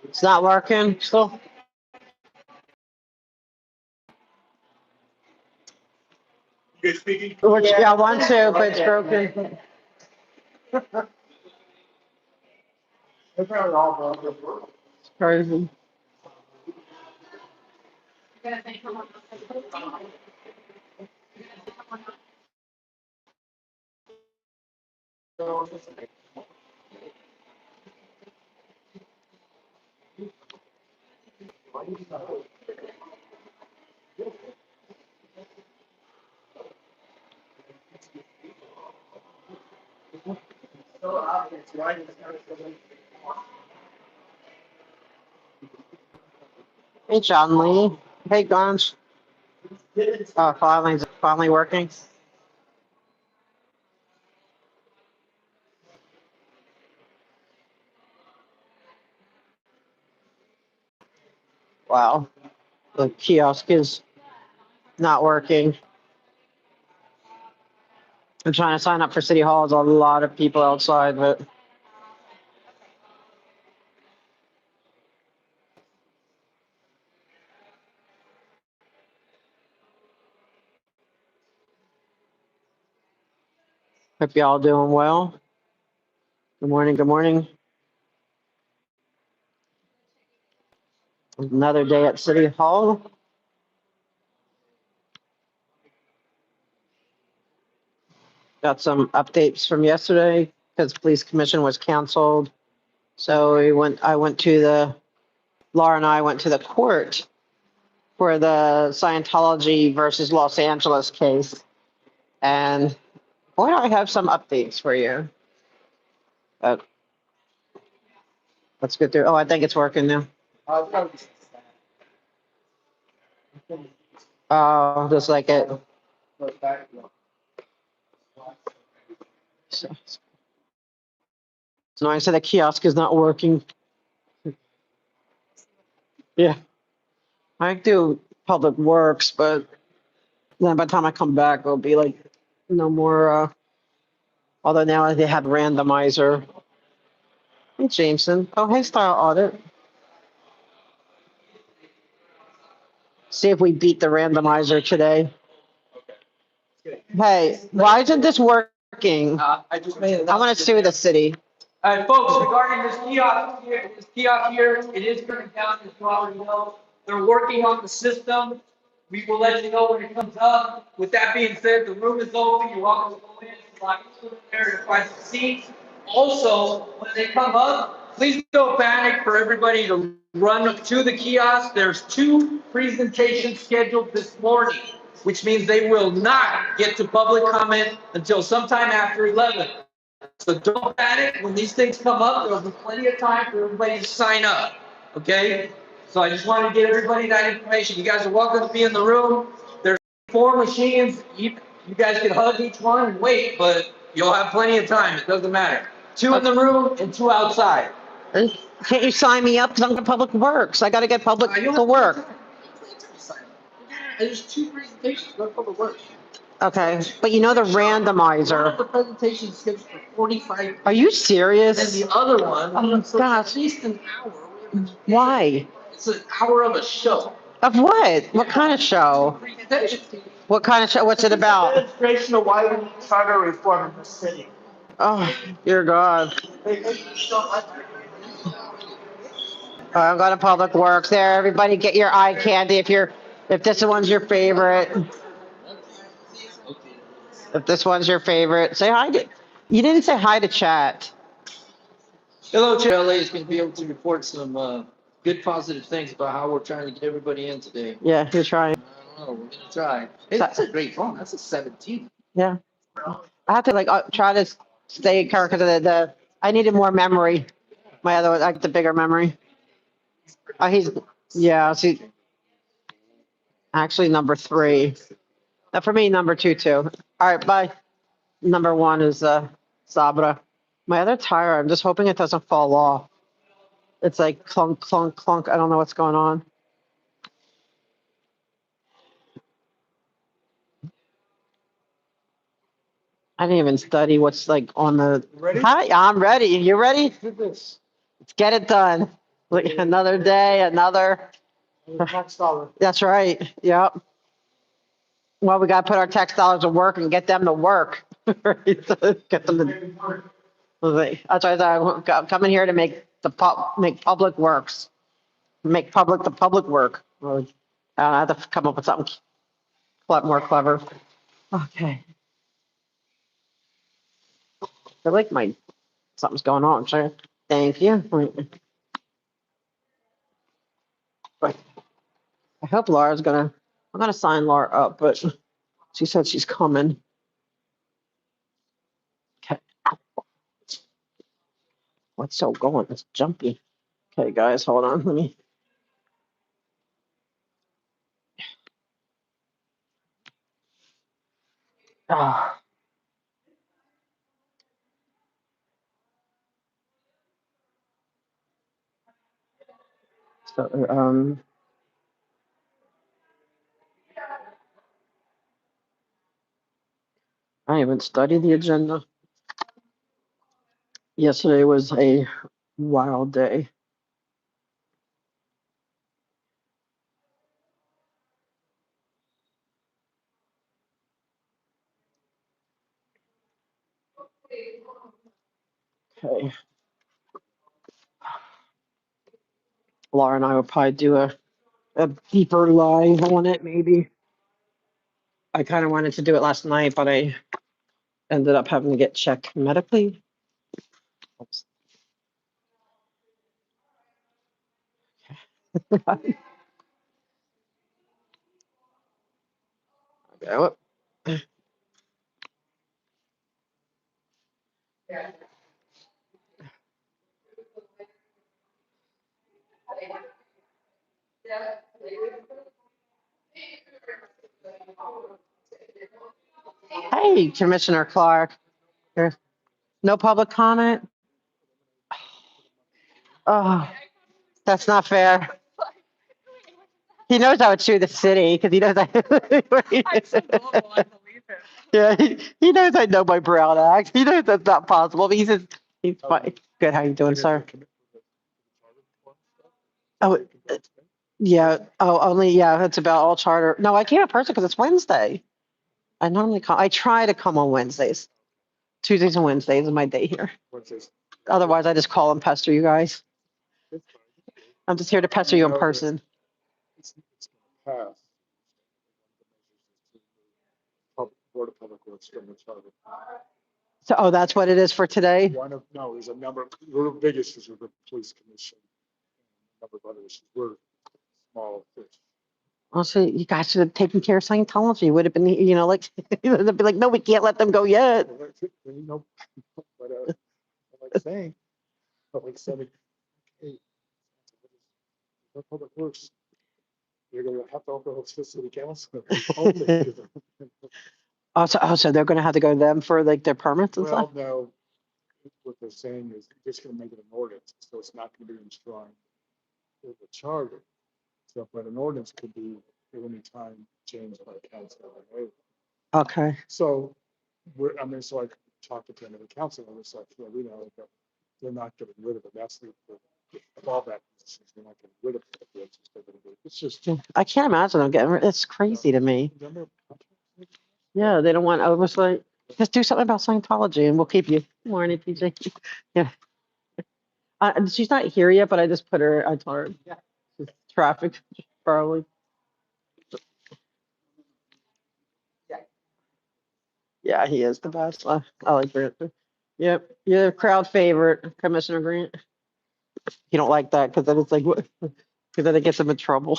It's not working still? You guys speaking? Which, yeah, I want to, but it's broken. It's crazy. Hey, John Lee. Hey, Guns. Finally working. Wow. The kiosk is not working. I'm trying to sign up for City Hall. There's a lot of people outside, but hope y'all doing well. Good morning. Good morning. Another day at City Hall. Got some updates from yesterday because police commission was canceled. So Laura and I went to the court for the Scientology versus Los Angeles case. And boy, I have some updates for you. But let's get through. Oh, I think it's working now. Oh, just like it. So I said the kiosk is not working. Yeah. I do public works, but then by the time I come back, it'll be like no more. Although now they have randomizer. Hey, Jameson. Oh, hey, Style Audit. See if we beat the randomizer today. Hey, why isn't this working? I just made it. I want to sue the city. All right, folks, regarding this kiosk here, it is turning down, as you already know. They're working on the system. We will let you know when it comes up. With that being said, the room is open. You're welcome to go in. It's like there to find some seats. Also, when they come up, please don't panic for everybody to run to the kiosk. There's 2 presentations scheduled this morning, which means they will not get to public comment until sometime after 11. So don't panic. When these things come up, there'll be plenty of time for everybody to sign up. Okay? So I just wanted to get everybody that information. You guys are welcome to be in the room. There's 4 machines. You guys can hug each one and wait, but you'll have plenty of time. It doesn't matter. 2 in the room and 2 outside. Can't you sign me up? Because I'm going to Public Works. I got to get public to work. There's 2 presentations. Go to public works. Okay, but you know the randomizer. The presentation is scheduled for 45. Are you serious? And the other one, oh, so gosh. at least an hour. Why? It's an hour of a show. Of what? What kind of show? What kind of show? What's it about? Demonstration of why we need charter reform in the city. Oh, dear God. I'm going to Public Works. There, everybody, get your eye candy if this one's your favorite. If this one's your favorite, say hi to. You didn't say hi to chat. Hello, LA is going to be able to report some good positive things about how we're trying to get everybody in today. Yeah, you're trying. I don't know, we're going to try. Hey, that's a great phone. That's a 17. Yeah. I have to try to stay current because the I needed more memory. My other one, like the bigger memory. See, actually number 3. Now for me, number 2 too. All right, bye. Number 1 is Sabra. My other tire, I'm just hoping it doesn't fall off. It's like clunk, clunk, clunk. I don't know what's going on. I didn't even study what's like on the. Ready? Hi, I'm ready. You ready? Look at this. Let's get it done. Like another day, another. That's right. Yep. Well, we got to put our tax dollars to work and get them to work. Get them to. That's why I thought I'm coming here to make make public works, make public the public work. I have to come up with something more clever. Okay. I like something's going on. Sure. Thank you. I hope Laura's I'm gonna sign Laura up, but she said she's coming. Okay. What's so going? It's jumpy. Okay, guys, hold on. Let me. Ah. So, I haven't studied the agenda. Yesterday was a wild day. Okay. Laura and I will probably do a deeper live on it, maybe. I kind of wanted to do it last night, but I ended up having to get checked medically. Oops. Okay. Hey, Commissioner Clark. Here. No public comment? Oh, that's not fair. He knows I would sue the city because he knows Yeah, he knows I know my Brown Act. He knows that's not possible, but he says he's fine. Good. How you doing, sir? Oh, yeah. Oh, only, yeah, it's about all charter. No, I came in person because it's Wednesday. I normally come, I try to come on Wednesdays. Tuesdays and Wednesdays is my day here. Otherwise, I just call and pester you guys. I'm just here to pester you in person. Board of Public Works from the charter. So, oh, that's what it is for today? No, there's a number, the biggest is with the police commission. A number of others, we're small fish. Well, so you guys should have taken care of Scientology. Would have been, like, they'd be like, no, we can't let them go yet. You know, but like saying, public saying, hey, Public Works, you're gonna have to go to city council. So they're gonna have to go to them for like their permits and stuff? Well, no, what they're saying is they're just gonna make it an ordinance, so it's not gonna be enshrined with the charter. So, but an ordinance could be at any time changed by council. Okay. So so I talked to the council and it's like, well, we know that they're not getting rid of it. That's the all that positions, they're not getting rid of it. It's just. I can't imagine them getting, it's crazy to me. Remember? Yeah, they don't want oversight. Just do something about Scientology and we'll keep you. Morning, PJ. Yeah. She's not here yet, but I just put her, I told her, she's traffic, probably. Yeah, he is the best. I like Grant. Yep, you're the crowd favorite, Commissioner Grant. You don't like that because then it's like, because then it gets him in trouble.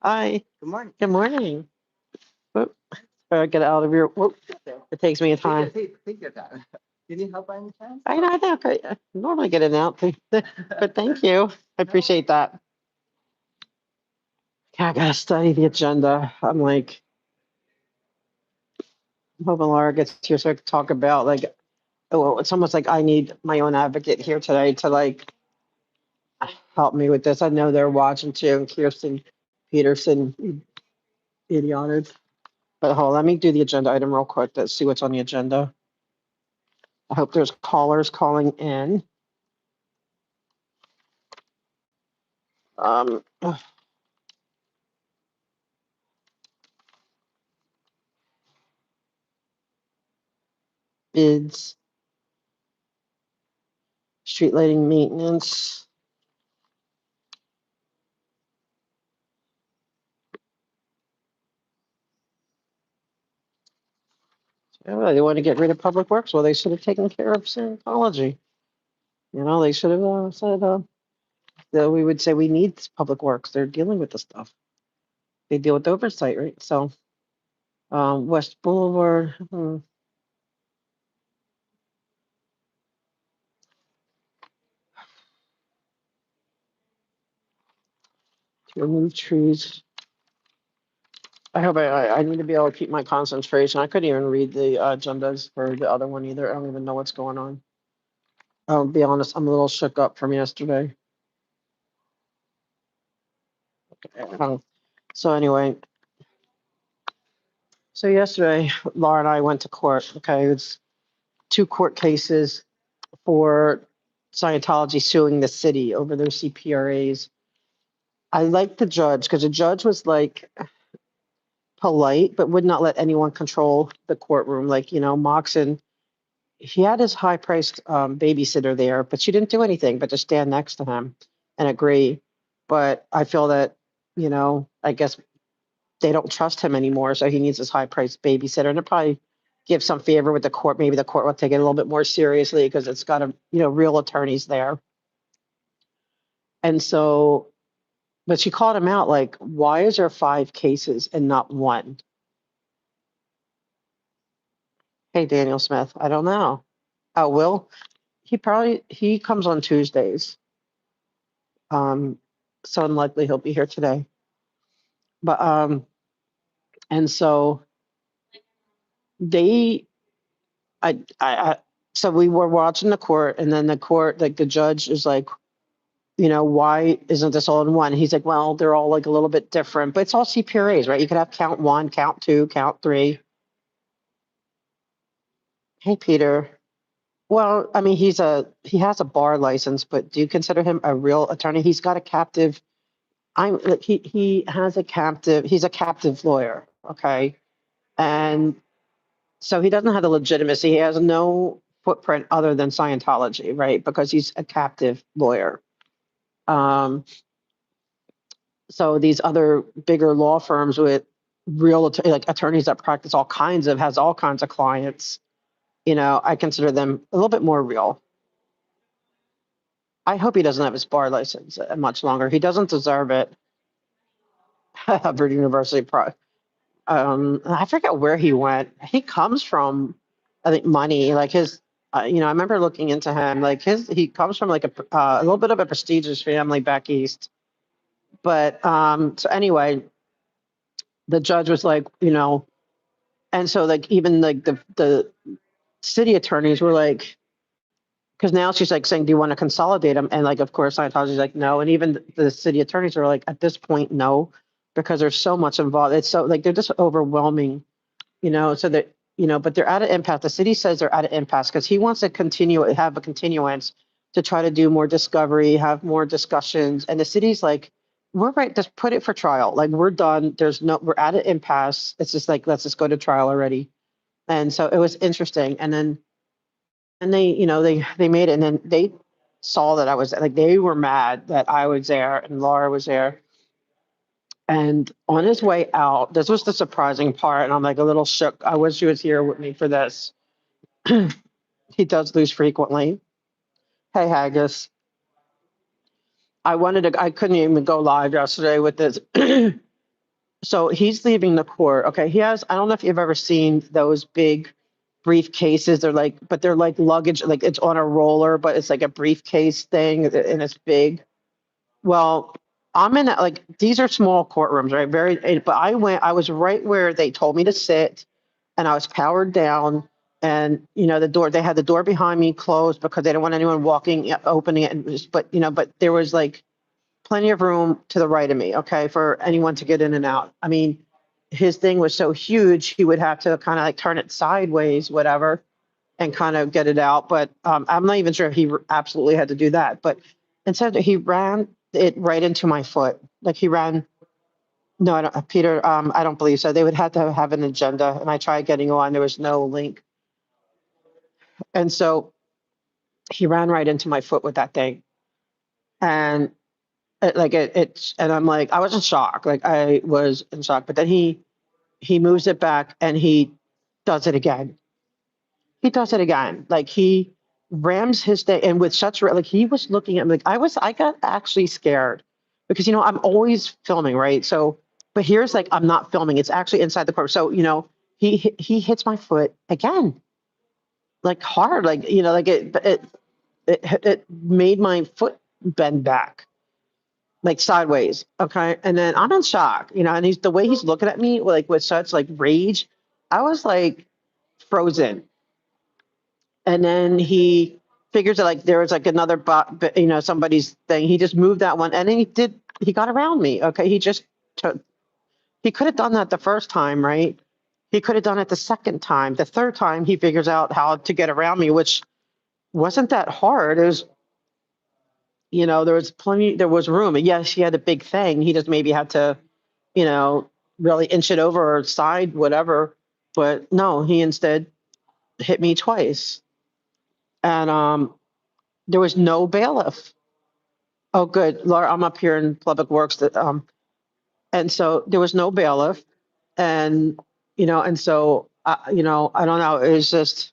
Hi. Good morning. Good morning. Whoop. Get out of your. Whoop. It takes me a time. Take your time. You need help by any chance? I know. I normally get it out, but thank you. I appreciate that. Yeah, I gotta study the agenda. I'm like, I'm hoping Laura gets here so I can talk about like, oh, it's almost like I need my own advocate here today to like help me with this. I know they're watching too. Kirsten Peterson idioted. But hold on, let me do the agenda item real quick to see what's on the agenda. I hope there's callers calling in. Um, bids, street lighting maintenance. Yeah, they want to get rid of public works. Well, they should have taken care of Scientology. You know, they should have said that we would say we need public works. They're dealing with the stuff. They deal with oversight, right? So, West Boulevard. To remove trees. I hope I need to be able to keep my concentration. I couldn't even read the agendas for the other one either. I don't even know what's going on. I'll be honest, I'm a little shook up from yesterday. So anyway, so yesterday, Laura and I went to court. Okay, it's 2 court cases for Scientology suing the city over their CPRAs. I liked the judge because the judge was like polite, but would not let anyone control the courtroom. Like, you know, Moxon, he had his high priced babysitter there, but she didn't do anything but just stand next to him and agree. But I feel that, you know, I guess they don't trust him anymore. So he needs his high priced babysitter, and it probably give some favor with the court. Maybe the court will take it a little bit more seriously because it's got real attorneys there. And so, but she called him out like, why is there 5 cases and not 1? Hey, Daniel Smith, I don't know. Oh, Will, he comes on Tuesdays. So unlikely he'll be here today. But and so they, so we were watching the court, and then the court, like the judge is like, why isn't this all in one? He's like, well, they're all like a little bit different, but it's all CPRAs, right? You could have count 1, count 2, count 3. Hey, Peter. Well, I mean, he has a bar license, but do you consider him a real attorney? He's got a captive. He has a captive. He's a captive lawyer. Okay. And so he doesn't have the legitimacy. He has no footprint other than Scientology, right? Because he's a captive lawyer. So these other bigger law firms with real attorneys that practice has all kinds of clients. I consider them a little bit more real. I hope he doesn't have his bar license much longer. He doesn't deserve it. Harvard University. I forget where he went. He comes from, I think, money. Like I remember looking into him. Like he comes from like a little bit of a prestigious family back east. But so anyway, the judge was like, and so like even like the city attorneys were like, because now she's like saying, do you want to consolidate them? And like, of course, Scientology's like, no. And even the city attorneys are like, at this point, no, because there's so much involved. It's so like they're just overwhelming, so that, but they're at an impasse. The city says they're at an impasse because he wants to have a continuance to try to do more discovery, have more discussions. And the city's like, we're right, just put it for trial. Like we're done. We're at an impasse. It's just like, let's just go to trial already. And so it was interesting. And then, they made it, and then they saw that I was like, they were mad that I was there and Laura was there. And on his way out, this was the surprising part, and I'm like a little shook. I wish he was here with me for this. He does lose frequently. Hey, Haggis. I couldn't even go live yesterday with this. So he's leaving the court. Okay, I don't know if you've ever seen those big briefcases. They're like luggage, like it's on a roller, but it's like a briefcase thing and it's big. Well, I'm in like, these are small courtrooms, right? But I was right where they told me to sit, and I was powered down, and they had the door behind me closed because they didn't want anyone opening it. But there was like plenty of room to the right of me, okay, for anyone to get in and out. I mean, his thing was so huge, he would have to kind of like turn it sideways, whatever, and kind of get it out. But I'm not even sure if he absolutely had to do that. But instead, he ran. it right into my foot. Like he ran. No, I don't, Peter. I don't believe so. They would have to have an agenda, and I tried getting on. There was no link, and so he ran right into my foot with that thing, and and I'm like, I was in shock. Like I was in shock. But then he moves it back, and he does it again. He does it again. Like he rams his thing, and with such like he was looking at me. Like I got actually scared because I'm always filming, right? So, but here's like I'm not filming. It's actually inside the court. So he hits my foot again, like hard, like like it made my foot bend back, like sideways. Okay, and then I'm in shock, and he's the way he's looking at me, like with such like rage. I was like frozen. And then he figures that like there was like another bot, somebody's thing. He just moved that one, and then he got around me. Okay, took, he could have done that the first time, right? He could have done it the second time. The third time, he figures out how to get around me, which wasn't that hard. It was, there was room. And yes, he had a big thing. He just maybe had to, you know, really inch it over or side, whatever. But no, he instead hit me twice. And there was no bailiff. Oh, good. Laura, I'm up here in Public Works and so there was no bailiff, and and so I don't know. It was just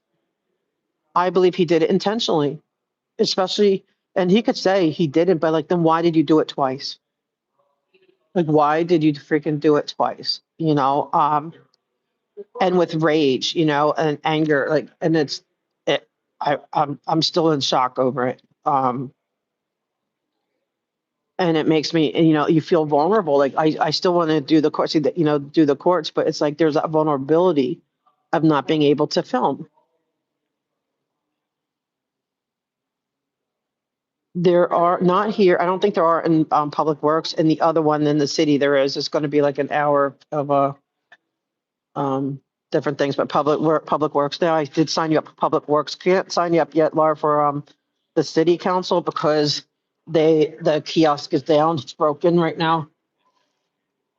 I believe he did it intentionally, especially, and he could say he didn't, but like then why did you do it twice? Like why did you freaking do it twice? And with rage, and anger, like, and I'm still in shock over it. And it makes me, you feel vulnerable. Like I still want to do the courts, do the courts, but it's like there's that vulnerability of not being able to film. There are not here. I don't think there are in Public Works, and the other one in the city there is. It's going to be like an hour of um, different things, but Public Works. Now I did sign you up for Public Works. Can't sign you up yet, Laura, for the city council because the kiosk is down. It's broken right now.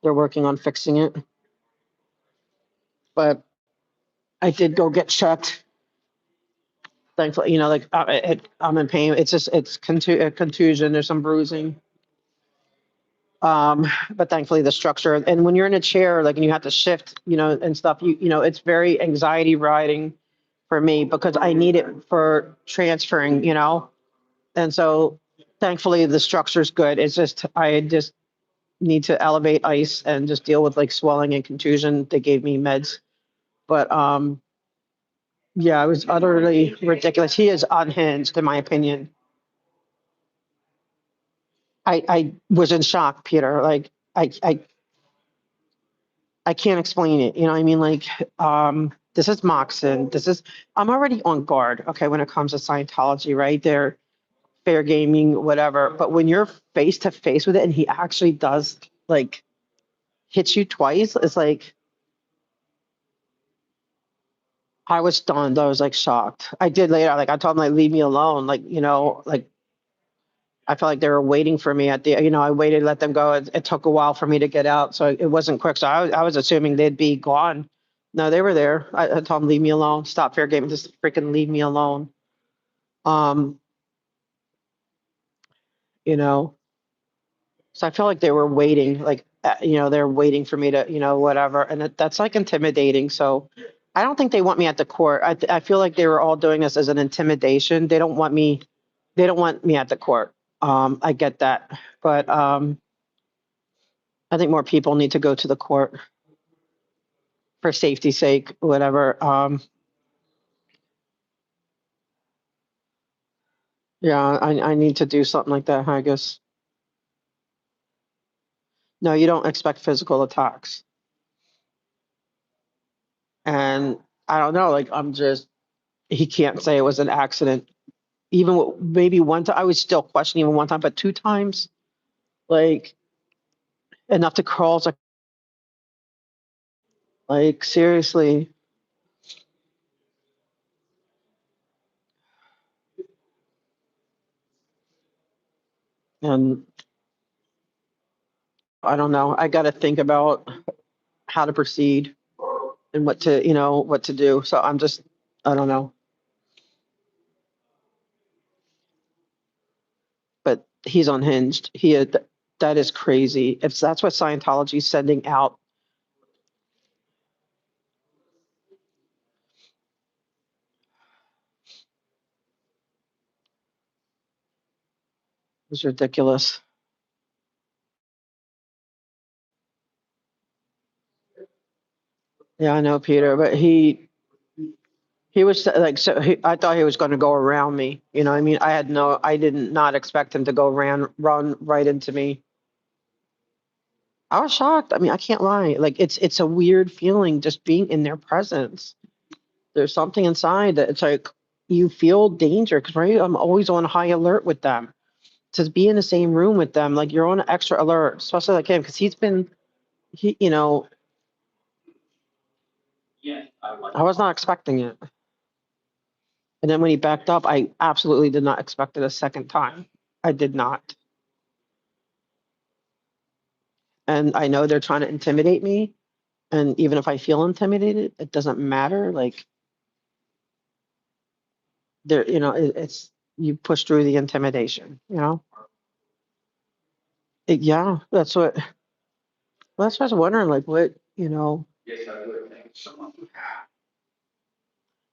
They're working on fixing it, but I did go get checked. Thankfully, like I'm in pain. It's just a contusion. There's some bruising. But thankfully the structure. And when you're in a chair, like and you have to shift, and stuff, it's very anxiety riding for me because I need it for transferring, And so thankfully the structure's good. It's just I just need to elevate ice and just deal with like swelling and contusion. They gave me meds, but yeah, it was utterly ridiculous. He is unhinged, in my opinion. I was in shock, Peter. Like I can't explain it. You know what I mean? Like, this is Moxon. I'm already on guard. Okay. When it comes to Scientology, right? They're fair gaming, whatever. But when you're face to face with it and he actually does like hits you twice, it's like, I was stunned. I was like shocked. I did later. Like I told him, like, leave me alone. Like, like I felt like they were waiting for me I waited, let them go. It took a while for me to get out. So it wasn't quick. So I was assuming they'd be gone. No, they were there. I told them, leave me alone. Stop fair game. Just freaking leave me alone. Um, you know, so I felt like they were waiting, like, they're waiting for me to, whatever. And that's like intimidating. So I don't think they want me at the court. I feel like they were all doing this as an intimidation. They don't want me at the court. I get that. But I think more people need to go to the court for safety's sake, whatever. Yeah, I need to do something like that, I guess. No, you don't expect physical attacks. And I don't know, like he can't say it was an accident. Even maybe one time, I was still questioning even one time, but two times, like enough to crawl. Like seriously. And I don't know. I got to think about how to proceed and what to, what to do. So I'm just, I don't know. But he's unhinged. That is crazy. If that's what Scientology is sending out, it's ridiculous. Yeah, I know, Peter, but he was like, so I thought he was going to go around me. You know, what I mean, I did not expect him to run right into me. I was shocked. I mean, I can't lie. Like, it's a weird feeling just being in their presence. There's something inside that it's like you feel danger because right, I'm always on high alert with them. To be in the same room with them, like you're on extra alert, especially like him because he, I was not expecting it. And then when he backed up, I absolutely did not expect it a second time. I did not. And I know they're trying to intimidate me. And even if I feel intimidated, it doesn't matter. Like there, it's you push through the intimidation. Yeah, that's what I was wondering, like what.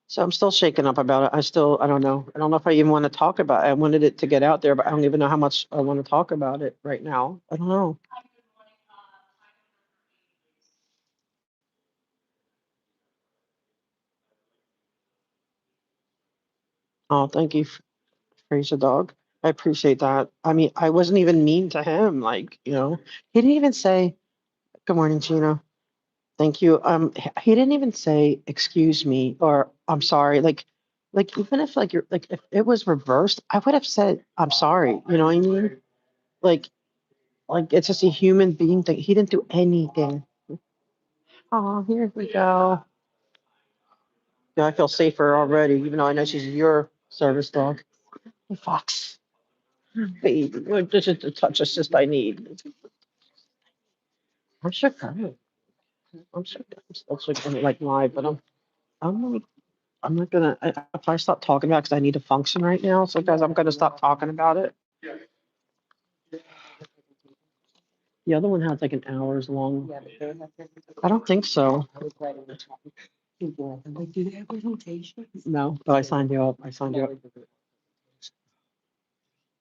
So I'm still shaken up about it. I don't know. I don't know if I even want to talk about it. I wanted it to get out there, but I don't even know how much I want to talk about it right now. I don't know. Oh, thank you, Fraser Dog. I appreciate that. I mean, I wasn't even mean to him. Like, he didn't even say, "Good morning, Gina. Thank you." He didn't even say, "Excuse me," or "I'm sorry." Like even if like you're like if it was reversed, I would have said, "I'm sorry." You know what I mean? Like, it's just a human being thing. He didn't do anything. Oh, here we go. Yeah, I feel safer already, even though I know she's your service dog. Hey, Fox, baby, this is the touch assist I need. I'm sure. I'm sure. I'm still like live, but I'm like, I'm not gonna. If I stop talking about it, because I need to function right now, so guys, I'm gonna stop talking about it. The other one has like an hours long. I don't think so. No, but I signed you up. I signed you up.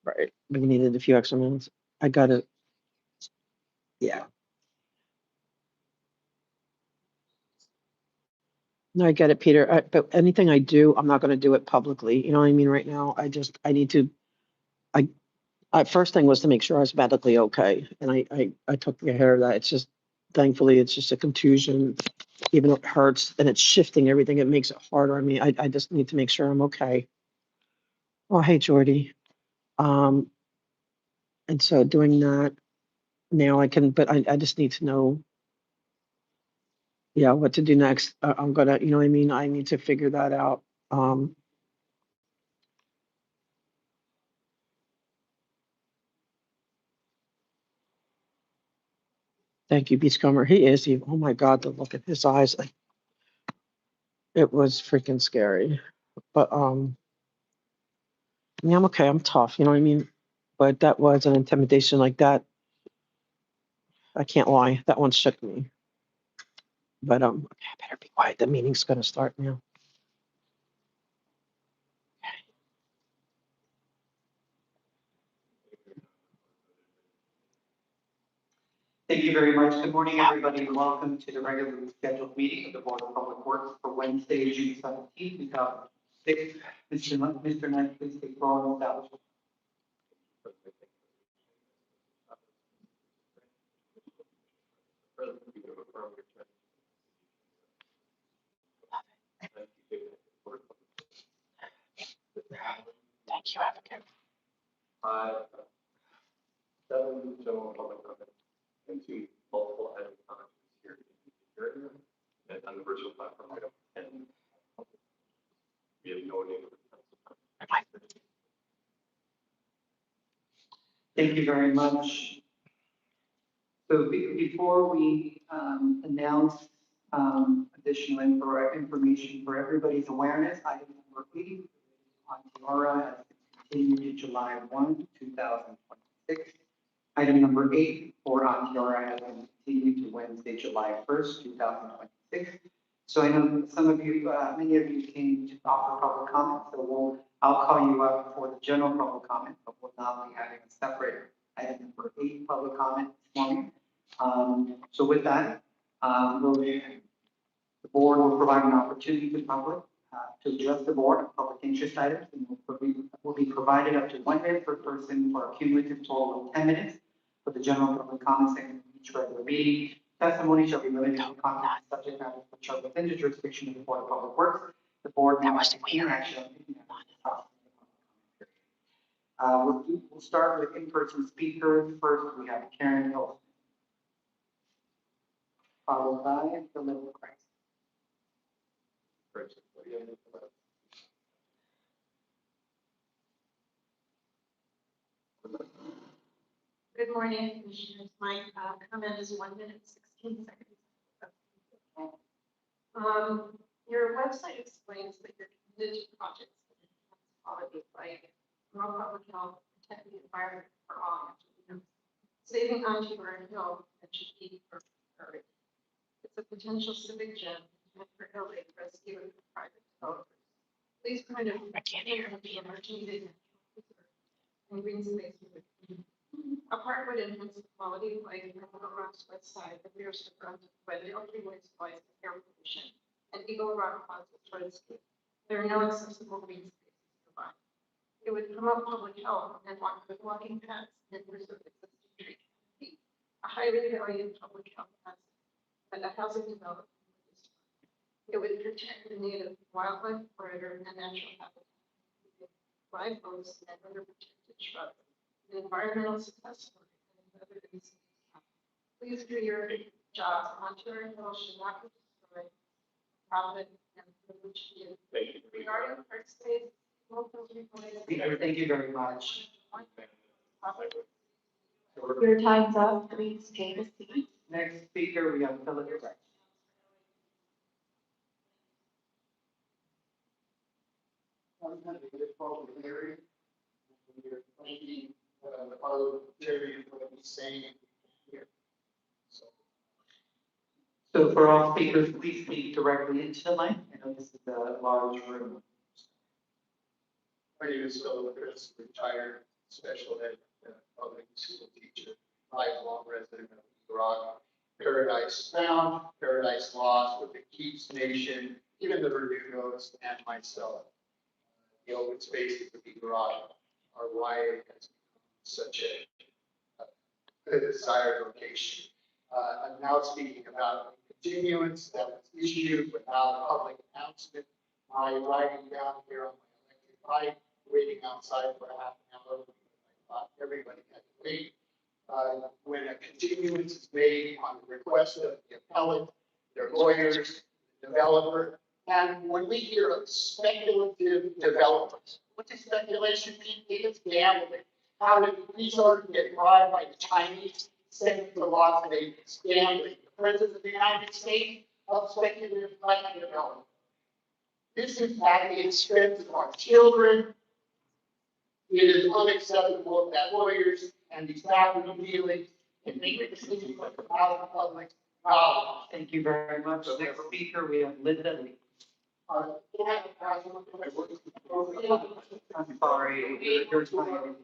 Right. We needed a few extra minutes. I got it. Yeah. No, I get it, Peter. But anything I do, I'm not going to do it publicly. You know what I mean? Right now, I need to. I, first thing was to make sure I was medically okay, and I took care of that. It's just, thankfully, it's just a contusion. Even though it hurts and it's shifting everything, it makes it harder. I mean, I just need to make sure I'm okay. Oh, hey, Jordy. Um, and so doing that now, but I just need to know, yeah, what to do next. I'm gonna, you know what I mean? I need to figure that out. Um, Thank you, Beachcomber. He is. Oh my God, the look at his eyes. Like, it was freaking scary. But yeah, I'm okay. I'm tough. You know what I mean? But that was an intimidation like that. I can't lie. That one shook me. But okay, I better be quiet. The meeting's gonna start now. Thank you very much. Good morning, everybody, and welcome to the regularly scheduled meeting of the Board of Public Works for Wednesday, June 17th. We have six. Mr. Knight, please take roll and establish. Thank you, Advocate. Seven general public comment into multiple items here in and on the virtual platform. And we have no name. Thank you very much. So before we announce additional information for everybody's awareness, item number 8 on Tiara has continued to July 1, 2026. Item number 8 for Ontiora has been continued to Wednesday, July 1st, 2026. So I know some of you, many of you came to offer public comment, so I'll call you up for the general public comment, but we'll not be having a separate item number 8 public comment this morning. So with that, the board will provide an opportunity to the public to address the board on public interest items, and will be provided up to 1 minute per person for a cumulative total of 10 minutes for the general public comment segment of each regular meeting. Testimony shall be limited to content and subject matter which are within the jurisdiction of the Board of Public Works. The board may not take any action on any matter. We'll start with in-person speakers. First, we have Karen Hill, followed by Philip Christ. Good morning, Commissioners. My comment is 1 minute, 16 seconds. Your website explains that you're committed to projects that enhance quality of life, promote public health, protect the environment for all. Saving Ontario Hill, that should be for priority. It's a potential civic gem meant for Hill Lake rescue and for private developers. Please kind of the emerging and green space for the community. A park would enhance the quality of life from the Rock's west side appears to front by the elderly waste supplies of air pollution and Eagle Rock causes landscape. There are no accessible green spaces nearby. It would promote public health and walk with walking paths and preserve existing tree canopy. A highly valued public health asset, but a housing development. It would protect the native wildlife, corridor, and natural habitat. Live oaks and other protected shrubs. The environmental success story and other things. Please do your job. Ontario Hill should not be destroyed. Profit and privilege to you. Regarding park space, Thank you very much. Your time's up. Please take a seat. Next speaker, we have Philip Christ. So for all speakers, please speak directly into the mic. I know this is a large room. My name is Philip Chris, retired special ed public school teacher, lifelong resident of Eagle Rock. Paradise found, paradise lost with the Keeps Nation, even the Verdugo's and myself. The open spaces of Eagle Rock are why it has become such a desired location. I'm now speaking about a continuance that was issued without a public announcement. My riding down here on my electric bike, waiting outside for half an hour because I thought everybody had to wait. When a continuance is made on the request of the appellant, their lawyers, the developer, and when we hear of speculative developers, what does speculation mean? It is gambling. How did resources get bribed by the Chinese? Sent to Las Vegas, gambling. The president of the United States of speculative land development. This is at the expense of our children. It is unacceptable that lawyers and these backroom dealings can make a decision without the public knowledge. Thank you very much. Next speaker, we have Linda Lee. I'm sorry, your time.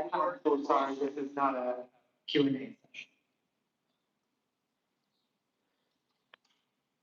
I'm so sorry, this is not a Q&A session.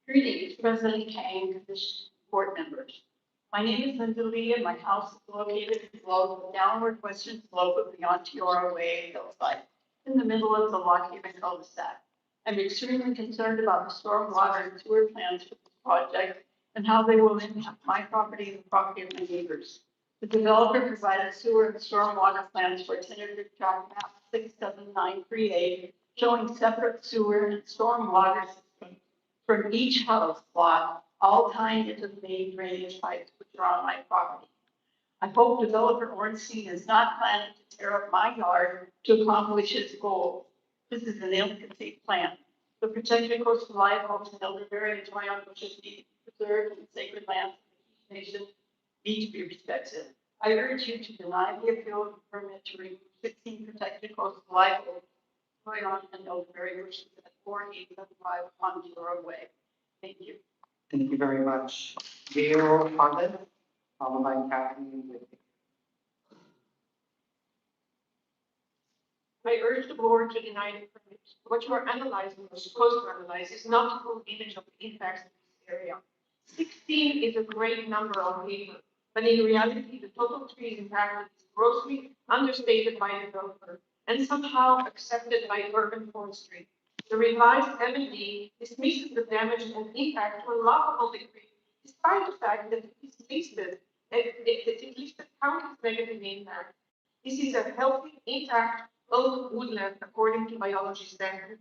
Greetings, President Kang, Commission board members. My name is Linda Lee, and my house is located below the downward western slope of the Onteora Way hillside, in the middle of the Lock Haven cul-de-sac. I'm extremely concerned about the stormwater and sewer plans for this project and how they will impact my property and the property of my neighbors. The developer provided sewer and stormwater plans for tentative tract map 67938, showing separate sewer and stormwater systems from each house lot, all tying into the main drainage pipes which are on my property. I hope developer Ornstein is not planning to tear up my yard to accomplish his goal. This is an ill-conceived plan. The protected coastal life homes in Elderberry and Toyon bushes need to be preserved, and sacred lands of the nation need to be respected. I urge you to deny the appeal of the permit to remove 16 protected coastal life homes, Toyon and Elderberry bushes at 4875 Ontario Way. Thank you. Thank you very much. Gail Harlan, followed by Kathleen Whitney. I urge the board to deny the permit. What you are analyzing or supposed to analyze is not the full image of the impacts of this area. 16 is a great number on paper, but in reality, the total trees impacted is grossly understated by the developer and somehow accepted by urban forestry. The revised M&D dismisses the damage and impact to a laughable degree, despite the fact that it listed countless negative impact. This is a healthy, intact oak woodland according to biology standard.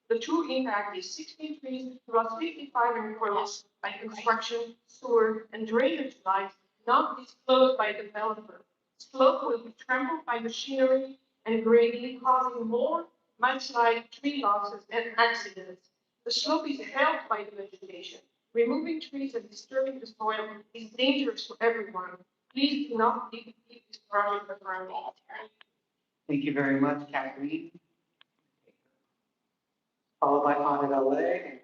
The true impact is 16 trees plus 55 encroached by construction, sewer, and drainage lines not disclosed by the developer. Slope will be trampled by machinery and grading, causing more mudslide, tree losses, and accidents. The slope is held by the vegetation. Removing trees and disturbing the soil is dangerous to everyone. Please do not keep this project around. Thank you very much, Kathleen. Followed by Audit LA.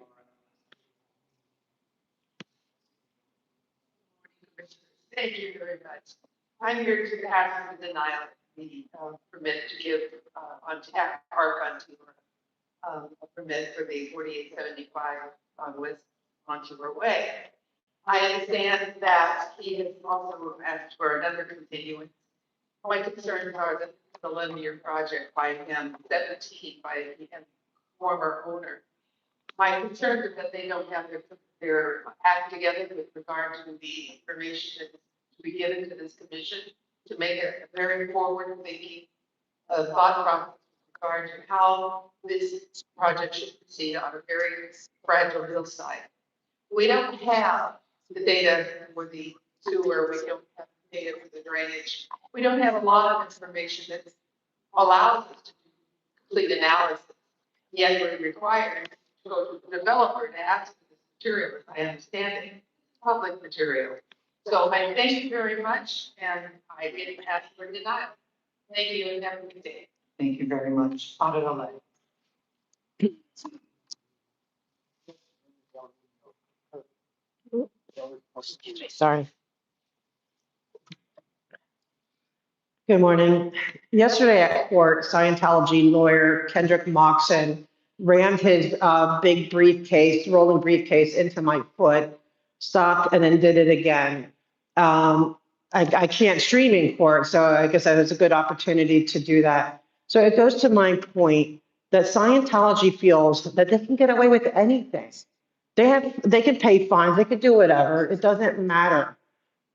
Thank you very much. I'm here to ask the denial of the permit to give on tap Park on a permit for the 4875 on West Ontario Way. I understand that he has also asked for another continuance. My concerns are that it's an 11-year project by him, 17 by the former owner. My concern is that they don't have their act together with regard to the information that to be given to this commission to make it a very forward-thinking thought process with regard to how this project should proceed on a very fragile hillside. We don't have the data for the sewer. We don't have the data for the drainage. We don't have a lot of information that allows us to do complete analysis. Yet we're required to go to the developer to ask for this material, as I understand it, public material. So I thank you very much, and I didn't ask for denial. Thank you, and have a good day. Thank you very much. Audit LA. Sorry. Good morning. Yesterday at court, Scientology lawyer Kendrick Moxon rammed his big briefcase, rolling briefcase into my foot, stopped, and then did it again. I can't stream in court, so I guess that was a good opportunity to do that. So it goes to my point that Scientology feels that they can get away with anything. They can pay fines, they can do whatever, it doesn't matter.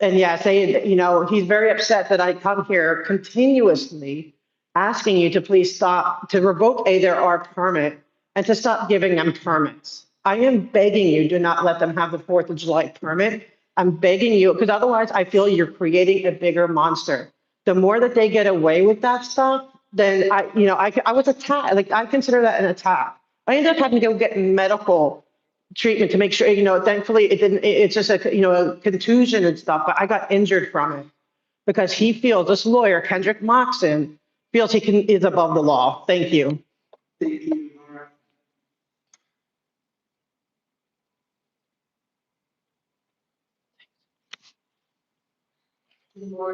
And yes, he's very upset that I come here continuously asking you to please stop, to revoke their permit and to stop giving them permits. I am begging you, do not let them have the 4th of July permit. I'm begging you, because otherwise I feel you're creating a bigger monster. The more that they get away with that stuff, then I was attacked. Like, I consider that an attack. I ended up having to go get medical treatment to make sure, thankfully it didn't, it's just a contusion and stuff, but I got injured from it because he feels, this lawyer, Kendrick Moxon, feels is above the law. Thank you. Thank you, Laura.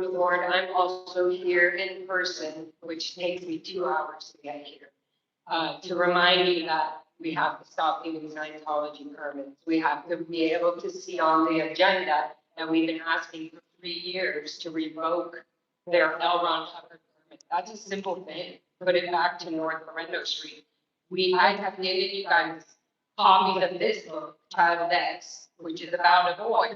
Lord, I'm also here in person, which takes me 2 hours to get here. To remind you that we have to stop giving Scientology permits. We have to be able to see on the agenda that we've been asking for 3 years to revoke their L. Ron Hubbard permit. That's a simple thing. Put it back to North Lorendo Street. I have given you guys copies of this book, Child of X, which is about a boy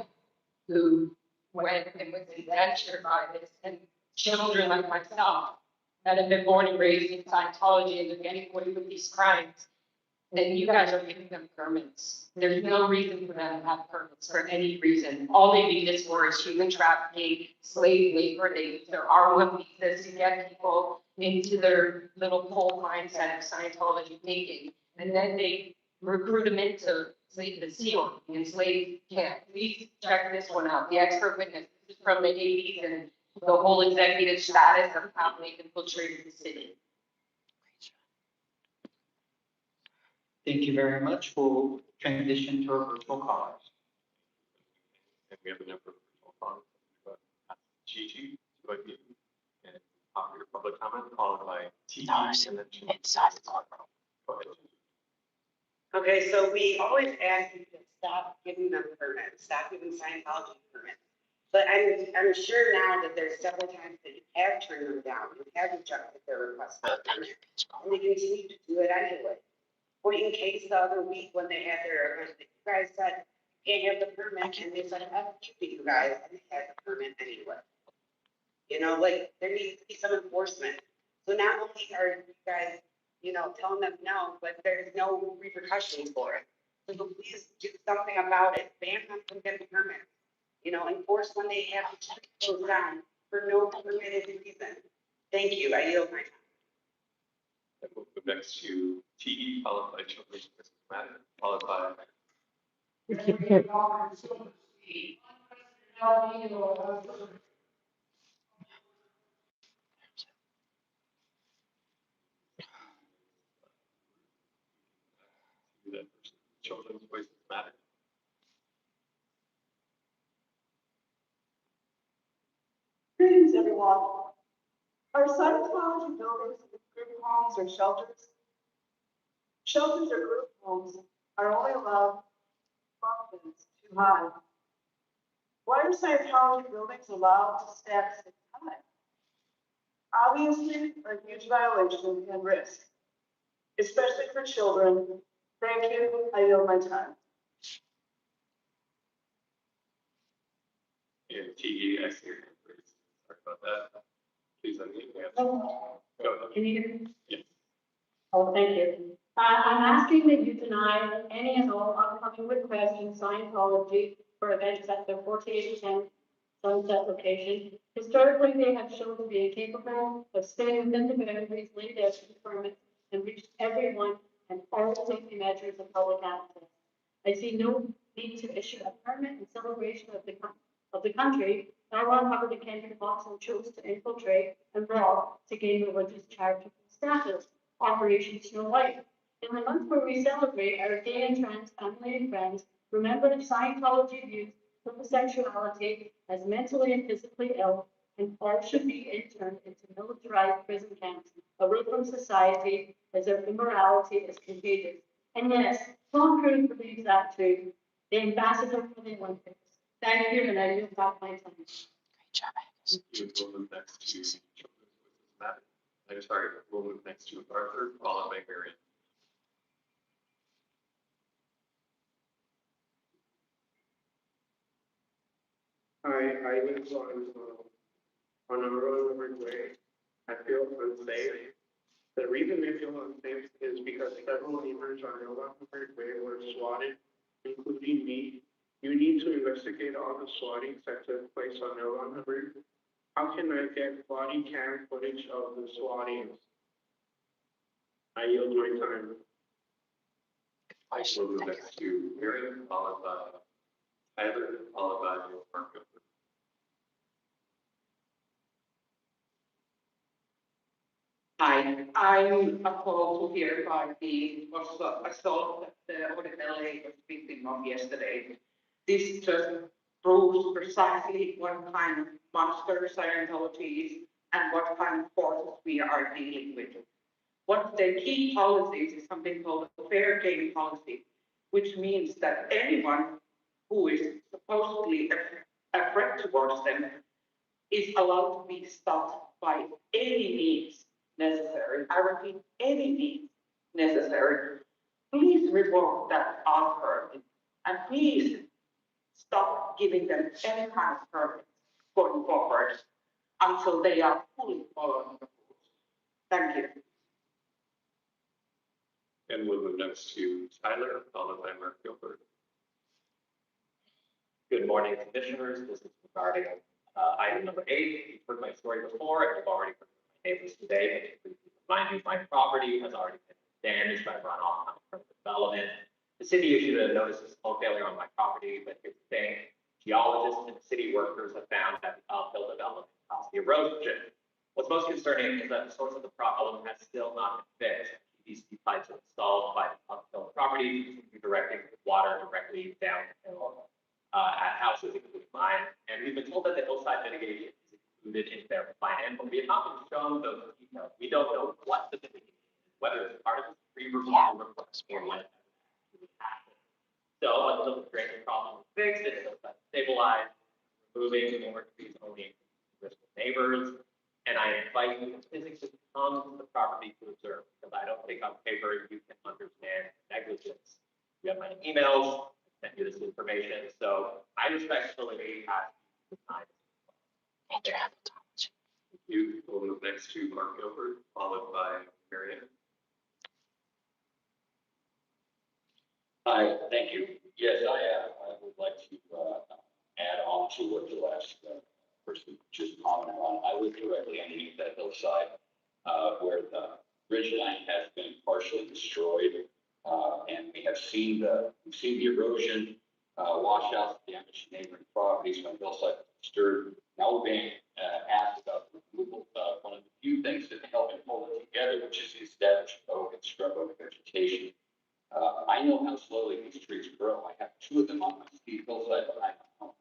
who went and was indentured by this, and children like myself that have been born and raised in Scientology and are getting away with these crimes. then you guys are giving them permits. There's no reason for them to have permits for any reason. All they need is for is human trafficking, slave labor. There are one visas to get people into their little pole mindset of Scientology thinking. And then they recruit them into the Sea Org and slave camp. Please check this one out. The expert witness is from the 80s and the whole executive status of how they infiltrated the city. Thank you very much. We'll transition to our virtual callers. And we have a number of virtual callers. Gigi, go ahead and offer your public comment, followed by T. And then go ahead. Okay, so we always ask you to stop giving them permits, stop giving Scientology permits. But I'm sure now that there's several times that you have turned them down, you have rejected their request for permit, and they continue to do it anyway. Point in case the other week when they had their event, you guys said you can't have the permit, and they said, F you guys, and they had the permit anyway. You know, like, there needs to be some enforcement. So not only are you guys, you know, telling them no, but there's no repercussions for it. So please do something about it, ban them from getting permits. You know, enforce when they have to shut those down for no permitted reason. Thank you, I yield my time. And we'll move next to TE, followed by Children's Business Matter, followed by. Children's Voices Matter. Greetings, everyone. Are Scientology buildings group homes or shelters? Shelters or group homes are only allowed functions too high. Why are Scientology buildings allowed to stack 6 high? Obviously, a huge violation and risk, especially for children. Thank you. I yield my time. And TE, I see your hand raised. Sorry about that. Please unmute. Go ahead. Can you hear me? Yes. Oh, thank you. I'm asking that you deny any and all upcoming requests in Scientology for events at the 4810 Sunset location. Historically, they have shown to be incapable of staying within the boundaries laid out in the permit and reached everyone and all safety measures of public access. I see no need to issue a permit in celebration of the country. L. Ron Hubbard and Kendrick Watson chose to infiltrate and rob to gain religious charitable status. Operation Snow White. In the month where we celebrate our gay and trans family and friends, remember that Scientology views homosexuality as mentally and physically ill, and all should be interned into militarized prison camps, away from society, as their immorality is contagious. And yes, Tom Cruise believes that too. The ambassador for the Olympics. Thank you, and I yield back my time. Great job, Agnes. We'll move next to Children's Voices Matter. I'm sorry, we'll move next to Arthur, followed by Marion. I live on a road way. I feel unsafe. The reason I feel unsafe is because several neighbors on Elmhurst Way were swatted, including me. You need to investigate all the swatting that took place on Elmhurst. How can I get body cam footage of the swatting? I yield my time. I will move next to Marion, followed by Tyler, followed by Marco. Hi, I'm appalled to hear about the assault that the LA was victim of yesterday. This just proves precisely what kind of monster Scientology is and what kind of forces we are dealing with. One of the key policies is something called the fair game policy, which means that anyone who is supposedly a threat towards them is allowed to be stopped by any means necessary. I repeat, any means necessary. Please revoke that offer and please stop giving them any kind of permits going forward until they are fully following the rules. Thank you. And we'll move next to Tyler, followed by Mark Gilbert. Good morning, commissioners. This is regarding item number 8. You've heard my story before, and you've already heard my neighbors today. But to remind you, my property has already been damaged by runoff from development. The city issued a notice of smoke failure on my property, but here's the thing. Geologists and city workers have found that the uphill development caused the erosion. What's most concerning is that the source of the problem has still not been fixed. PVC pipes are installed by the uphill property, directing water directly downhill at houses, including mine. And we've been told that the hillside mitigation is included in their plan, but we have not been shown those details. We don't know what the mitigation is, whether it's part of the pre-review request or what actually happened. So until the drainage problem is fixed, it's stabilized, removing more trees only risk of neighbors. And I invite you to physically come to the property to observe, because I don't think on paper you can understand negligence. You have my emails, I sent you this information, so I respectfully ask you to sign. Thank you. We'll move next to Mark Gilbert, followed by Marianne. Hi, thank you. Yes, I would like to add on to what the last person just commented on. I live directly underneath that hillside where the ridge line has been partially destroyed, and we have seen the erosion, washouts, damage to neighboring properties when hillside is disturbed. Now we're being asked about the removal of one of the few things that help and hold it together, which is the established oak and scrub oak vegetation. I know how slowly these trees grow. I have 2 of them on my steep hillside behind my home.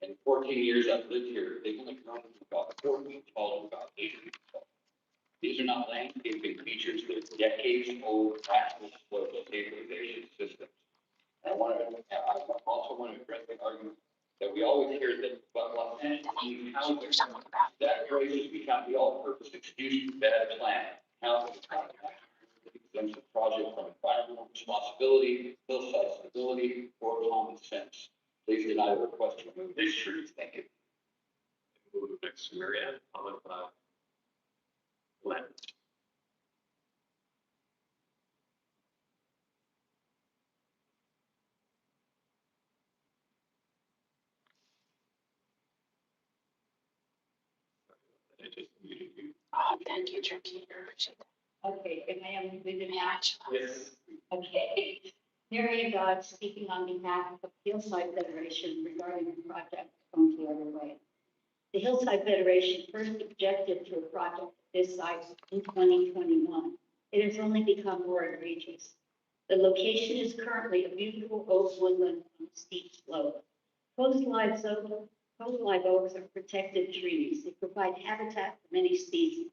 In 14 years I've lived here, they've only grown from about 4 feet tall to about 8 feet tall. These are not landscaping features, they're decades-old natural slope stabilization systems. I also want to address the argument that we always hear that Los Angeles housing, that phrase has become the all-purpose excuse for bad plan. Housing exempts the project from environmental responsibility, hillside stability, or common sense. Please deny the request to remove these trees. Thank you. We'll move next to Marianne, followed by Glenn. I just muted you. Oh, thank you, Turkey. Okay, and I am moving match. Yes. Okay. Mary Dodd speaking on behalf of the Hillside Federation regarding the project Come the Other Way. The Hillside Federation first objected to a project of this size in 2021. It has only become more egregious. The location is currently a beautiful oak woodland on a steep slope. Coast live oaks are protected trees. They provide habitat for many species.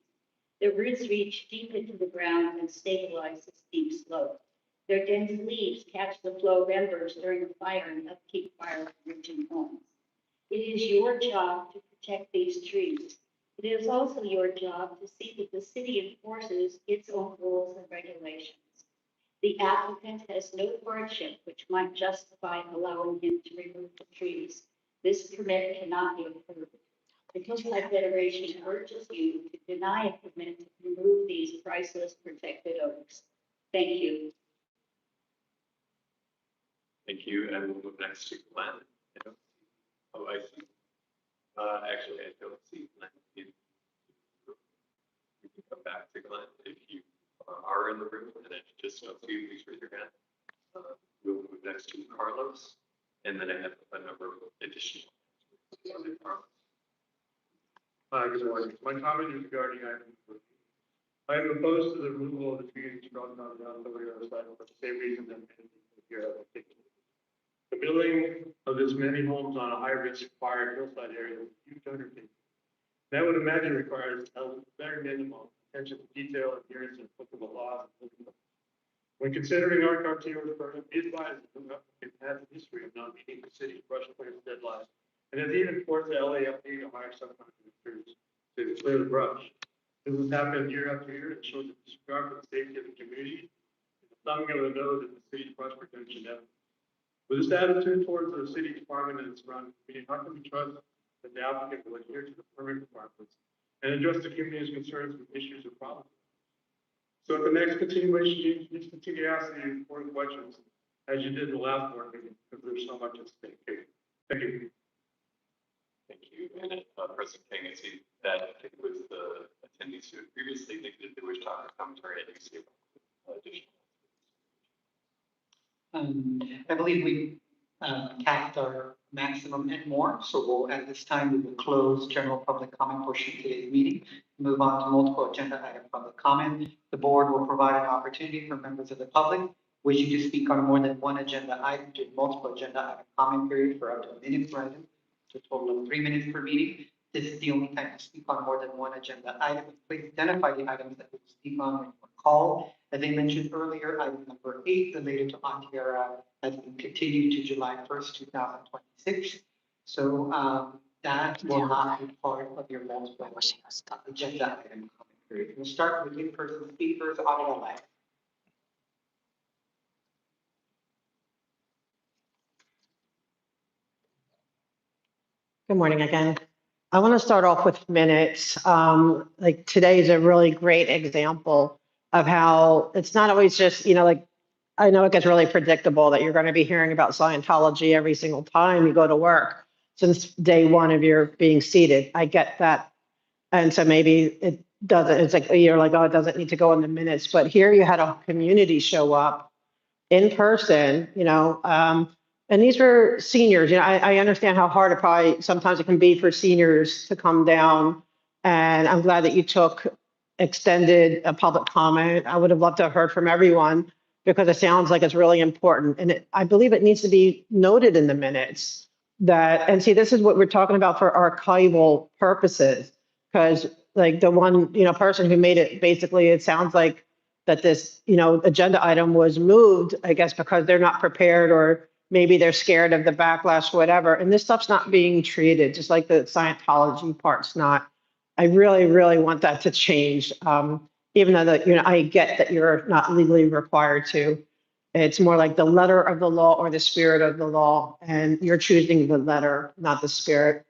Their roots reach deep into the ground and stabilize the steep slope. Their dense leaves catch the flow of embers during a fire and upkeep fire reaching homes. It is your job to protect these trees. It is also your job to see that the city enforces its own rules and regulations. The applicant has no hardship which might justify allowing him to remove the trees. This permit cannot be approved. The Hillside Federation urges you to deny a permit to remove these priceless protected oaks. Thank you. Thank you, and we'll move next to Glenn. I don't see, oh, I see. Actually, I don't see Glenn. We can come back to Glenn if you are in the room, and I just don't see you, please raise your hand. We'll move next to Carlos, and then I have a number of additional. Good morning. My comment is regarding item 14. I am opposed to the removal of the trees from on the other side for the same reason that here. The building of this many homes on a high-risk fire hillside area is a huge undertaking. That would imagine requires a very minimal attention to detail, adherence, and applicable laws. When considering our cartoon permit, be advised that the applicant has a history of not meeting the city's brush clearance deadlines, and has even forced the LAFD to hire subcontractors to clear the brush. This has happened year after year and shows a disregard for the safety of the community. It's thumbing of the nose at the city's brush prevention efforts. With this attitude towards the city department and its surrounding community, how can we trust that the applicant will adhere to the permit requirements and address the community's concerns with issues or problems? So at the next continuation, you just continue to ask the important questions as you did in the last board meeting, because there's so much at stake. Thank you. Thank you. And President King, I see that I think it was the attendees who had previously indicated they wish to offer commentary. I do see additional. I believe we capped our maximum and more, so we'll, at this time, we will close general public comment portion of today's meeting, move on to multiple agenda item public comment. The board will provide an opportunity for members of the public wishing to speak on more than one agenda item to multiple agenda item comment period for up to a minute per item, to a total of 3 minutes per meeting. This is the only time to speak on more than one agenda item. Please identify the items that you speak on when you are called. As I mentioned earlier, item number 8 related to Ontiera has been continued to July 1st, 2026. So that will not be part of your multiple agenda item comment period. We'll start with in-person speakers, audio lag. Good morning again. I want to start off with minutes. Like today is a really great example of how it's not always just, like, I know it gets really predictable that you're going to be hearing about Scientology every single time you go to work since day one of your being seated. I get that. And so maybe it doesn't, it's like, you're like, oh, it doesn't need to go in the minutes. But here you had a community show up in person, and these were seniors. I understand how hard it probably sometimes it can be for seniors to come down. And I'm glad that you took extended public comment. I would have loved to have heard from everyone because it sounds like it's really important. And I believe it needs to be noted in the minutes that, and see, this is what we're talking about for archival purposes. Because like the one, person who made it, basically, it sounds like that this, agenda item was moved, I guess, because they're not prepared or maybe they're scared of the backlash, whatever. And this stuff's not being treated, just like the Scientology part's not. I really, really want that to change. Even though I get that you're not legally required to. It's more like the letter of the law or the spirit of the law, and you're choosing the letter, not the spirit.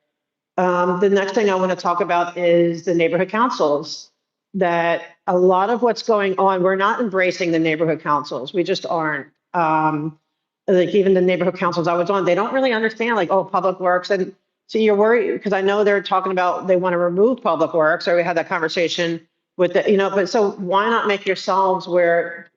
The next thing I want to talk about is the neighborhood councils. That a lot of what's going on, we're not embracing the neighborhood councils. We just aren't. Like even the neighborhood councils I was on, they don't really understand like, oh, public works. And so you're worried because I know they're talking about they want to remove public works, or we had that conversation with the, but so why not make yourselves where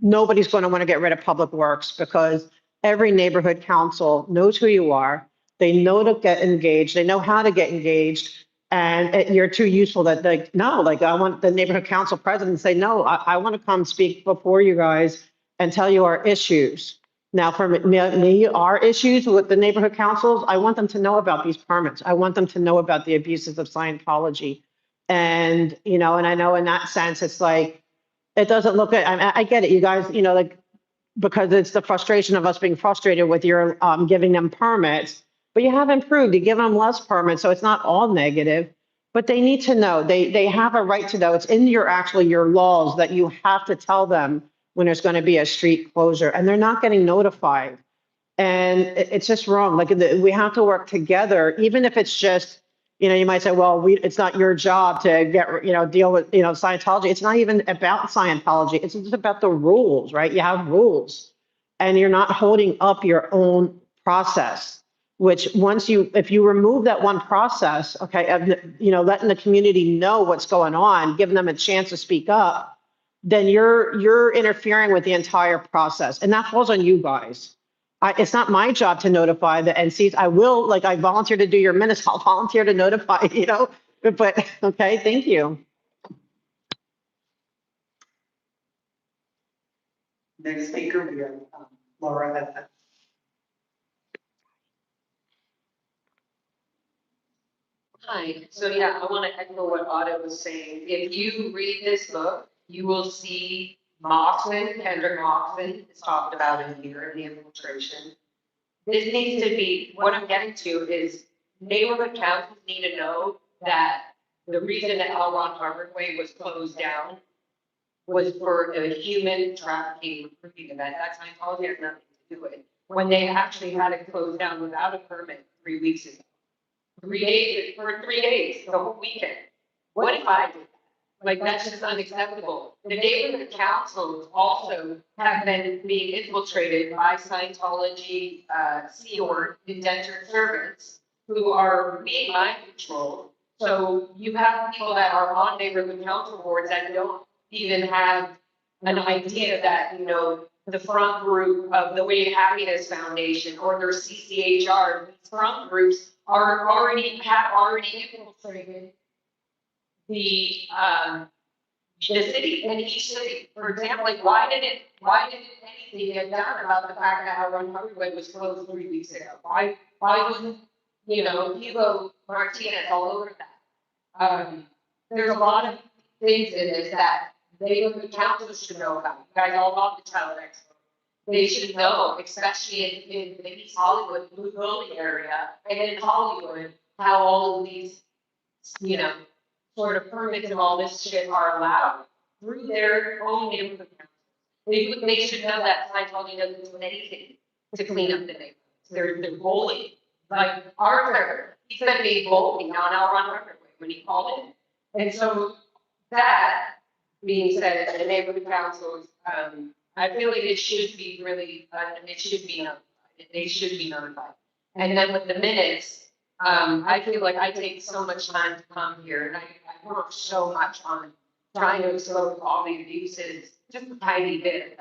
nobody's going to want to get rid of public works, because every neighborhood council knows who you are. They know to get engaged. They know how to get engaged. And you're too useful that no, I want the neighborhood council president to say, no, I want to come speak before you guys and tell you our issues. Now, for me, our issues with the neighborhood councils, I want them to know about these permits. I want them to know about the abuses of Scientology. And, and I know in that sense, it's like, it doesn't look at, I get it, you guys, because it's the frustration of us being frustrated with your giving them permits. But you have improved, you give them less permits, so it's not all negative, but they need to know, they have a right to know. It's in your laws that you have to tell them when there's going to be a street closure, and they're not getting notified. And it's just wrong. Like we have to work together, even if it's just, you might say, well, it's not your job to get, deal with, Scientology. It's not even about Scientology. It's just about the rules, right? You have rules and you're not holding up your own process. Which if you remove that one process, okay, letting the community know what's going on, giving them a chance to speak up, then you're interfering with the entire process, and that falls on you guys. It's not my job to notify the NCs. I will, I volunteer to do your minutes. I'll volunteer to notify, but okay, thank you. Next speaker, we have Laura. Hi, so yeah, I want to echo what Otto was saying. If you read this book, you will see Kendrick Moxon is talked about in here in the infiltration. This needs to be, what I'm getting to is neighborhood councils need to know that the reason that L. Ron Hubbard Way was closed down was for a human trafficking recruiting event. That's Scientology has nothing to do with it. When they actually had it closed down without a permit 3 weeks ago. 3 days, for 3 days, the whole weekend. What if I did that? Like, that's just unacceptable. The neighborhood councils also have been being infiltrated by Scientology, Sea Org, indentured servants who are being mind controlled. So you have people that are on neighborhood council boards that don't even have an idea that, you know, the front group of the Way to Happiness Foundation or their CCHR, these front groups have already infiltrated the city and each city. For example, like why didn't anything get done about the fact that our Hollywood was closed 3 weeks ago? Why wasn't, you know, Hugo Martinez all over that? There's a lot of things in this that neighborhood councils should know about. You guys all love the child expert. They should know, especially in the East Hollywood, Blue Building area, and in Hollywood, how all of these, you know, sort of permits and all this shit are allowed through their own neighborhood council. They should know that Scientology doesn't do anything to clean up the neighborhoods. They're bullying. Like Arthur, he's been being bullied on Elron Record when he called in. And so that being said, the neighborhood councils, I feel like it should be really, it should be notified. They should be notified. And then with the minutes, I feel like I take so much time to come here and I work so much on trying to expose all the abuses, just a tiny bit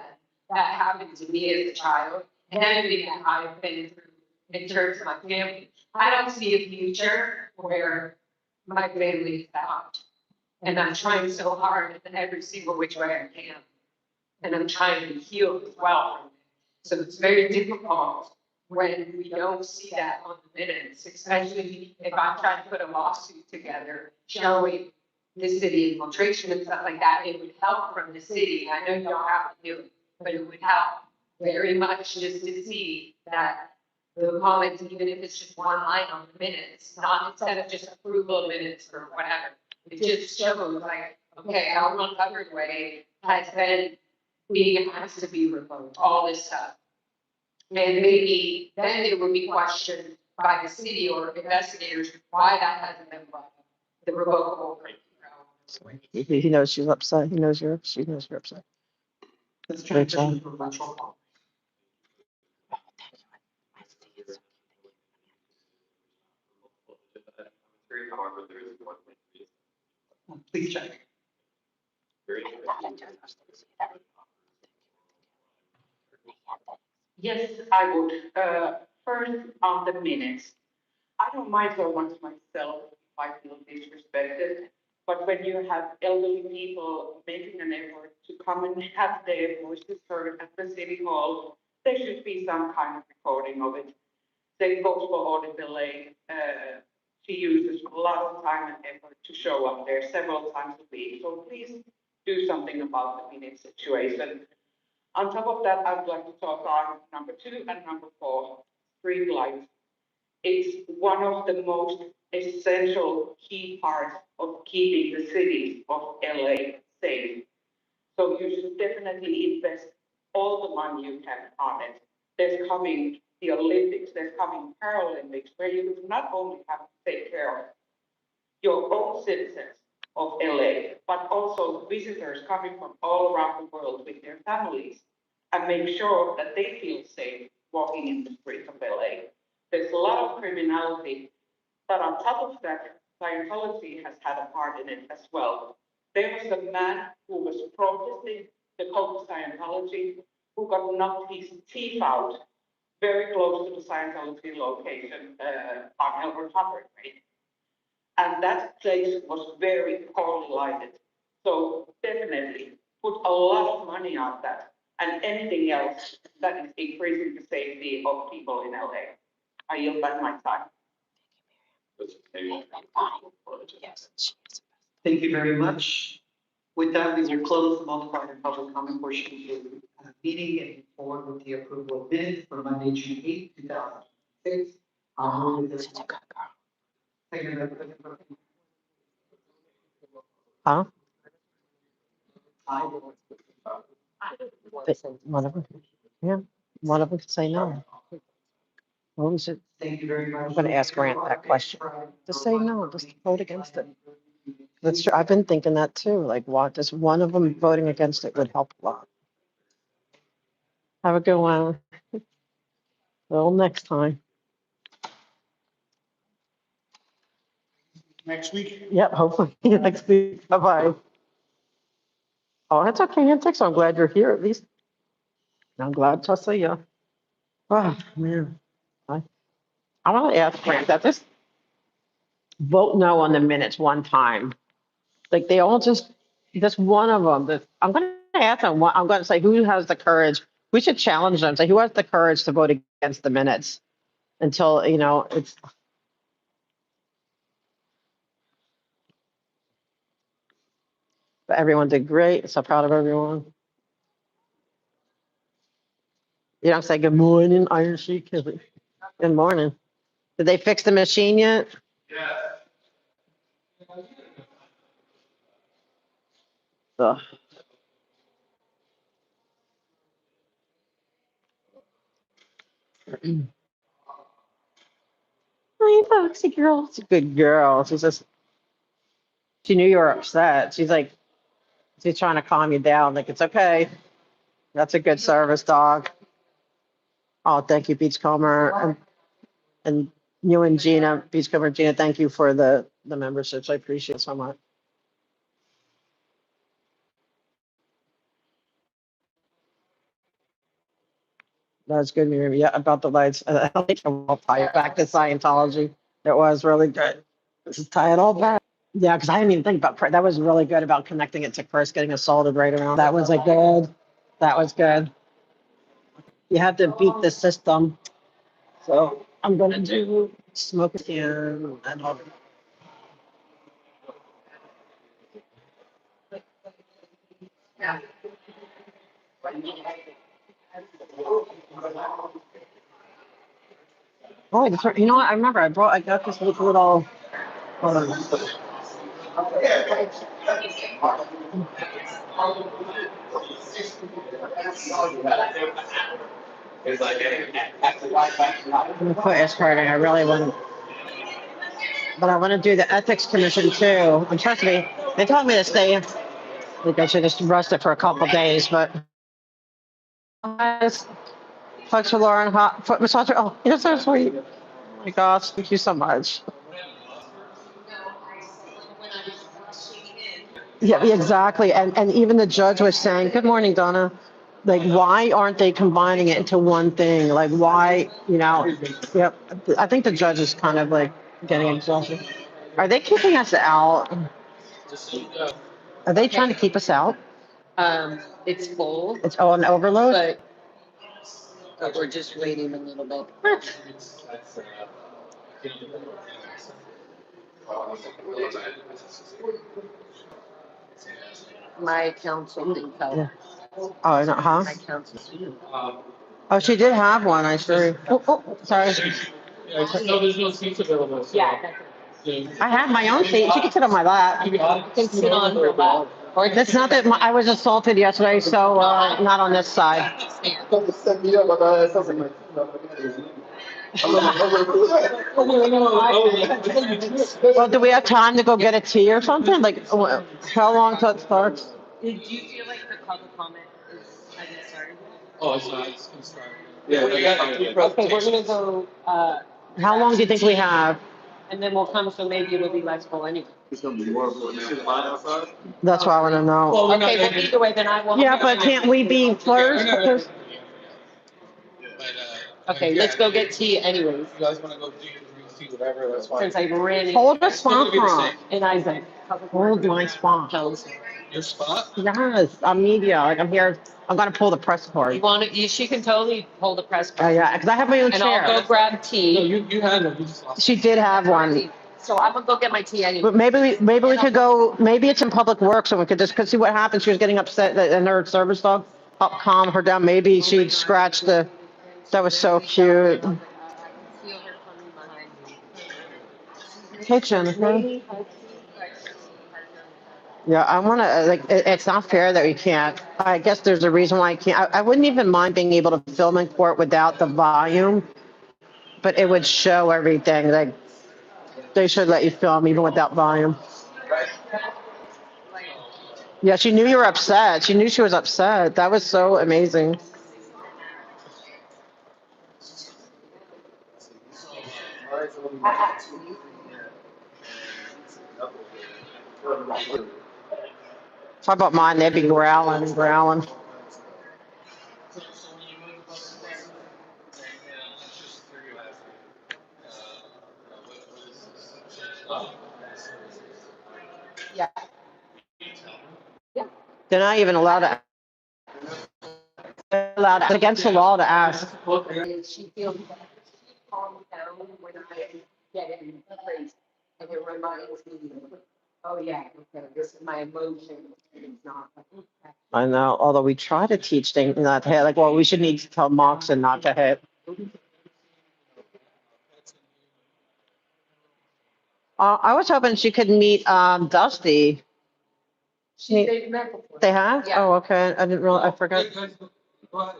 that happened to me as a child and everything that I've been through in terms of my family. I don't see a future where my family is out. And I'm trying so hard in every single which way I can. And I'm trying to heal as well from it. So it's very difficult when we don't see that on the minutes, especially if I'm trying to put a lawsuit together showing the city infiltration and stuff like that. It would help from the city. I know you don't have to do it, but it would help very much just to see that the comments, even if it's just one line on the minutes, not instead of just approval minutes or whatever. It just shows like, okay, our Covered Way has been being asked to be revoked, all this stuff. And maybe then it would be questioned by the city or investigators why that hasn't been brought up, the revocable. He knows she's upset. She knows you're upset. Let's transition to a virtual call. However, there is one. Please check. Yes, I would. First, on the minutes. I don't mind so much myself if I feel disrespected, but when you have elderly people making an effort to come and have their voices heard at the city hall, there should be some kind of recording of it. Same goes for Audit Delay. She uses a lot of time and effort to show up there several times a week. So please do something about the minute situation. On top of that, I'd like to talk on number 2 and number 4, street lights. It's one of the most essential key parts of keeping the city of LA safe. So you should definitely invest all the money you can on it. There's coming the Olympics, there's coming Paralympics, where you not only have to take care of your own citizens of LA, but also visitors coming from all around the world with their families, and make sure that they feel safe walking in the streets of LA. There's a lot of criminality, but on top of that, Scientology has had a part in it as well. There was a man who was protesting the code of Scientology who got knocked his teeth out very close to the Scientology location on Elbert Hubbard, right? And that place was very poorly lighted. So definitely put a lot of money on that and anything else that is increasing the safety of people in LA. I yield back my time. Thank you very much. With that, we will close the multi-part and public comment portion of the meeting and move forward with the approval of minutes for Monday, June 8, 2006. I'll move this. Huh? One of them. Yeah, one of them could say no. What was it? Thank you very much. I'm going to ask Grant that question. Just say no, just vote against it. That's true. I've been thinking that too. Like, what, just one of them voting against it would help a lot. Have a good one. Till next time. Next week. Yep, hopefully next week. Bye-bye. Oh, that's okay, Antics. I'm glad you're here at least. I'm glad to see you. Oh, man. I want to ask Frank that just vote no on the minutes one time. Like they all just one of them. I'm going to ask them, I'm going to say who has the courage. We should challenge them. Say who has the courage to vote against the minutes until, it's. But everyone did great. So proud of everyone. You don't say good morning, Iron Sheik. Good morning. Did they fix the machine yet? Ugh. Hi, Foxy girl. She's a good girl. She knew you were upset. She's trying to calm you down. Like, it's okay. That's a good service dog. Oh, thank you, Beachcomber. And you and Gina, Beachcomber Gina, thank you for the memberships. I appreciate it so much. That was good. Miriam. Yeah, about the lights. I think I'll tie it back to Scientology. It was really good. Just tie it all back. Yeah, because I didn't even think about that was really good about connecting it to Chris getting assaulted right around. That was good. That was good. You have to beat the system. So I'm gonna do smoke a can and all. Yeah. Oh, you know what? I remember I got this little. Hold on. I'm gonna put as part I really want to, but I want to do the ethics commission too. And trust me, they told me to stay. I think I should just rest it for a couple of days, but. Thanks for Lauren, hot foot massager. Oh, you're so sweet. Oh my gosh, thank you so much. Yeah, exactly. And even the judge was saying, good morning, Donna. Like, why aren't they combining it into one thing? Like, why, yep. I think the judge is kind of like getting exhausted. Are they keeping us out? Are they trying to keep us out? It's full, It's an overload? but we're just waiting a little bit. My counsel didn't tell. Yeah. Oh, no, huh? My counsel. Oh, she did have one, I sure. Oh, sorry. No, there's no seats available. So. Yeah. I have my own seat. She can sit on my lap. You can sit on her lap. Or that's not that I was assaulted yesterday, so not on this side. Well, do we have time to go get a tea or something? Like, how long till it starts? Do you feel like the public comment is unnecessary? Oh, it's not. It's gonna start. Yeah, Okay, we're gonna go, How long do you think we have? and then we'll come, so maybe it'll be less full anyway. That's what I want to know. Okay, well, either way, then I will. Yeah, but can't we be first? Okay, let's go get tea anyways, You guys wanna go do see whatever, that's fine. since I ran. Hold a spot for And Isaac. Hold my spot. Your spot? Yes, I'm media. Like I'm here. I'm gonna pull the press You card. want to, she can totally hold the press. Oh yeah, because I have my own And I'll chair. go grab No, tea. you had them. You just lost. She did have one. So I'm gonna go get my tea anyway. But maybe we could go. Maybe it's in public works, and we could just could see what happened. She was getting upset that and her service dog helped calm her down. Maybe she'd scratch the. That was so cute. Hey Jennifer. Yeah, I want to like. It's not fair that we can't. I guess there's a reason why I can't. I wouldn't even mind being able to film in court without the volume, but it would show everything. Like they should let you film even without volume. Yeah, she knew you were upset. She knew she was upset. That was so amazing. Talk about mine, they'd be growling and growling. Yeah. They're not even allowed to. It's against the law to ask. She feels better. She calms down when I get in place. And it reminds me, oh yeah, okay, this is my emotion. It's not. I know, although we try to teach things not to hit, like, well, we should need to tell Moxon not to hit. I was hoping she could meet Dusty. They've met before. They have? Yeah. Oh, okay. I didn't really, I forgot. All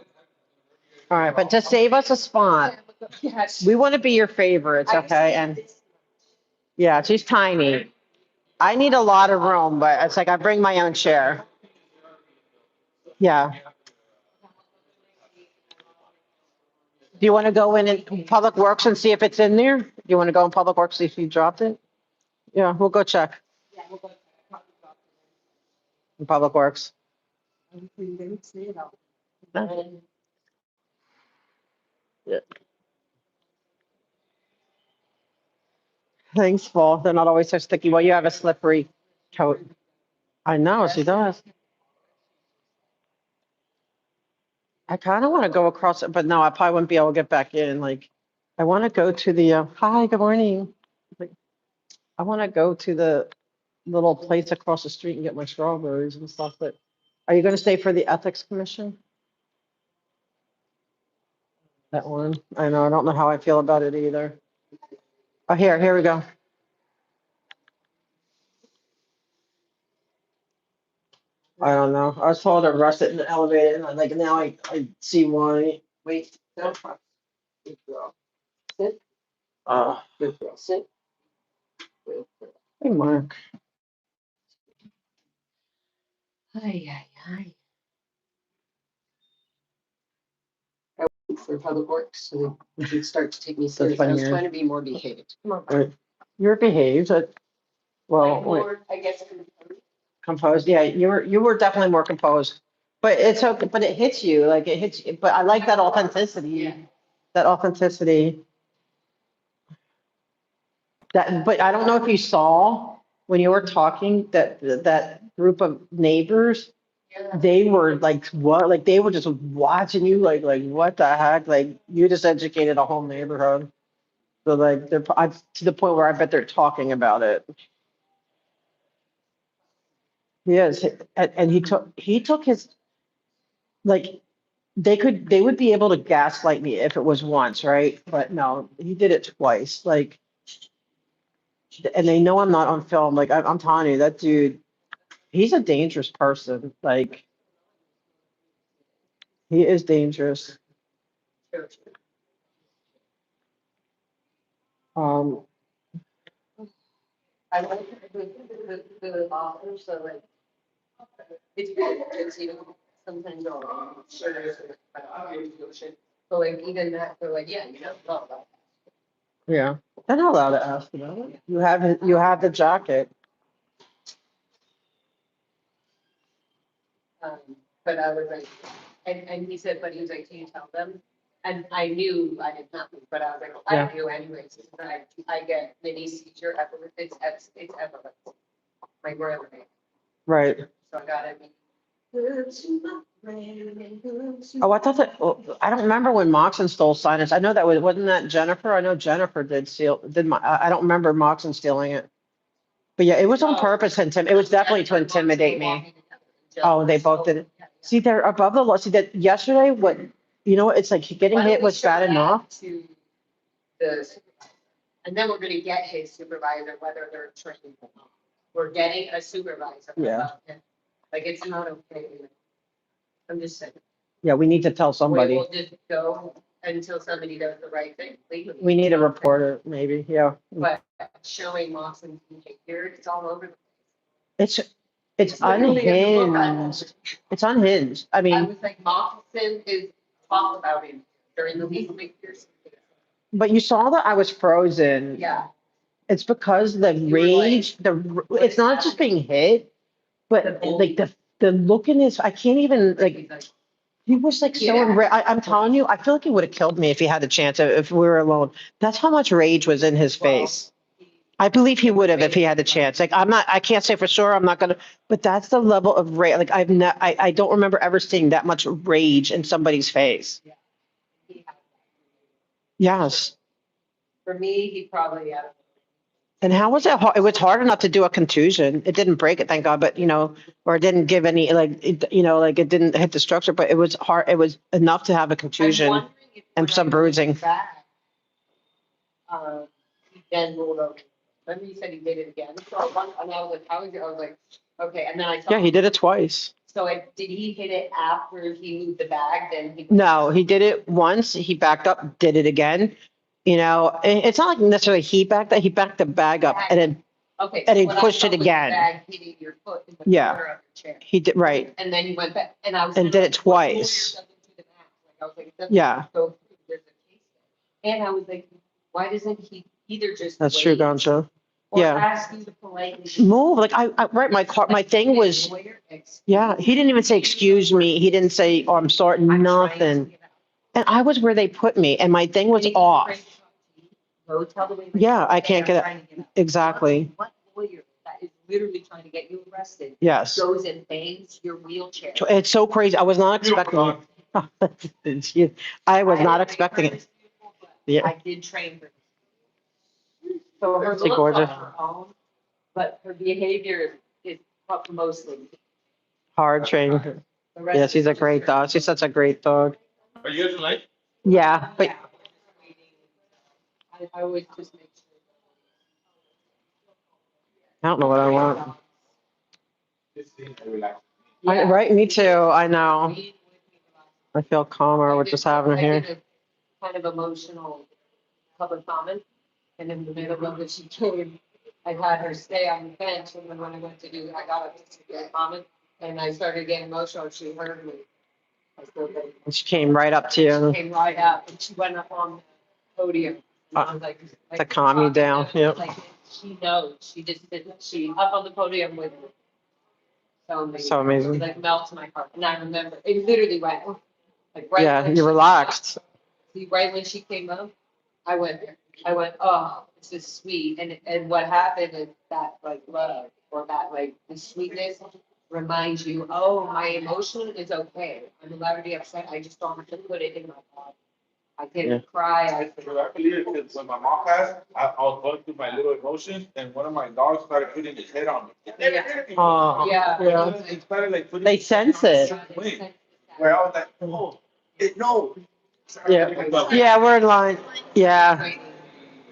right, but to save us a spot, Yes. we want to be your favorites, okay? And yeah, she's tiny. I need a lot of room, but it's like I bring my own chair. Yeah. Do you want to go in Public Works and see if it's in there? Do you want to go in Public Works, see if you dropped it? Yeah, we'll go check in Public Works. Yeah. Thanks, Paul. They're not always so sticky. Well, you have a slippery coat. I know, she does. I kind of want to go across it, but no, I probably wouldn't be able to get back in. Like, I want to go to the, hi, good morning. Like, I want to go to the little place across the street and get my strawberries and stuff, but are you going to stay for the Ethics Commission? That one? I know, I don't know how I feel about it either. Oh, here we go. I don't know. I was told to rush it in the elevator and like now I see why. Wait, don't try. Good girl. Sit. Good girl. Sit. Good girl. Hey, Mark. For Public Works, so they should start to take me That's seriously. I was funny. trying to be more behaved. Come on. Right. You're behaved. Well, Like wait, more, I guess. composed. Yeah, you were definitely more composed. But it's okay. But it hits you like it hits you. But I like that authenticity. Yeah. That authenticity. That. But I don't know if you saw when you were talking that group of neighbors. They were like what? Like they were just watching you. Like what the heck? Like you just educated a whole neighborhood. So like to the point where I bet they're talking about it. Yes, and he took his like they would be able to gaslight me if it was once, right? But no, he did it twice. Like, and they know I'm not on film. Like I'm telling you, that dude, he's a dangerous person. Like he is dangerous. Um, I like the author, so like, it's good, because you know, sometimes I'll share, but like, even that, they're like, yeah, you know, blah, blah. yeah, they're not allowed to ask about it. You have the jacket. But I was like, and he said, but he was like, can you tell them? And I knew I did nothing, but I was like, Yeah. I do anyways, but I get mini seizure epilepsy, it's epilepsy. My grandmother, Right. so I got it. Oh, I thought that. Oh, I don't remember when Moxon stole signage. I know that wasn't that Jennifer. I know Jennifer did my. I don't remember Moxon stealing it. But yeah, it was on purpose to it was definitely to intimidate me. Oh, they both did it. See, they're above the law. See that yesterday, what, you know, it's like getting hit was bad enough. To the supervisor. And then we're gonna get his supervisor, whether they're trained or not. We're getting a supervisor. Yeah. about him. Like, it's not okay. I'm just saying. Yeah, we need to tell We somebody. will just go until somebody does the right thing legally. We need a reporter, maybe, yeah. But showing Moxon's behavior, it's all over. It's, It's literally, if you look at it, unhinged. It's unhinged. I I mean, was like, Moccasin is talked about him during the least big years. but you saw that I was frozen. Yeah. It's because the were like, rage, it's not just being hit, but like the look in his, I can't even like, he was like so, Yeah. I'm telling you, I feel like he would have killed me if he had the chance, if we were alone. That's how much rage was in his face. I believe he would have if he had the chance. Like, I can't say for sure, I'm not gonna, but that's the level of rage. Like, I don't remember ever seeing that much rage in somebody's face. Yes. For me, he probably, And how was it hard? It was hard enough to do a contusion. It didn't break it, thank God, but or it didn't give any, like, like it didn't hit the structure, but it was hard. It was enough to have a contusion and some bruising. He then rolled over. Remember you said he did it again? So and I was like, how is it? I was like, okay, and then I saw. Yeah, he did it twice. So did he hit it after he moved the bag, then he? No, he did it once. He backed up, did it again. It's not like necessarily he backed that. He backed the bag up and then Okay. and he what I pushed saw it was the again. bag hitting your foot in the Yeah. corner of your chair. He did, right. And then he went back, and I was. And did it like, what lawyer twice. doesn't do the math? Like, I was like, it doesn't Yeah. go through. There's a case there. And I was like, why doesn't he either just That's true, wait Goncho. or Yeah. ask you to politely Move. Like right, my thing was, yeah, he didn't even say, excuse me. He didn't say, oh, I'm sorry, nothing. And I was where they put me and my thing was off. Go tell the way. Yeah, I can't get it. Exactly. What lawyer that is literally trying to get you arrested? Yes. Goes and bangs your wheelchair. It's so crazy. I was not expecting it. I was not expecting it. Yeah. I did train her. So her Is she looks gorgeous? are her own, but her behavior is mostly. Hard training. Yeah, she's a great dog. She's such a great dog. Are you guys late? Yeah, but I always just make sure. I don't know what I want. Yeah. Right, me too. I know. I feel calmer with just having her I here. did a kind of emotional public comment, and in the middle of it, she came. I had her stay on the bench, and then when I went to do, I got up to do a comment, and I started getting emotional, and she heard me. I still did. And she came right up to you Came right up, and she went up on the podium. And I was like, to calm you down. Yep. like, she knows, she just didn't, she up on the podium with me. So amazing. So amazing. She like melts my heart, and I remember, it literally went, like right. Yeah, when you're she- relaxed. See, right when she came up, I went, oh, this is sweet. And what happened is that like love or that like the sweetness reminds you, oh, my emotion is okay. I'm allowed to be upset. I just don't have to put it in my body. I can Yeah. cry. I believe it because when my mom passed, I was going through my little emotions, and one of my dogs started putting his head on me. Oh, Yeah. He started like putting. They sense it. Where I was like, oh, no. Yeah. Yeah, we're in line. Yeah.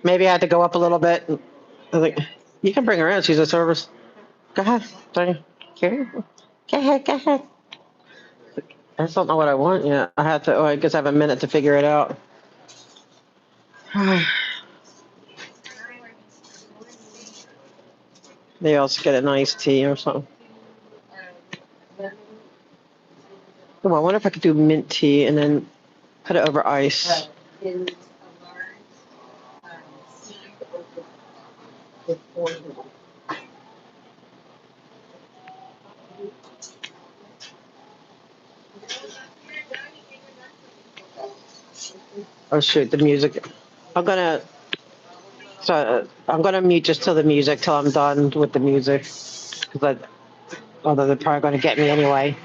Maybe I had to go up a little bit. I was like, you can bring her in. She's a service. Go ahead. Don't you? Go ahead. Go ahead. I just don't know what I want yet. I have to. Oh, I guess I have a minute to figure it out. Maybe I'll just get a nice tea or something. Oh, I wonder if I could do mint tea and then put it over ice. Oh shoot, the music. I'm gonna mute just till the music, till I'm done with the music. Although they're probably gonna get me anyway.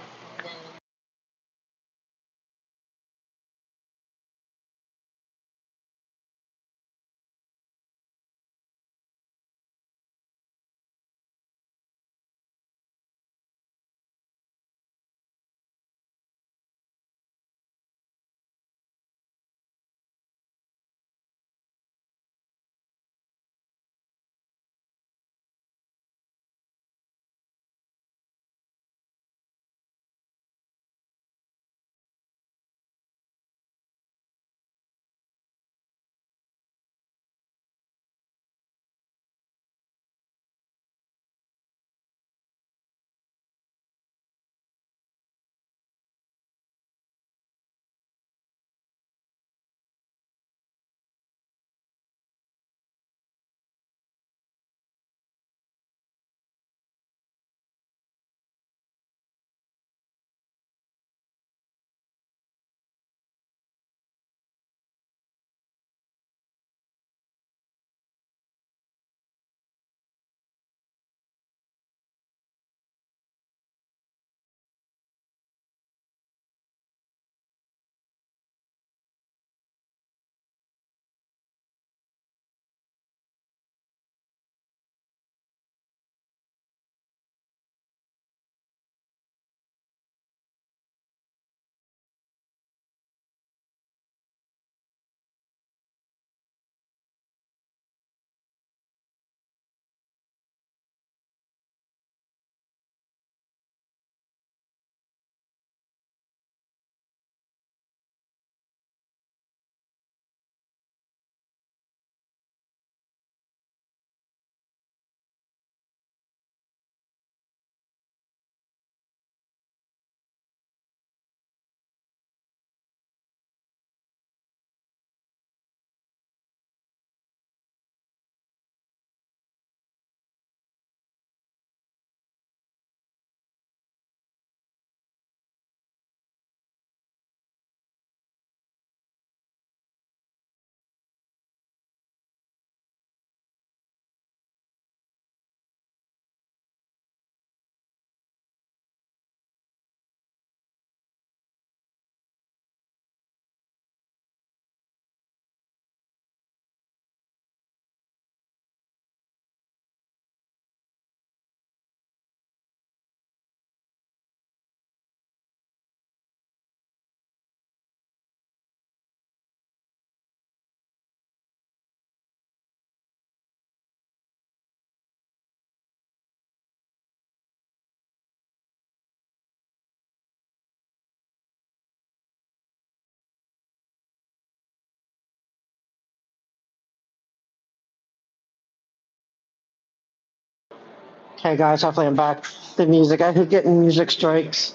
Okay, guys, hopefully I'm back. The music. I hate getting music strikes.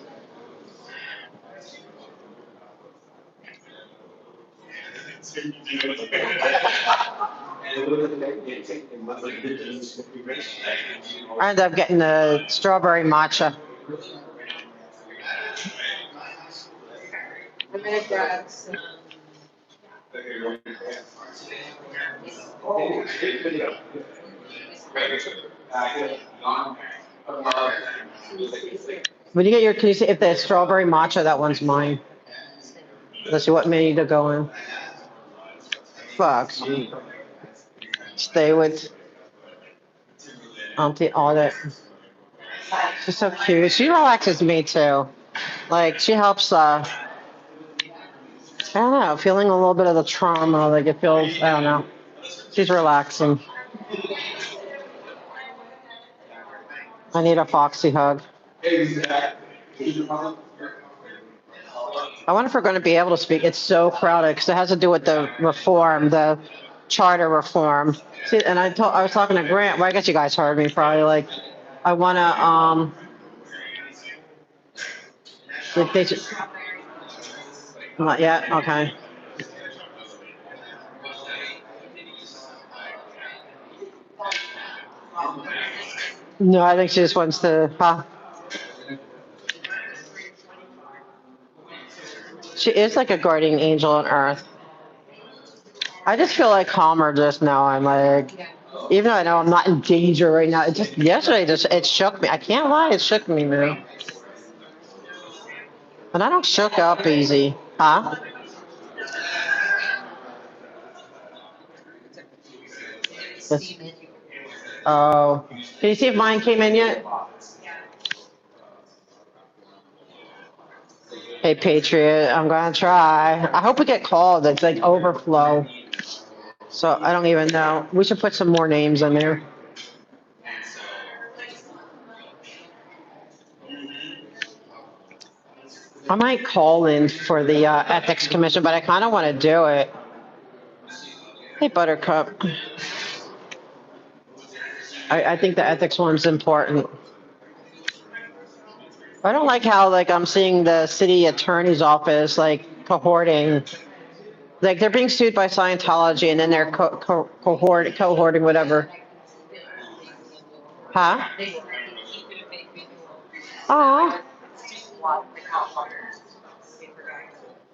I ended up getting the strawberry matcha. I'm gonna grab some. When you get your, can you see if the strawberry matcha, that one's mine. Let's see what menu to go in. Fuck. Stay with Auntie Audit. She's so cute. She relaxes me too. Like she helps. I don't know, feeling a little bit of the trauma. Like it feels. I don't know. She's relaxing. I need a Foxy hug. I wonder if we're going to be able to speak. It's so crowded because it has to do with the reform, the charter reform. See, and I was talking to Grant. Well, I guess you guys heard me probably. Like, I want to if they should, not yet. Okay. No, I think she just wants to. She is like a guardian angel on Earth. I just feel like calmer just now. I'm like, even though I know I'm not in danger right now, it just yesterday it shook me. I can't lie, it shook me, man. And I don't shook up easy, huh? Oh, can you see if mine came in yet? Hey, Patriot, I'm gonna try. I hope we get called. It's like overflow. So I don't even know. We should put some more names in there. I might call in for the ethics commission, but I kind of want to do it. Hey, Buttercup. I think the ethics one's important. I don't like how like I'm seeing the city attorney's office like cohorting, like they're being sued by Scientology and then they're cohorting whatever. Huh? Aw.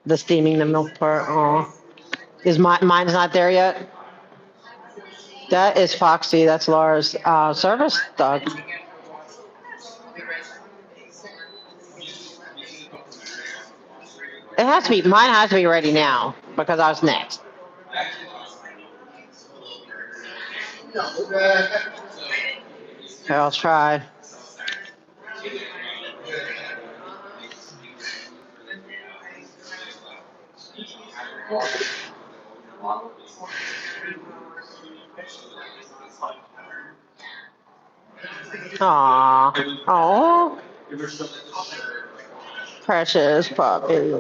The steaming the milk part. Oh, is mine's not there yet? That is Foxy. That's Laura's service dog. It has to be. Mine has to be ready now because I was next. Okay, I'll try. Aww. Aww. Precious puppy.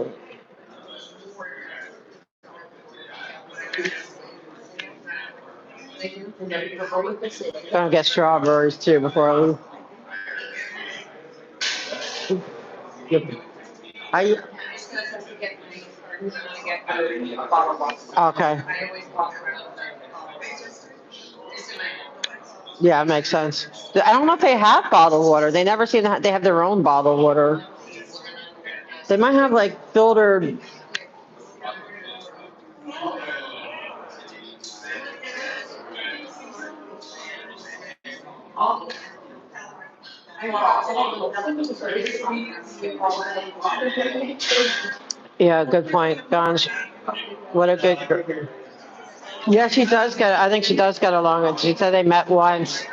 Gonna get strawberries too before I leave. Okay. Yeah, it makes sense. I don't know if they have bottled water. They never seem to they have their own bottled water. They might have like filtered. Yeah, good point, Gosh. What a good girl. Yeah, she does get. I think she does get along. And she said they met once.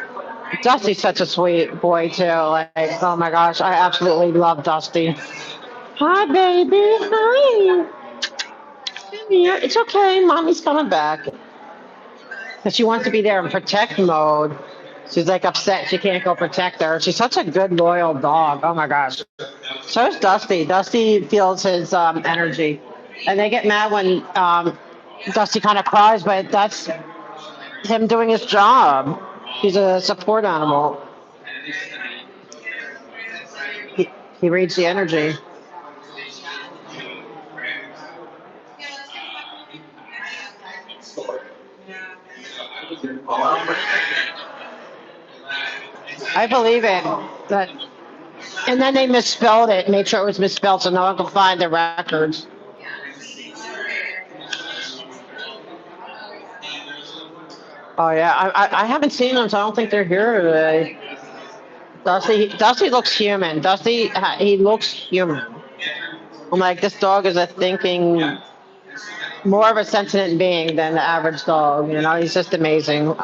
Dusty's such a sweet boy too. Like, oh my gosh, I absolutely love Dusty. Hi, baby. Hi. Come here. It's okay. Mommy's coming back. Because she wants to be there in protect mode. She's like upset she can't go protect her. She's such a good, loyal dog. Oh my gosh. So is Dusty. Dusty feels his energy. And they get mad when Dusty kind of cries, but that's him doing his job. He's a support animal. He reads the energy. I believe it. But and then they misspelled it, made sure it was misspelled, so no one could find the records. Oh yeah, I haven't seen them, so I don't think they're here today. Dusty looks human. Dusty, he looks human. I'm like, this dog is a thinking, more of a sentient being than the average dog. You know, he's just amazing.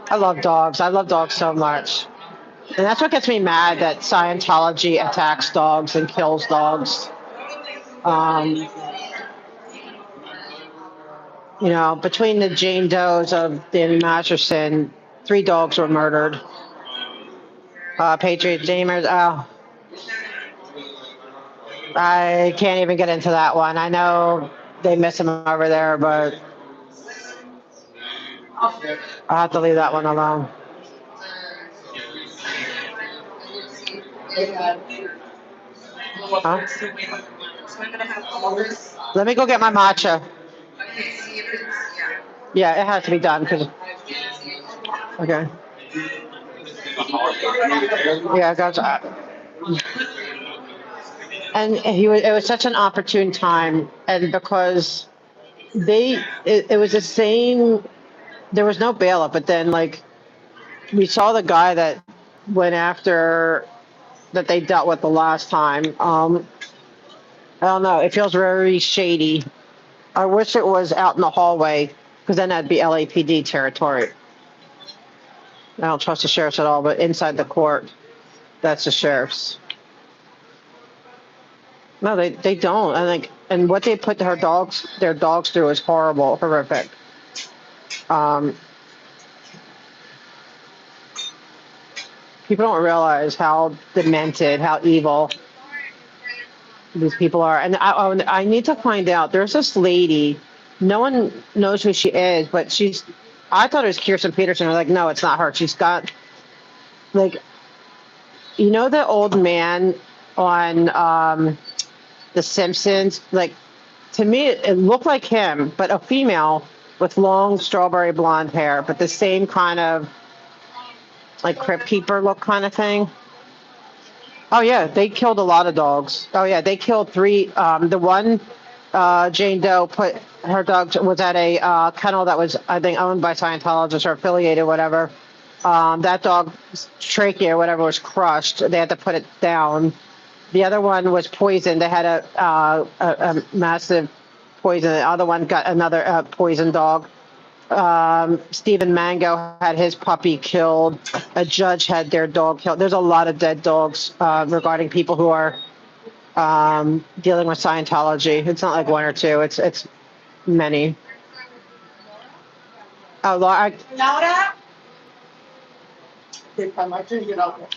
I love dogs. I love dogs so much. And that's what gets me mad that Scientology attacks dogs and kills dogs. Um, you know, between the Jane Does of Danny Masterson, 3 dogs were murdered. Patriot Dreamers. Oh, I can't even get into that one. I know they miss him over there, but I'll have to leave that one alone. Huh? Let me go get my matcha. Yeah, it has to be done because. Okay. Yeah, gotcha. And he was. It was such an opportune time, and because it was the same. There was no bailiff, but then like we saw the guy that went after that they dealt with the last time. I don't know. It feels very shady. I wish it was out in the hallway because then that'd be LAPD territory. I don't trust the sheriffs at all, but inside the court, that's the sheriffs. No, they don't. I think, and what they put their dogs through is horrible, horrific. Um, People don't realize how demented, how evil these people are. And I need to find out. There's this lady. No one knows who she is, but I thought it was Kirsten Peterson. I'm like, no, it's not her. She's got like, you know, the old man on The Simpsons. Like, to me, it looked like him, but a female with long strawberry blonde hair, but the same kind of like Crypt Keeper look kind of thing. Oh yeah, they killed a lot of dogs. Oh yeah, they killed 3. The one Jane Doe put her dog was at a kennel that was, I think, owned by Scientologists or affiliated, whatever. That dog's trachea or whatever was crushed. They had to put it down. The other one was poisoned. They had a massive poison. The other one got another poison dog. Stephen Mango had his puppy killed. A judge had their dog killed. There's a lot of dead dogs regarding people who are dealing with Scientology. It's not like 1 or 2. It's many. Oh, Laura. Laura? I couldn't get out there.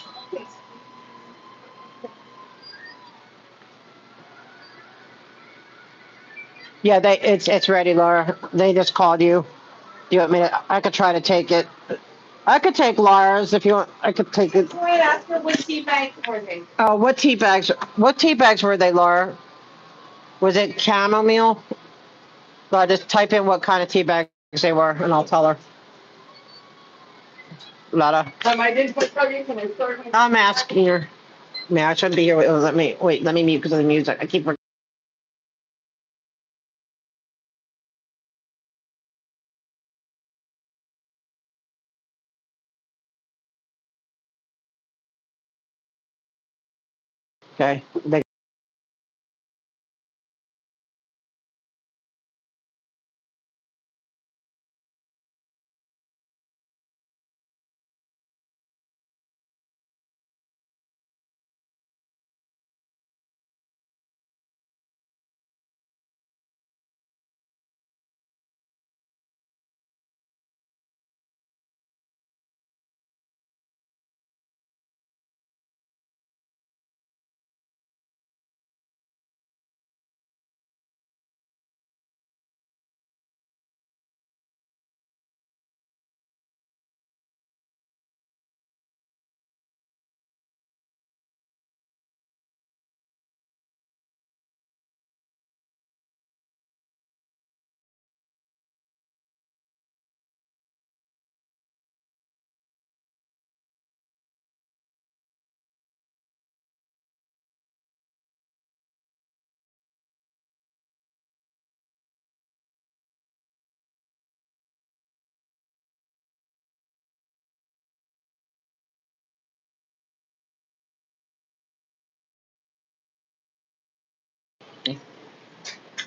Yeah, it's ready, Laura. They just called you. Do you want me to? I could try to take it. I could take Laura's if you want. I could take it. Wait, ask her what tea bags were they? Oh, what tea bags? What tea bags were they, Laura? Was it chamomile? Laura, just type in what kind of tea bags they were, and I'll tell her. Laura. I didn't put you, can I start? I'm asking her. Man, I shouldn't be here. Let me mute because of the music. I keep. Okay.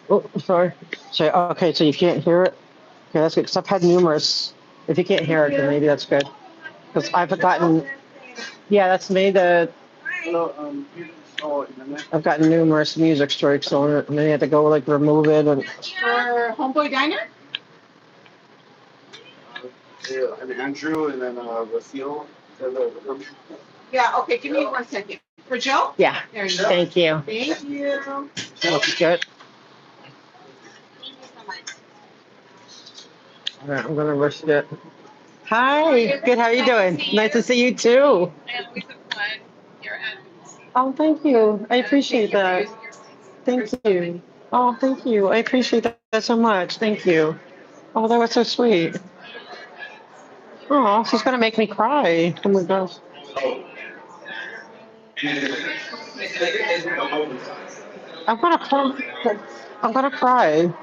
Oh, sorry. So, okay, so you can't hear it? Okay, that's good, because I've had numerous, if you can't hear it, then maybe that's good. Because I've gotten, yeah, that's me, I've gotten numerous music strikes on it, and then you have to go like remove it and. For Homeboy Diner? Yeah, and Andrew and then Rasil. Yeah, okay, give me 1 second. For Joe? Yeah, There you go. thank you. Thank you. Looks good. All right, I'm gonna risk it. Hi, good, how are you doing? Nice to see you too. Oh, thank you. I appreciate that. Thank you. Oh, thank you. I appreciate that so much. Thank you. Oh, that was so sweet. Oh, she's gonna make me cry. Oh my gosh. I'm gonna cry. I'm gonna cry.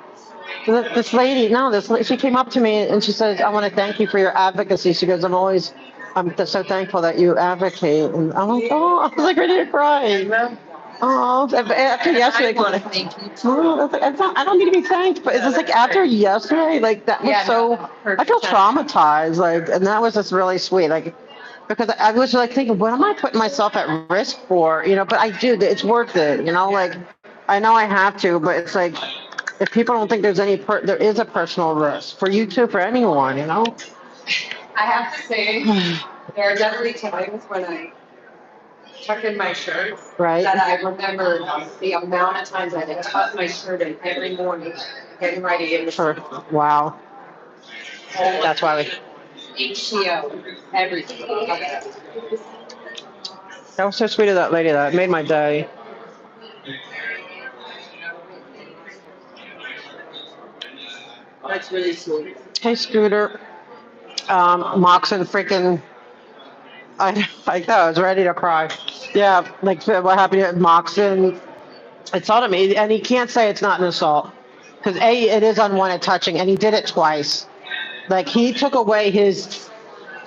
This lady, no, she came up to me and she says, "I want to thank you for your advocacy." She goes, I'm so thankful that you advocate." And I'm like, oh, I was like ready to cry. Oh, after yesterday. I want to thank you. Oh, I don't need to be thanked, but it's just like after yesterday, like that was I feel traumatized, like, and that was just really sweet, like, because I was like thinking, what am I putting myself at risk for, but I do, it's worth it, like, I know I have to, but it's like, if people don't think there is a personal risk for you too, for anyone. I have to say, there are definitely times when I tuck in my shirt. Right. That I remember the amount of times I had tucked my shirt in every morning, getting ready in the Sure. Wow. That's why HCO, everything. that was so sweet of that lady. That made my day. That's really sweet. Hey, Scooter. Moxon freaking. Know, I was ready to cry. Yeah, like what happened at Moxon. It's all to me, and he can't say it's not an assault because it is unwanted touching, and he did it twice. Like he took away his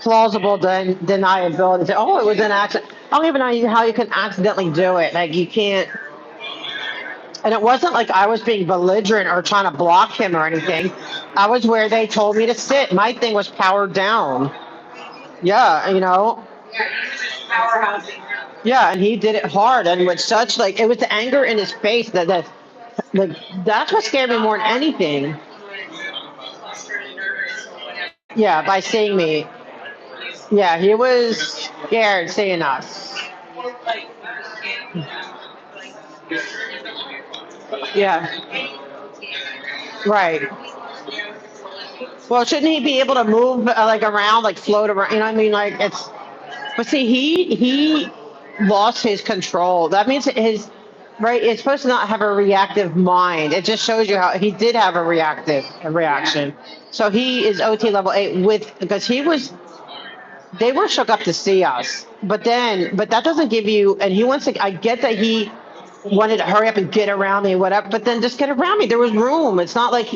plausible deniability. Say, oh, it was an accident. I don't even know how you can accidentally do it. Like you can't. And it wasn't like I was being belligerent or trying to block him or anything. I was where they told me to sit. My thing was powered down. Yeah, Yeah, and he did it hard and with such like it was the anger in his face that like that's what scared me more than anything. Yeah, by seeing me. Yeah, he was scared seeing us. Yeah. Right. Well, shouldn't he be able to move like around, like float around? You know what I mean? Like it's. But see, he lost his control. That means his right. It's supposed to not have a reactive mind. It just shows you how he did have a reaction. So he is OT level 8 with because he was. They were shook up to see us, but that doesn't give you. And he wants to. I get that he wanted to hurry up and get around me, whatever. But then just get around me. There was room. It's not like.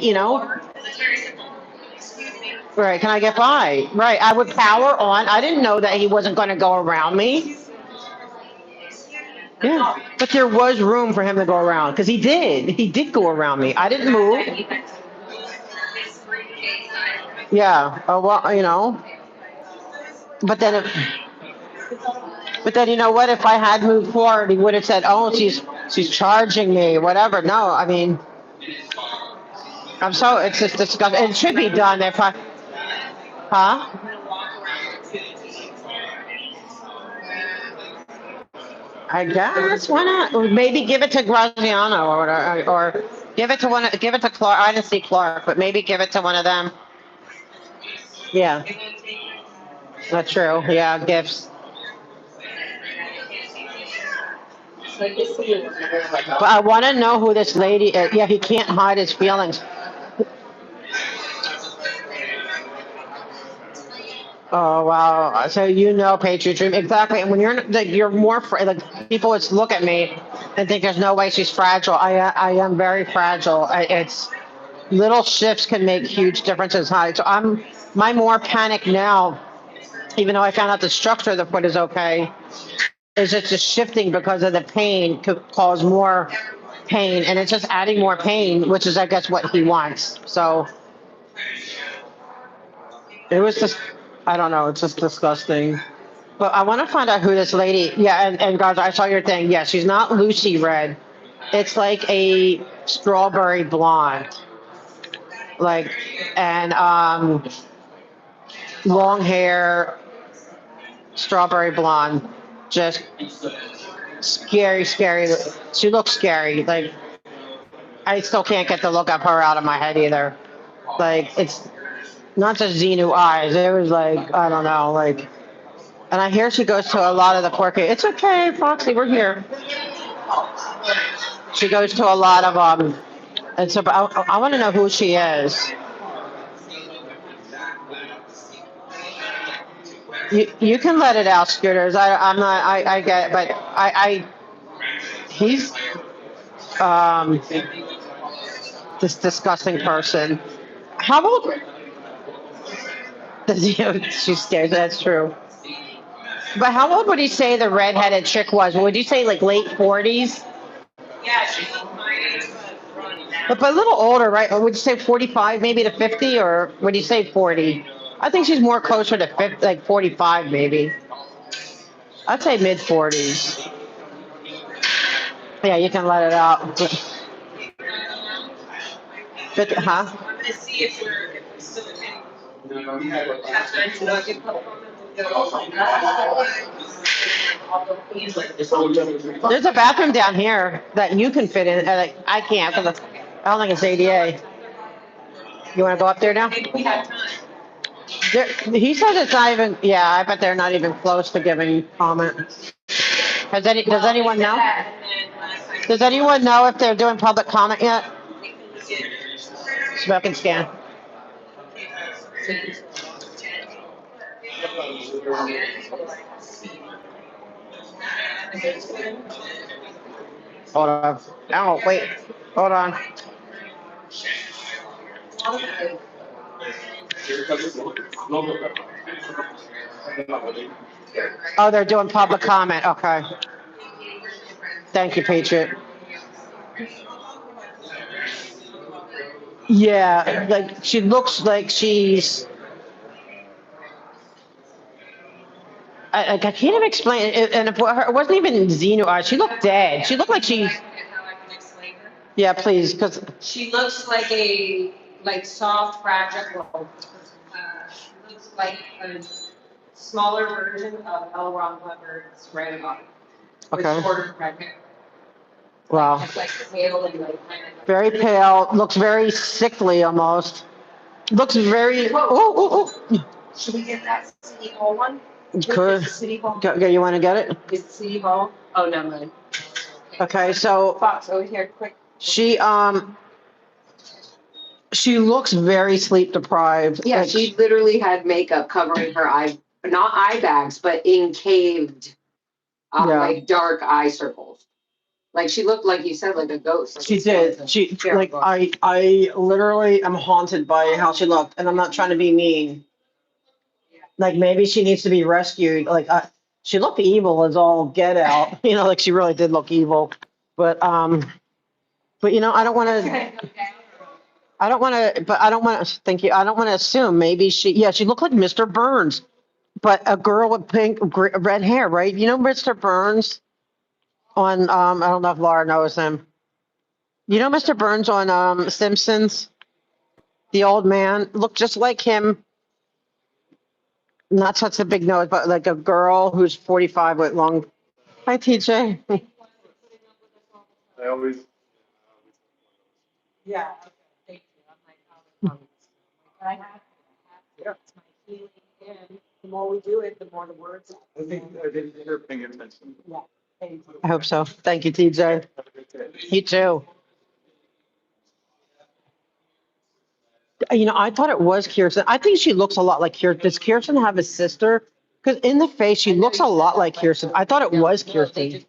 Right, can I get by? Right, I would power on. I didn't know that he wasn't going to go around me. Yeah, but there was room for him to go around because he did. He did go around me. I didn't move. Yeah. Oh well, But then, you know what? If I had moved forward, he would have said, "Oh, she's charging me, whatever." No, I mean, it's just disgusting. It should be done if I, huh? I guess why not? Maybe give it to Graziano or give it to give it to Clark. I didn't see Clark, but maybe give it to one of them. Yeah, that's true. Yeah, gifts. But I want to know who this lady is. Yeah, he can't hide his feelings. Oh wow! So Patriot Dream exactly. And when you're more like people would look at me and think there's no way she's fragile. I am very fragile. It's little shifts can make huge differences. Hi, so my more panic now, even though I found out the structure of the foot is okay, is it's just shifting because of the pain could cause more pain, and it's just adding more pain, which is, I guess, what he wants. So it was just, I don't know, it's just disgusting. But I want to find out who this lady, yeah, and guys, I saw your thing. Yeah, she's not Lucy Red. It's like a strawberry blonde. Like, and long hair, strawberry blonde. Just scary, scary. She looks scary. Like, I still can't get the look of her out of my head either. Like, it's not just Xenu eyes. It was like, I don't know, like, and I hear she goes to a lot of the court case. It's okay, Foxy, we're here. She goes to a lot of and so, but I want to know who she is. You can let it out, Scooters. I'm not. I get it, but he's this disgusting person. How old? She's scared. That's true. But how old would he say the redheaded chick was? Would you say like late 40s? Yeah, she's my age, But a little older, right? Or would you say 45, maybe to 50, or would you say 40? I think she's more closer to 50, like 45, maybe. I'd say mid 40s. Yeah, you can let it out. But, huh? I'm gonna see if we're still attending. Have time to get public comment. There's a bathroom down here that you can fit in. Like, I can't because I don't think it's ADA. You want to go up there now? We have time. He says it's not even. Yeah, I bet they're not even close to giving comment. Does anyone know? Does anyone know if they're doing public comment yet? Smoke and scan. Hold on. Oh, wait. Hold on. Oh, they're doing public comment. Okay. Thank you, Patriot. Yeah, like she looks like she's. I can't even explain it. And it wasn't even Xenu eyes. She looked dead. She looked like she's. Yeah, please, because. She looks like a soft, fragile. She looks like a smaller version of L. Ron Hubbard's right about with Okay. shorter red hair. Wow. It's like pale and like kind of. Very pale. Looks very sickly almost. Looks very. Oh. Should we get that City Hall one? Could. City Hall. You want to get it? Is it City Hall? Oh, no, mind. Okay, so. Fox, over here, quick. She looks very sleep deprived. Yeah, Like, she literally had makeup covering her eye, not eye bags, but encaved, Yeah. like dark eye circles. Like she looked like you said, like a ghost. Like She a did. skeleton. She Terrible. like I literally am haunted by how she looked, and I'm not trying to be mean. Like maybe she needs to be rescued. Like she looked evil as all get out. You know, like she really did look evil. But you know, I don't want to. Thank you. I don't want to assume. Maybe she looked like Mr. Burns, but a girl with red hair, right? You know Mr. Burns on I don't know if Laura knows him. You know Mr. Burns on Simpsons? The old man looked just like him. Not such a big nose, but like a girl who's 45 with long. Hi, TJ. I always. Yeah. Thank you. I'm like, I have Yeah. it's my healing, and the more we do it, the more the words. I think they're paying attention. Yeah. Thank you. I hope so. Thank you, TJ. You too. You know, I thought it was Kirsten. I think she looks a lot like Kirsten. Does Kirsten have a sister? Because in the face, she looks a lot like Kirsten. I thought it was Kirsten.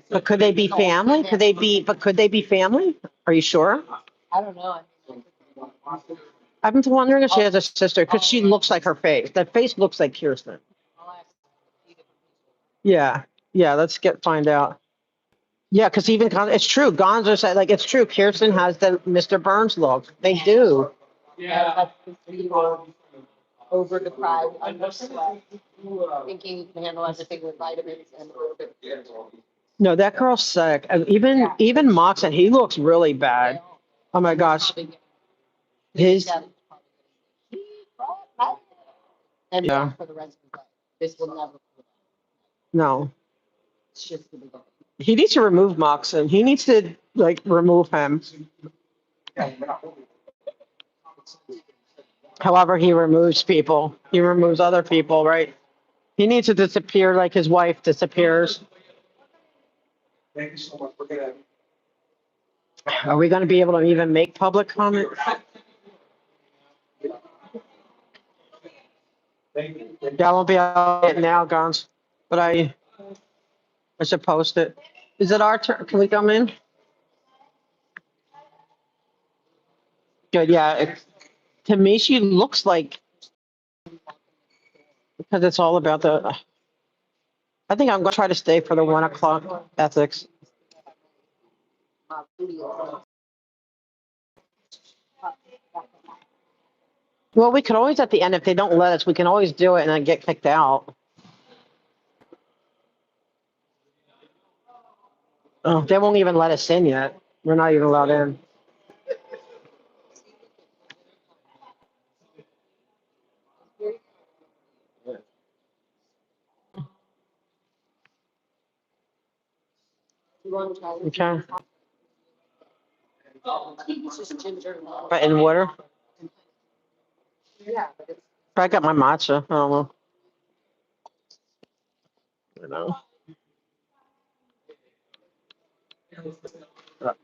But could they be family? Could they be family? Are you sure? I don't know. I've been wondering if she has a sister because she looks like her face. That face looks like Kirsten. Yeah. Let's find out. Yeah, because even it's true. Gonzo said, like, it's true. Kirsten has the Mr. Burns look. They do. That's over deprived, underslept, thinking you can handle everything with vitamins and. No, that girl's sick. And even Moxon, he looks really bad. Oh my gosh. His And yeah. for the rest of his life, this will never. No. It's just the beginning. He needs to remove Moxon. He needs to like remove him. However, he removes people. He removes other people, right? He needs to disappear like his wife disappears. Thank you so much for that. Are we going to be able to even make public comment? Thank you. Yeah, I won't be able to get it now, Gons, but I should post it. Is it our turn? Can we come in? Good, yeah. To me, she looks like, because it's all about the, I think I'm going to try to stay for the 1 o'clock ethics. Well, we could always at the end, if they don't let us, we can always do it and then get kicked out. Oh, they won't even let us in yet. We're not even allowed in. Okay. But in water? Yeah, but it's. I got my matcha. I don't know. You know.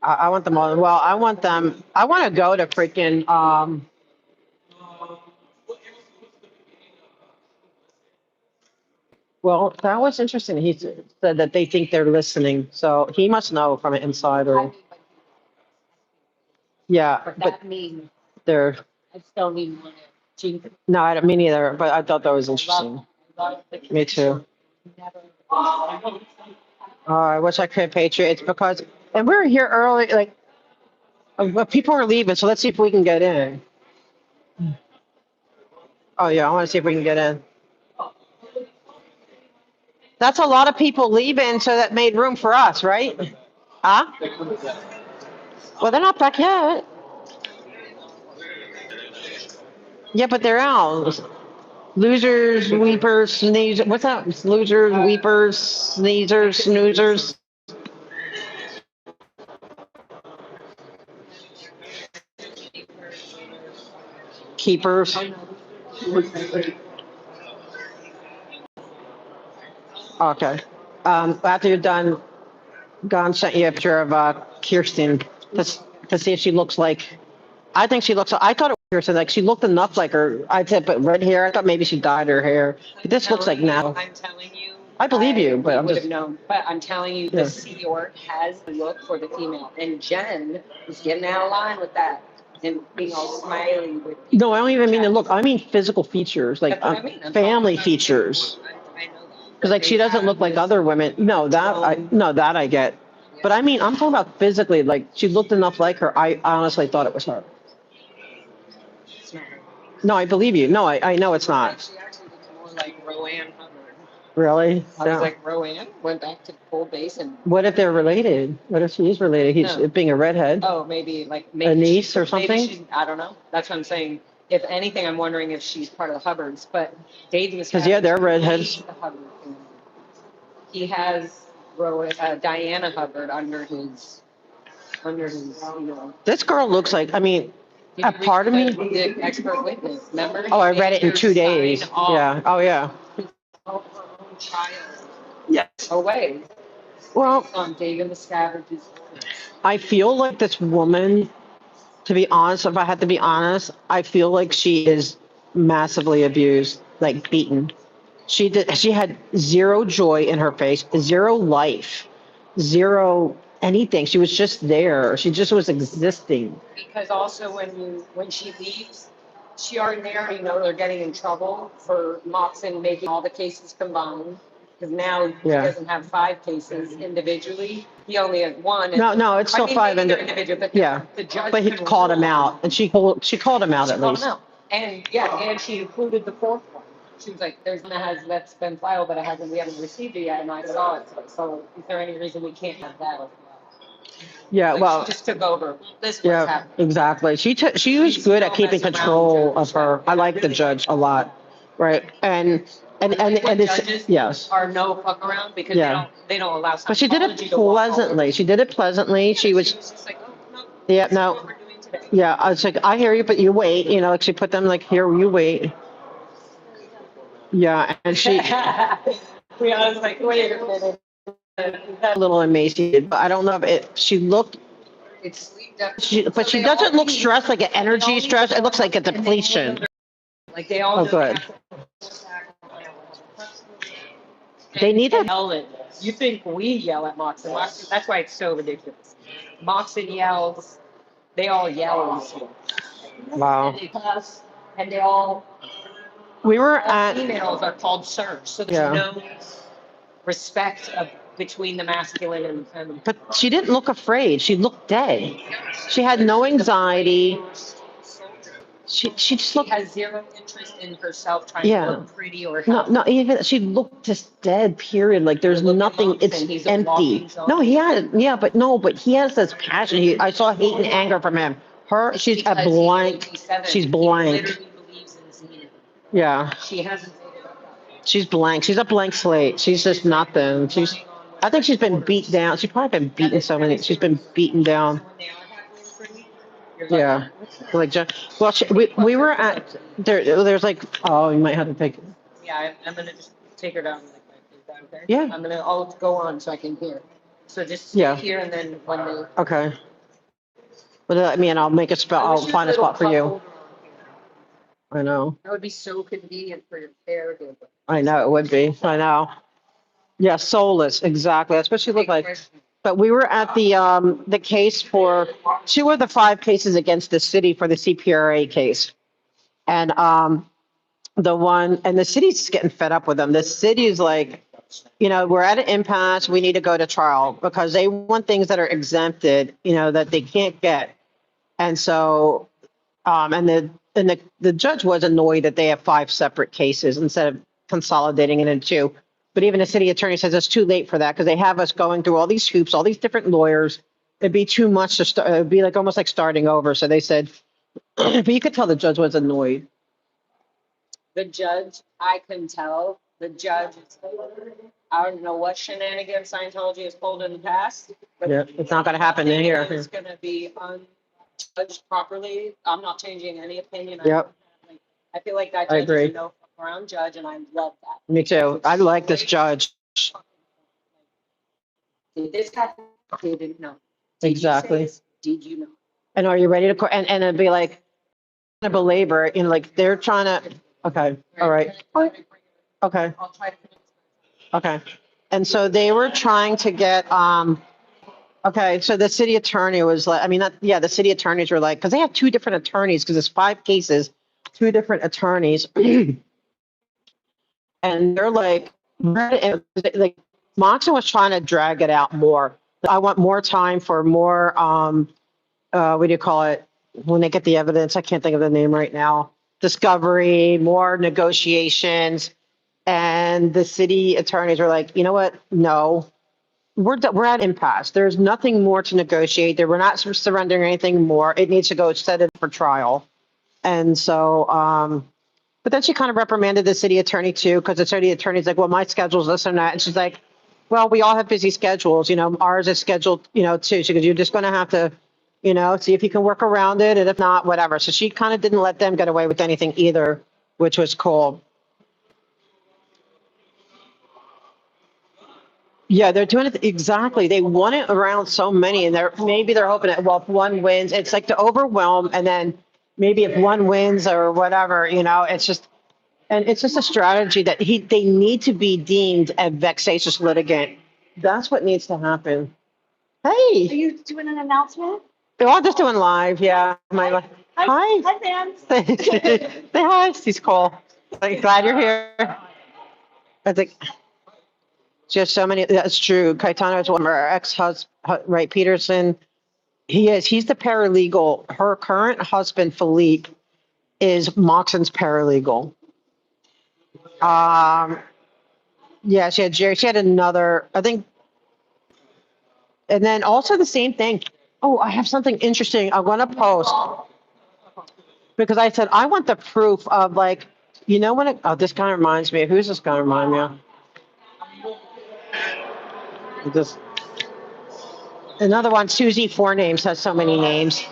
I want them all. Well, I want them. I want to go to freaking. Well, that was interesting. He said that they think they're listening, so he must know from an insider. Yeah, But but that means they're. I still need one. No, I don't mean either. But I thought that was interesting. Me too. I wish I could Patriot. It's because, and we were here early. Like, people are leaving, so let's see if we can get in. Oh yeah, I want to see if we can get in. That's a lot of people leaving, so that made room for us, right? Huh? Well, they're not back yet. Yeah, but they're out. Losers, weepers, sneezers. What's that? Losers, weepers, sneezers, snoozers. Keepers. Okay. After you're done, Gon sent you a picture of Kirsten to see if she looks like. I think she looks. I thought it was Kirsten. Like she looked enough like her. I said, but red hair. I thought maybe she dyed her hair. But this looks like now. I'm telling you. I believe you, but I'm would just. have known, but I'm telling you, the Sea York has the look for the female, and Jen is getting out of line with that and being all smiley with. No, I don't even mean the look. I mean physical features, like That's what I mean. I'm family talking about features. I know that. Because like she doesn't look like other women. No, that I get. But I mean, I'm talking about physically. Like she looked enough like her. I honestly thought it was her. No, I believe you. No, I know it's not. She actually looks more like Roanne Hubbard. Really? I was like, Roanne went back to full base and. What if they're related? What if she is related? He's No. being a redhead. Oh, maybe a niece or something? Maybe she, I don't know. That's what I'm saying. If anything, I'm wondering if she's part of the Hubbards, but Dave was. Because yeah, they're redheads. The Hubbard family. He has Diana Hubbard under his, This girl looks like. I mean, a part of me. The expert witness, remember? Oh, I read it in 2 days. Yeah. Oh yeah. Child. Yes. Away. Well, David Miscavige's. I feel like this woman, to be honest, if I had to be honest, I feel like she is massively abused, like beaten. She had zero joy in her face, zero life, zero anything. She was just there. She just was existing. Because also when she leaves, they already know they're getting in trouble for Moxon making all the cases combined. Because now he Yeah. doesn't have 5 cases individually. He only has 1. and- No, no, it's I still mean, 5 maybe they're indi- individual, but yeah. the judge. But he can called him rule. out, and she called him out She at called him least. out. And yeah, and she included the 4th one. She was like, there's one that's been filed, but we haven't received it yet, and I saw it. So is there any reason we can't have that? Yeah, Like, well, she just took over. This was yeah, happening. exactly. She was good at keeping control of her. I like the judge a lot, right? And it's, Judges yes. are no fuck around because Yeah. they don't allow. But she did it Scientology to walk all over. pleasantly. She did it pleasantly. She was, just like, oh, no, yeah, no. Yeah, I was like, I hear you, but you wait, like she put them like, here, you wait. Yeah, and she, we I was like, wait a minute. a little emaciated, but I don't know if she looked, It's sleep deprivation. but she doesn't look stressed, like an energy stress. It looks like a depletion. Like they all Oh, know good. they They need to, yell at us. You think we yell at Moxon? Moxon, that's why it's so ridiculous. Moxon yells, they all yell and stuff. wow. And they cuss, and they all We were all at, females are called sirs, so there's Yeah. no respect between the masculine and but she didn't look afraid. She looked dead. She had no anxiety. She just looked, has zero interest in herself trying Yeah. to look pretty or no, healthy. no, even, she looked just dead, period. Like there's Look at nothing, Moxon, it's he's a empty. walking zombie. No, he had, yeah, but he has this passion. I saw hate and anger from him. Her, she's a Because he's blank, 87. she's He blank. literally believes in Zenith. Yeah, She hasn't made it up. she's blank. She's a blank slate. She's just nothing. I think she's been beat down. She's probably been beaten she's been beaten down. Yeah. Like, well, we were at, there's like, oh, you might have to take, Yeah, I'm gonna just take her down like that. Is that okay? Yeah. I'll go on so I can hear. So just stay Yeah. here and then when they. okay. But I mean, I'll make a spot, I'll find a spot for you. I know. That would be so convenient for your caregiver. I know, it would be. I know. Yeah, soulless, exactly. That's what she looked like. But we were at the case for 2 of the 5 cases against the city for the CPRA case. And the city's getting fed up with them. The city is like, we're at an impasse. We need to go to trial because they want things that are exempted, that they can't get. And so, and the judge was annoyed that they have 5 separate cases instead of consolidating it into 2. But even the city attorney says it's too late for that because they have us going through all these hoops, all these different lawyers. It'd be too much to start. It'd be like almost like starting over. So they said, but you could tell the judge was annoyed. The judge, I can tell, the judge, I don't know what shenanigans Scientology has pulled in the past. But Yeah, it's not going to happen in here. it's gonna be unjudged properly. I'm not changing any opinion. Yep. I feel like that I judge agree. is a no fuck around judge and I love that. Me too. I like this judge. Did this happen? They didn't know. Did you say Exactly. this? Did you know? And are you ready to, and it'd be like, to belabor, like they're trying to, okay, all right. Okay, I'll try to. okay. And so they were trying to get, okay, so the city attorney was like, the city attorneys were like, because they have 2 different attorneys, because it's 5 cases, 2 different attorneys. And they're like, Moxon was trying to drag it out more. I want more time for more, what do you call it? When they get the evidence, I can't think of the name right now. Discovery, more negotiations. And the city attorneys were like, you know what? No, we're at impasse. There's nothing more to negotiate. We're not surrendering anything more. It needs to go set it for trial. And so, but then she kind of reprimanded the city attorney too, because the city attorney's like, well, my schedule's this and that. And she's like, well, we all have busy schedules. Ours is scheduled, too. She goes, you're just going to have to, see if you can work around it. And if not, whatever. So she kind of didn't let them get away with anything either, which was cool. Yeah, they're doing it exactly. They want it around so many, and maybe they're hoping that, well, if one wins, it's like to overwhelm, and then maybe if one wins or whatever, it's just, and it's just a strategy that they need to be deemed a vexatious litigant. That's what needs to happen. Hey, Are you doing an announcement? they're all just doing live. Yeah, hi. Hi, fans. Say hi. She's cool. Glad you're here. I think. She has so many, that's true. Caetano is one of her ex-husband, right, Peterson. He's the paralegal. Her current husband, Philippe, is Moxon's paralegal. Yeah, she had Jerry, she had another, I think, and then also the same thing. Oh, I have something interesting I'm gonna post because I said, I want the proof of like, you know, when it, oh, this guy reminds me, who's this guy remind me of? This, another one, Susie Four Names has so many names.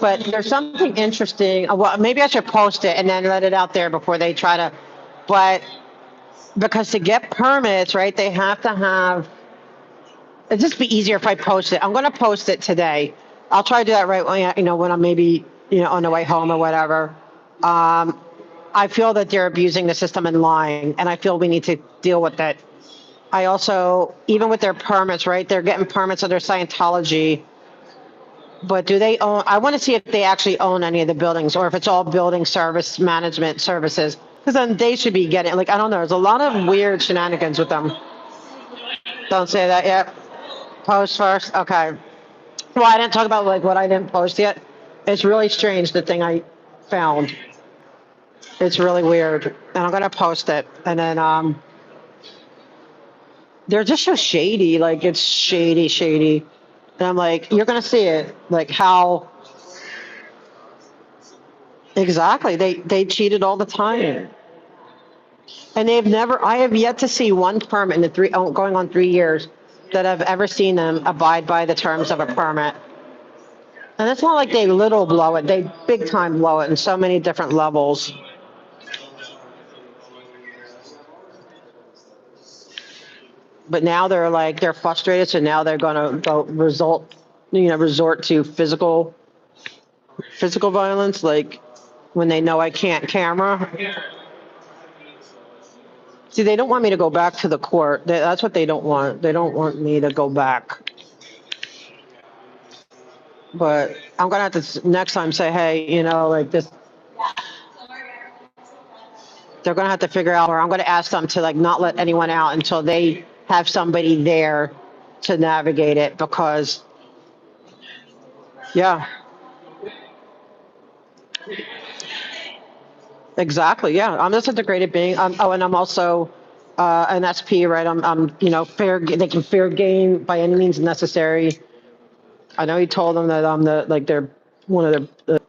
But there's something interesting. Well, maybe I should post it and then let it out there before they try to. But because to get permits, right, they have to have. It'd just be easier if I post it. I'm going to post it today. I'll try to do that right when when I'm maybe on the way home or whatever. I feel that they're abusing the system and lying, and I feel we need to deal with that. I also, even with their permits, right, they're getting permits under Scientology. But do they own, I want to see if they actually own any of the buildings or if it's all building service management services. Because then they should be getting, like, I don't know, there's a lot of weird shenanigans with them. Don't say that yet. Post first, okay. Well, I didn't talk about like what I didn't post yet. It's really strange, the thing I found. It's really weird. And I'm gonna post it. And then they're just so shady, like it's shady. And I'm like, you're gonna see it. Like how exactly they cheated all the time. And they've never, I have yet to see one permit in the going on 3 years that I've ever seen them abide by the terms of a permit. And it's not like they little blow it, they big time blow it in so many different levels. But now they're like, they're frustrated, so now they're gonna resort to physical violence, like when they know I can't camera. See, they don't want me to go back to the court. That's what they don't want. They don't want me to go back. But I'm gonna have to next time say, hey, like this. They're gonna have to figure out, or I'm gonna ask them to like not let anyone out until they have somebody there to navigate it. Because, yeah, exactly, yeah. I'm just a degraded being. And I'm also an SP, right? I'm fair. They can fair game by any means necessary. I know he told them that I'm they're one of the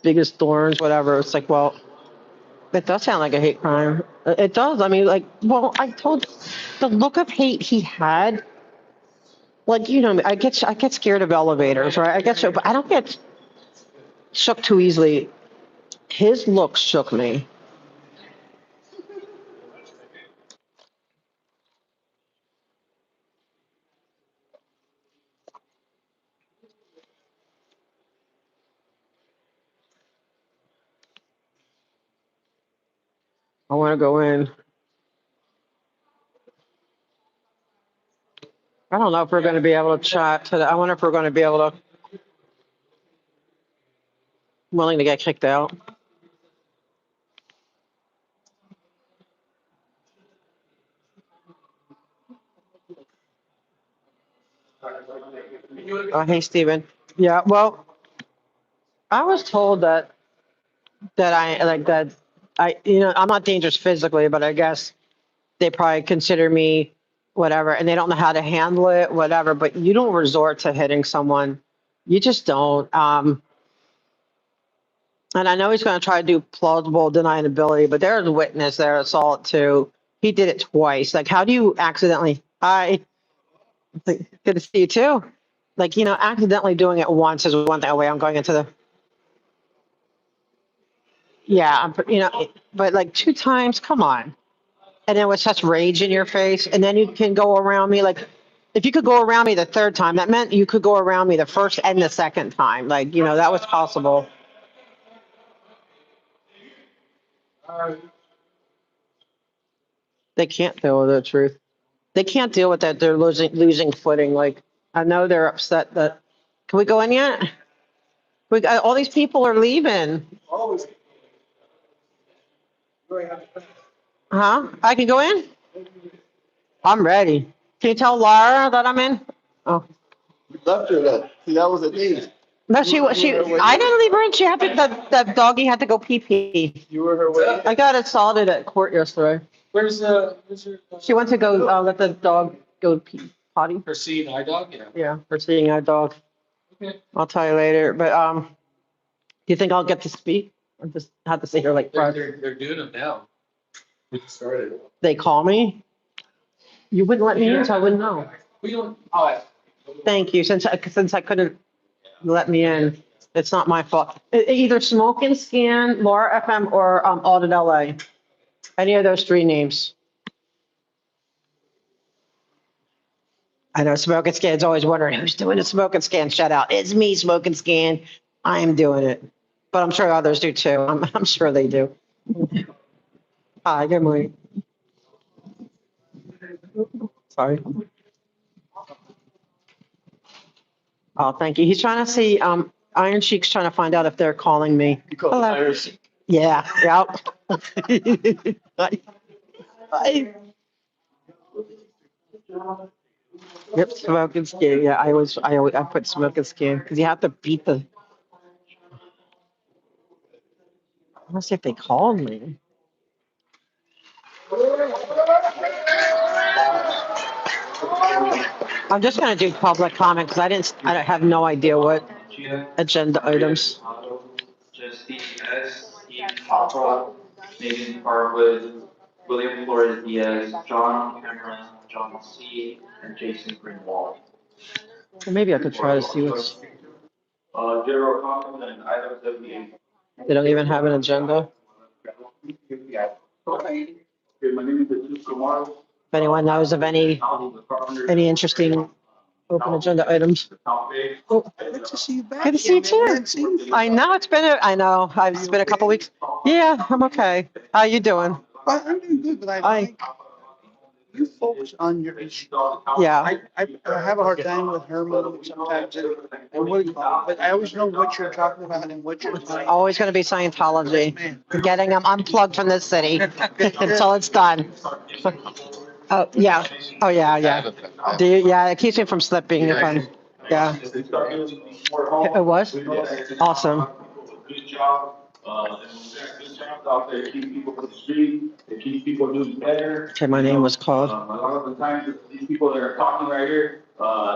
biggest thorns, whatever. It's like, well, it does sound like a hate crime. It does. I mean, like, well, I told the look of hate he had. Like, I get scared of elevators, right? I get so, but I don't get shook too easily. His look shook me. I want to go in. I don't know if we're going to be able to chat today. I wonder if we're going to be able to. Willing to get kicked out. Oh, hey, Steven. Yeah, well, I was told that I'm not dangerous physically, but I guess they probably consider me whatever, and they don't know how to handle it, whatever. But you don't resort to hitting someone. You just don't. And I know he's going to try to do plausible deniability, but there's a witness there that saw it too. He did it twice. Like, how do you accidentally? Good to see you too. Like, accidentally doing it once is one thing. Oh, wait, I'm going into the. Yeah, but like 2 times, come on. And then with such rage in your face, and then you can go around me. Like, if you could go around me the 3rd time, that meant you could go around me the 1st and the 2nd time. Like, that was possible. They can't deal with the truth. They can't deal with that. They're losing footing. Like, I know they're upset that. Can we go in yet? All these people are leaving. Huh? I can go in? I'm ready. Can you tell Laura that I'm in? Oh. You left her that. See, that was a need. No, I didn't leave her in. She had to, the doggy had to go pee pee. You were her way. I got assaulted at court yesterday. Where's your? She went to go, let the dog go pee, potty. Her seeing eye dog, yeah. Yeah, for seeing our dog. Okay. I'll tell you later, but, do you think I'll get to speak? I just have to see her like, They're doing them now. We started. they call me? You wouldn't let me in, so I wouldn't know. We don't, oh, Thank you, since I couldn't let me in, it's not my fault. Either Smoke and Scan, Laura FM, or Audit LA. Any of those three names. I know Smoke and Scan's always wondering who's doing the Smoke and Scan shout out. It's me, Smoke and Scan. I am doing it, but I'm sure others do too. I'm sure they do. Hi, good morning. Sorry. Oh, thank you. He's trying to see, Iron Cheek's trying to find out if they're calling me. Hello. Iron Cheek. Yeah, yep. Hi. Yep, Smoke and Scan. Yeah, I put Smoke and Scan because you have to beat the. I want to see if they called me. I'm just gonna do public comment because I have no idea what agenda items. Justine S., Steve Cockrell, Megan Harwood, William Flores Diaz, John Cameron, John C., and Jason Greenwald. Well, maybe I could try to see what's. General comments and items that we. They don't even have an agenda. Okay, my name is Jesus Kumar. If anyone knows of any interesting open agenda items. Oh, Good to see you back. good to see you too. I know it's been a couple weeks. Yeah, I'm okay. How you doing? Well, I'm doing good, but I think you focus on your issue. Yeah. I have a hard time with Herman sometimes, and what, but I always know what you're talking about and what you're saying. Always going to be Scientology. Getting them unplugged from this city until it's done. Oh, yeah. Oh, yeah, yeah. Yeah, it keeps me from slipping if I'm, yeah. It was? Awesome. Good job. Good job out there. Keep people from the street. It keeps people doing better. Okay, my name was called. A lot of the times, these people that are talking right here,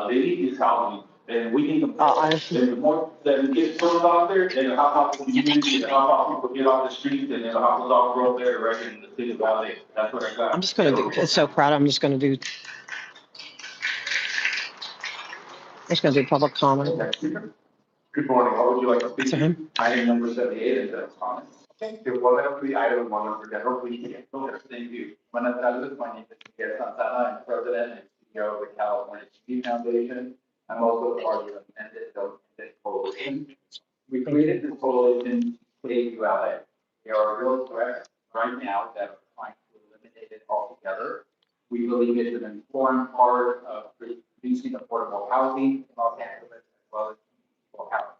they need this housing. And we need them. And the more that we get further out there, then how about the community, and how about people get off the streets, and then how about all grow there right here in the city of LA. That's what I got. I'm just going to do, it's so crowded, I'm just going to do. I'm just going to do public comment. Good morning, what would you like to speak To to? him? Item number 78 is that comments. Okay, well, that would be item 1 under general, please. Thank you. Buenas tardes, my name is Miguel Santana, I'm president and CEO of the California TV Foundation. I'm also part of the amended coalition. We created this coalition to save LA. There are real threats right now that are trying to eliminate it altogether. We believe it's an important part of producing affordable housing in Los Angeles as well as affordable housing.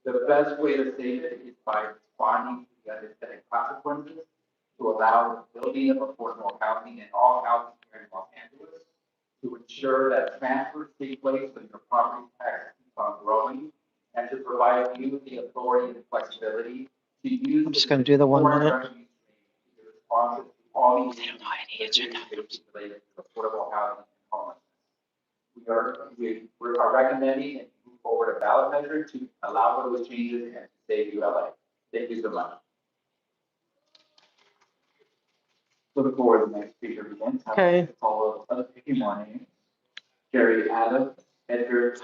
The best way to save it is by responding to the unintended consequences to allow the building of affordable housing in all housing here in Los Angeles, to ensure that transfers take place so your property tax keeps on growing, and to provide you the authority and flexibility to use. I'm just going to do the 1 minute. All these related to affordable housing and homelessness. We are recommending and move forward a ballot measure to allow for those changes and to save you LA. Thank you so much. Looking forward to the next speaker begins. Okay. Follow up a few more names. Jerry Adams, Edgar.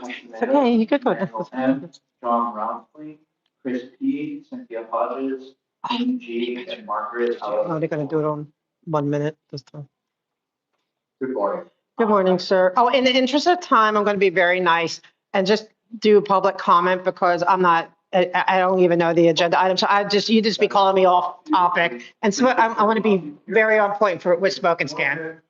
Okay, you could go. M. John Rounsley, Chris P. Cynthia Hodges, Dean G. and Margaret. Oh, they're going to do it on 1 minute this time. Good morning. Good morning, sir. Oh, in the interest of time, I'm going to be very nice and just do public comment because I don't even know the agenda item. So you just be calling me off topic. And so I want to be very on point with Smoke and Scan.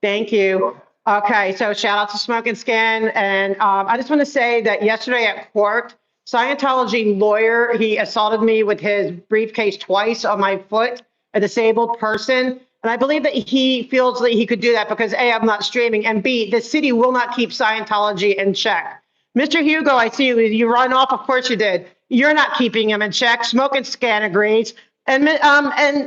Thank you. Okay, so shout out to Smoke and Scan. And I just want to say that yesterday at court, Scientology lawyer, he assaulted me with his briefcase twice on my foot, a disabled person. And I believe that he feels that he could do that because A, I'm not streaming, and B, the city will not keep Scientology in check. Mr. Hugo, I see you run off. Of course you did. You're not keeping him in check. Smoke and Scan agrees. And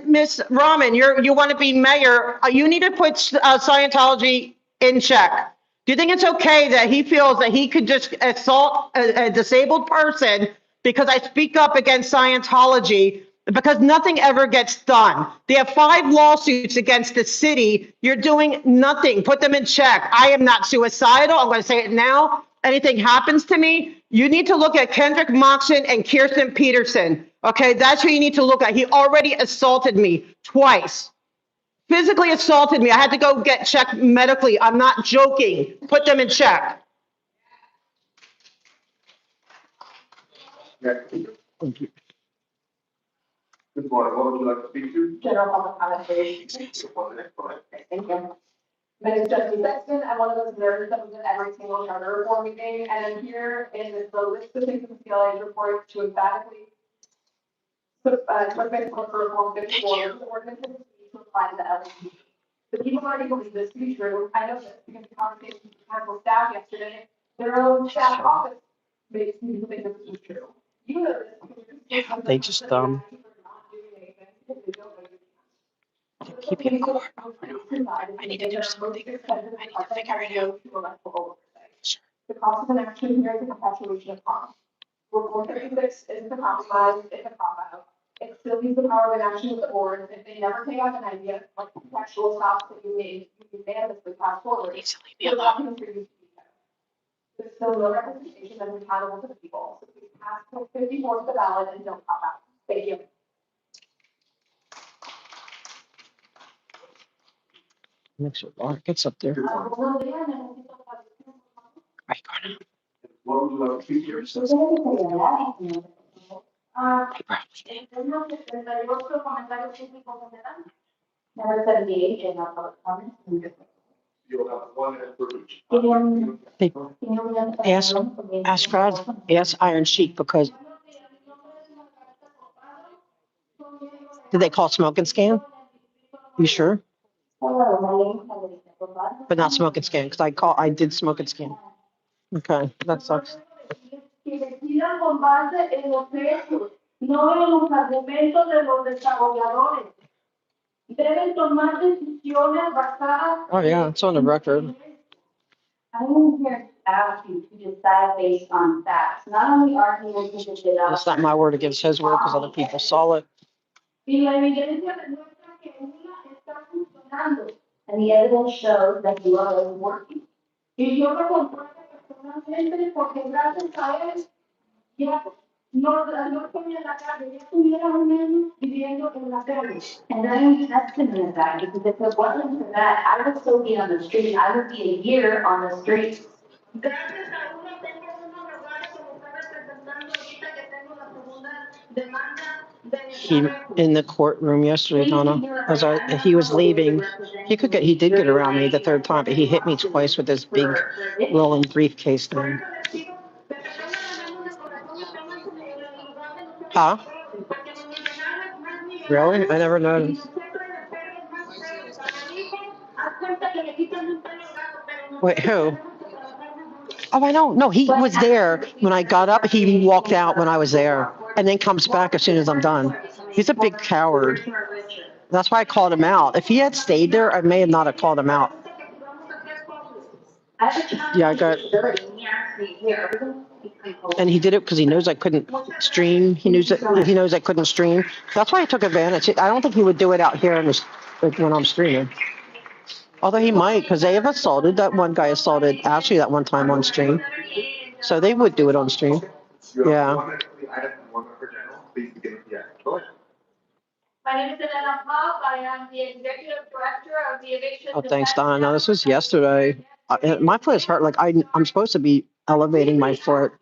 Miss Rahman, you want to be mayor. You need to put Scientology in check. Do you think it's okay that he feels that he could just assault a disabled person because I speak up against Scientology because nothing ever gets done? They have 5 lawsuits against the city. You're doing nothing. Put them in check. I am not suicidal. I'm going to say it now. Anything happens to me, you need to look at Kendrick Moxon and Kirsten Peterson. Okay, that's who you need to look at. He already assaulted me twice. Physically assaulted me. I had to go get checked medically. I'm not joking. Put them in check. Thank you. Good morning. What would you like to speak to? General public comment, please. Thank you. My name is Stephanie Sexton. I'm one of those nerds that was at every single charter reform meeting, and I'm here in the list of things in the CLA's report to emphatically put, for reform 54, the ordinance to apply to the LGBT. The people already believe this to be true. I know this because the conversation with council staff yesterday, their own staff office makes me think this is true. You know this. They just keep it core. I need to do something. I need to figure it out. The cost of inaction here is a perpetuation of harm. Reform 56 is a compromise, it's a cop-out. It still leaves the power of inaction with the board. If they never take out an idea, like the contextual stops that you made, you can unanimously pass forward. You're walking through these details. There's still no representation that is accountable to the people. So please pass 54 to the ballot and don't cop out. Thank you. Make sure Laura gets up there. What would you like to speak to? Number 78 in our public comments. You'll have 1 minute for each. Ask Iron Sheik because did they call Smoke and Scan? You sure? But not Smoke and Scan because I did Smoke and Scan. Okay, that sucks. Que decidan con base en los hechos, no en los argumentos de los desarrolladores. Deben tomar decisiones basadas. Oh yeah, it's on the record. I'm here to ask you to decide based on facts, not only arguments that they It's not my word against his word because other people saw it. Y la evidencia demuestra que una está funcionando. And the evidence shows that the other is working. Y yo lo compruebo personalmente porque gracias a él ya no estoy en la calle, ya estuviera un año viviendo en la calle. And I am testament of that because if it wasn't for that, I would still be on the street. I would be a year on the street. Gracias a uno tengo un abogado como está representando ahorita que tengo la segunda demanda. He in the courtroom yesterday, Donna, as he was leaving, he did get around me the 3rd time, but he hit me twice with this big rolling briefcase thing. Huh? Really? I never noticed. Wait, who? Oh, I don't know. He was there when I got up. He walked out when I was there and then comes back as soon as I'm done. He's a big coward. That's why I called him out. If he had stayed there, I may not have called him out. Yeah, I got. And he did it because he knows I couldn't stream. He knows I couldn't stream. That's why I took advantage. I don't think he would do it out here when I'm streaming. Although he might, because they have assaulted. That one guy assaulted Ashley that one time on stream. So they would do it on stream. Yeah. My name is Elena Pop. I am the executive director of the Eviction. Oh, thanks, Donna. No, this was yesterday. My foot is hurt. Like I'm supposed to be elevating my foot.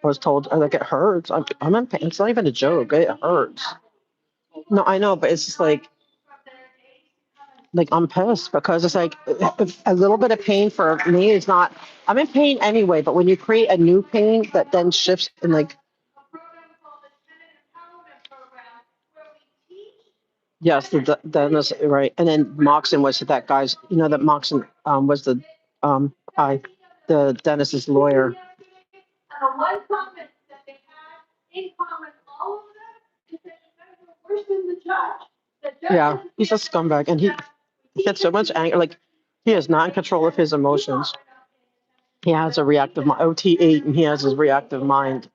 I was told like it hurts. I'm in pain. It's not even a joke. It hurts. No, I know, but it's just like I'm pissed because it's like a little bit of pain for me is not. I'm in pain anyway, but when you create a new pain that then shifts and like. Yes, Dennis, right. And then Moxon was that guy's, you know, that Moxon was the Dennis's lawyer. One comment that they had in common, all of them, is that you guys were worse than the judge. The judge Yeah, he's a scumbag, and he gets so much anger. Like he is not in control of his emotions. He has a reactive mind, OT8, and he has his reactive mind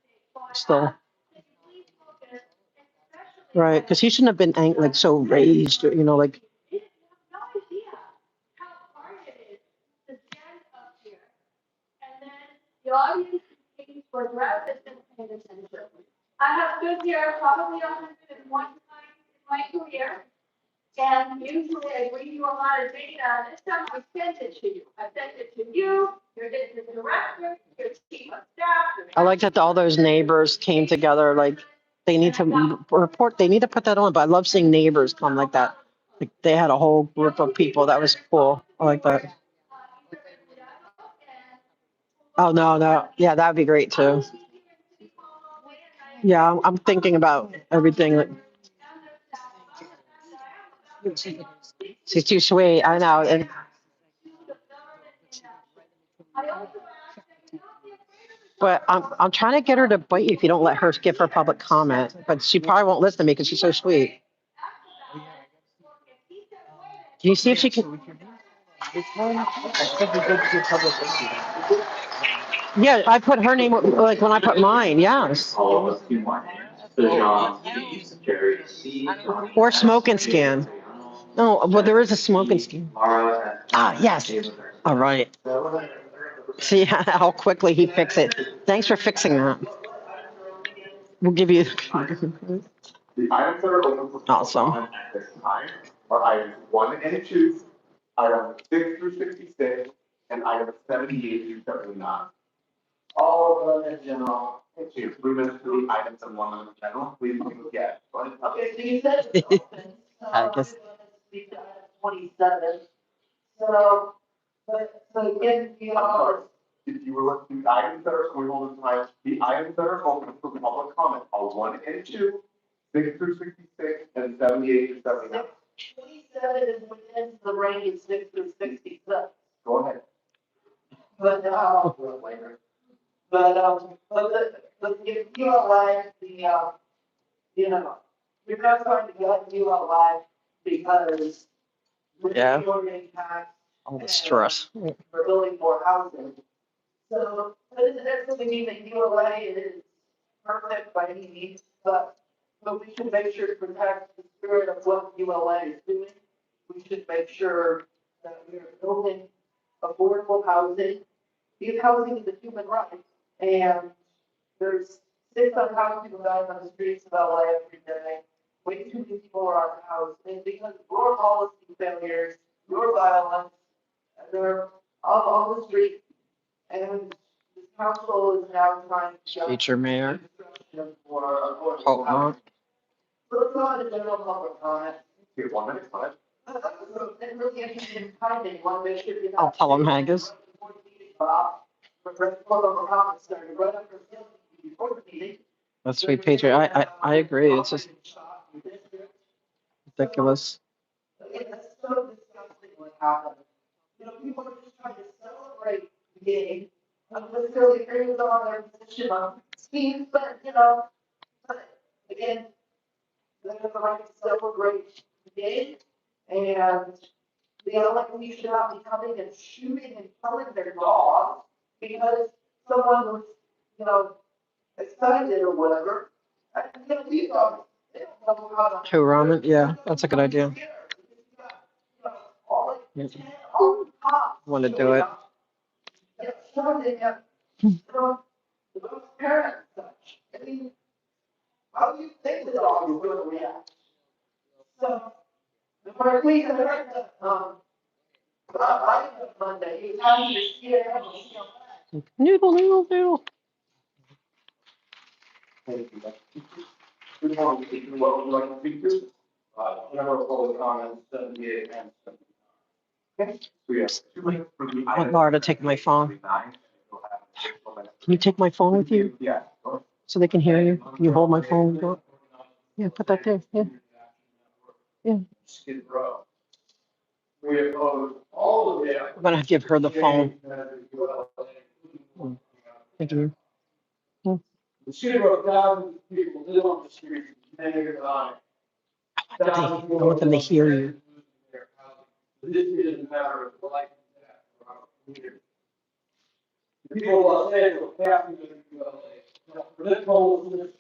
still. Right, because he shouldn't have been like so raged, you know, like. The audience is for rather than paying attention. I have stood here probably 101 times in my career. And usually I bring you a lot of data. This time I sent it to you. I sent it to you, your business director, your chief of staff. I like that all those neighbors came together. Like they need to report. They need to put that on. But I love seeing neighbors come like that. Like they had a whole group of people. That was cool. I like that. Oh no. Yeah, that would be great too. Yeah, I'm thinking about everything. Like, she's too sweet. I know. And but I'm trying to get her to bite you if you don't let her give her public comment. But she probably won't listen to me because she's so sweet. Can you see if she can? Yeah, I put her name like when I put mine. Yes. Or smoke and scan. No, well, there is a smoke and scan. Ah, yes. All right. See how quickly he fixed it. Thanks for fixing that. We'll give you. The items that are open for public Awesome. comment at this time are items 1 and 2, items 6 through 66, and items 78 through 79. All of them in general. Okay, 3 minutes for the items and 1 minute in general. Please look at. Okay, so you said it's open, so I guess. 27. So again, If you were looking at items that are, we hold tonight, the items that are open for public comment are 1 and 2, 6 through 66, and 78 through 79. 27 is within the range 6 through 66. Go ahead. But if you allow you know, you're not going to get you alive because Yeah. you're impact All the stress. for building more housing. So, but it doesn't mean that ULA is perfect by any means, but we should make sure to protect the spirit of what ULA is doing. We should make sure that we are building affordable housing. Because housing is a human right, and there's 600 housing died on the streets of LA every day. Way too many people are unhoused, and because of your policy failures, your violence, they're all on the street. And the council is now trying to. Future mayor. For Hold on. So let's go on to general public comment. Okay, 1 minute, go ahead. And really interested in finding one that should be. I'll tell him Haggis. That's sweet patriot. I agree. It's just ridiculous. It's so disgusting what happened. You know, people are just trying to celebrate the game. I'm necessarily agree with them on their position on schemes, but again, they have the right to celebrate the game. And the other we should not be coming and shooting and killing their dogs because someone was, excited or whatever. These dogs, they don't know how to. Who, ramen? Yeah, that's a good idea. Yeah. Want to do it? Parents, such. I mean, how do you think the dog is going to react? So, the week of Monday, you have to share. Noodle. Thank you. Good morning, what would you like to speak to? General public comments, 78 and 79. Okay, so we have 2 minutes for the I want Laura to take my phone. Can you take my phone with you? Yeah. So they can hear you? Can you hold my phone? Yeah, put that there. Yeah. Yeah. Skid Row. We oppose all of them. I'm gonna give her the phone. Thank you. The Skid Row, thousands of people live on the streets, many are dying. I want them to hear you. This is a matter of life and death for our community. The people of Los Angeles have to ULA. For this homelessness,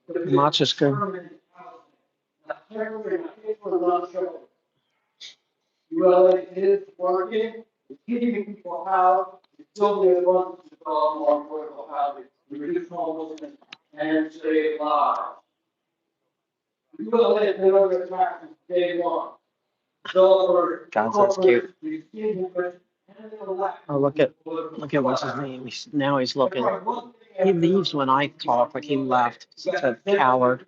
for this Much is good. permanent housing, not temporary, not people not showing. ULA is working, it's keeping people housed, it's building a bunch of development on affordable housing, reduce homelessness, and save lives. ULA has been under attack since day one. Developers, God, that's cute. corporations, Oh, look at what's his name. Now he's looking. He leaves when I talk, like he left. Such a coward.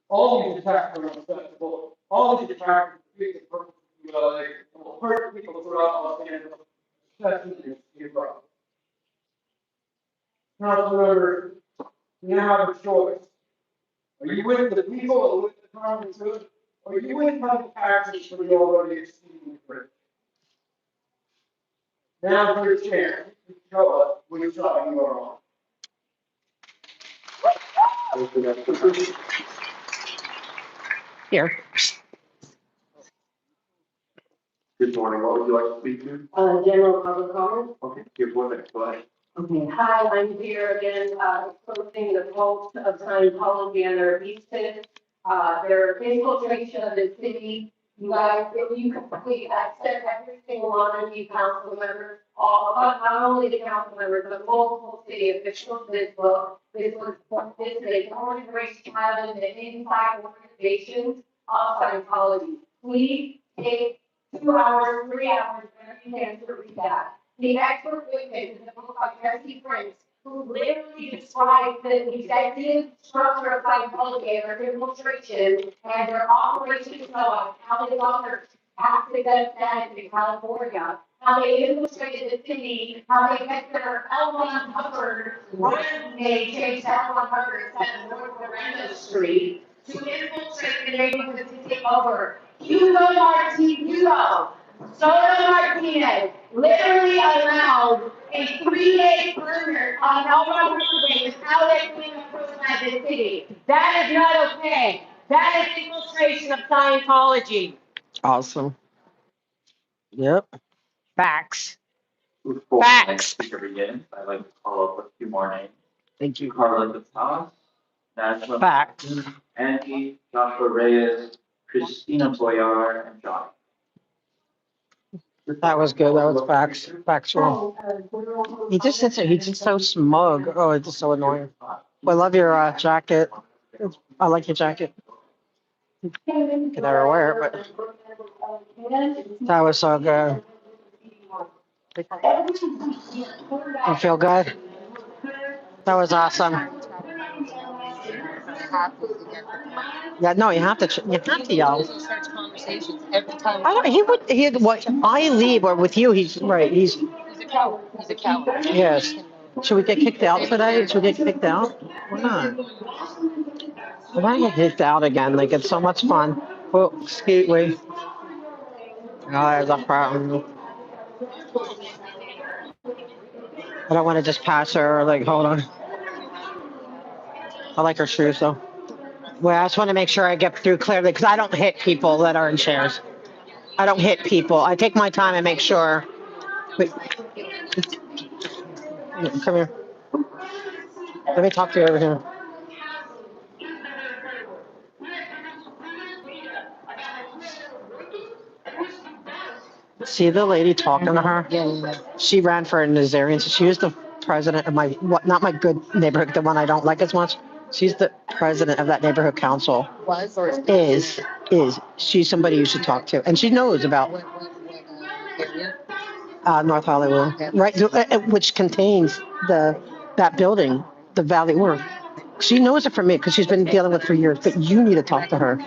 All these attacks are unacceptable. All these attacks are the purpose of ULA, will hurt people throughout Los Angeles, especially in Skid Row. Councilmember, you now have a choice. Are you with the people or with the common good? Or are you with public taxes for the already exceedingly rich? Now for your chance to show us which side you are on. Here. Good morning, what would you like to speak to? General public comment. Okay, give 1 minute, go ahead. Okay, hi, I'm here again, posting the pulse of Scientology and their abuses, their infiltration of the city. You guys, if you complete, I sent every single one of you council members, all, not only the council members, but multiple city officials, this book. This is a born and raised child in the inside organizations of Scientology. Please take 2 hours, 3 hours, whatever you can to read that. The expert witness in the book by Jesse Prince, who literally describes the executive structure of Scientology and their infiltration and their operations of how they got their taxes exempt in California, how they infiltrated the city, how they kept their L1 covered when they changed L100 at North Miranda Street to infiltrate the neighborhood to take over. Hugo Soto Martinez literally allowed a 3-day permit on L100 how they clean up outside the city. That is not okay. That is infiltration of Scientology. Awesome. Yep. Facts. Before Facts. the next speaker begins, I'd like to call up a few more names. Thank you. Carla Gonzalez, National. Facts. Angie, Joshua Reyes, Christina Boyar, and John. That was good. That was facts. Factual. He just sits there. He's just so smug. Oh, it's just so annoying. I love your jacket. I like your jacket. Could never wear it, but that was so good. You feel good? That was awesome. Yeah, no, you have to yell. Starts conversations every time. I don't. He what? I leave or with you. He's right. He's a coward. He's a coward. Yes. Should we get kicked out today? Should we get kicked out? Why not? Why not get kicked out again? Like it's so much fun. Oh, excuse me. Oh, there's a problem. I don't want to just pass her or like hold on. I like her shoes though. Well, I just want to make sure I get through clearly because I don't hit people that are in chairs. I don't hit people. I take my time and make sure. Wait. Come here. Let me talk to you over here. See the lady talking to her? Yeah. She ran for a Nazarian. So she was the president of not my good neighborhood, the one I don't like as much. She's the president of that neighborhood council. Was or is? She's somebody you should talk to. And she knows about area? North Hollywood, right? Which contains that building, the Valley Worth. She knows it from me because she's been dealing with it for years, but you need to talk to her.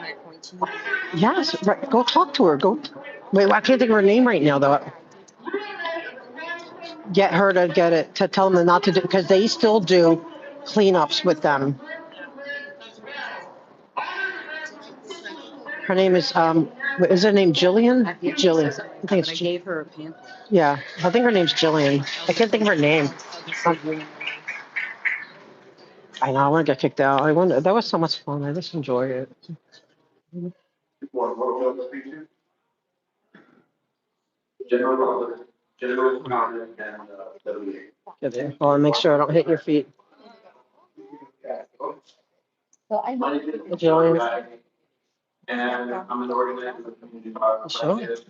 Yes, right. Go talk to her. Wait, I can't think of her name right now, though. Get her to get it, to tell them not to do, because they still do cleanups with them. Her name is, is her name Jillian? Jillian. I think I it's, gave her a pamphlet. yeah, I think her name's Jillian. I can't think of her name. I know, I want to get kicked out. I wonder, that was so much fun. I just enjoy it. General comment and, the. Get there. Well, make sure I don't hit your feet. Jillian. And I'm an organizer of the community. Power Sure. Project.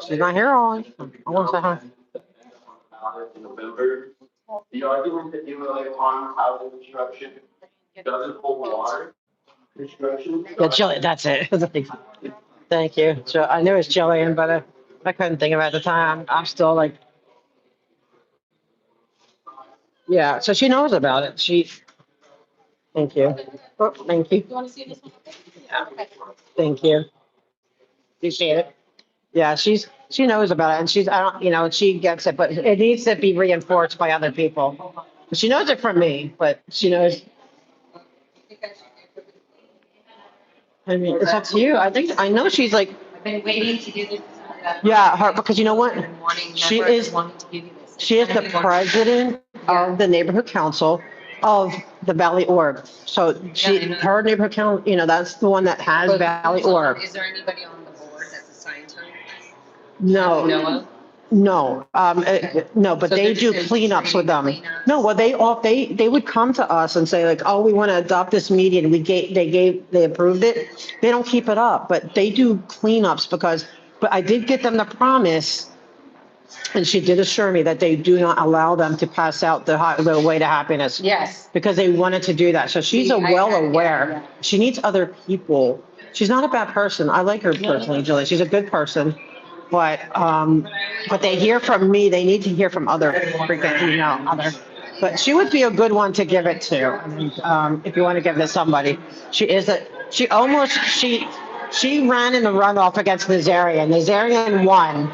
She's not here, Ollie. I want to say hi. In November, the argument that you relate on housing construction doesn't hold water. Construction. Yeah, Jillian, that's it. Thank you. I knew it was Jillian, but I couldn't think of it at the time. I'm still like, yeah, so she knows about it. Thank you. Oh, thank you. Yeah. Thank you. Appreciate it. Yeah, she knows about it and I don't, she gets it, but it needs to be reinforced by other people. She knows it from me, but she knows. I mean, it's up to you. I know she's like, I've been waiting to do this. yeah, because you know what? She is the president of the neighborhood council of the Valley Org. So her neighborhood council, that's the one that has Valley Org. Is there anybody on the board that's assigned to it? No. Noah? No, no, but So they they're do just cleanups with them. cleanups? No, well, they would come to us and say like, oh, we want to adopt this median. They approved it. They don't keep it up, but they do cleanups but I did get them the promise. And she did assure me that they do not allow them to pass out the way to happiness. Yes. Because they wanted to do that. So she's well aware. She needs other people. She's not a bad person. I like her personally, Julie. She's a good person. But they hear from me. They need to hear from other other. But she would be a good one to give it to. If you want to give it to somebody, she ran in the runoff against Nazarian. Nazarian won.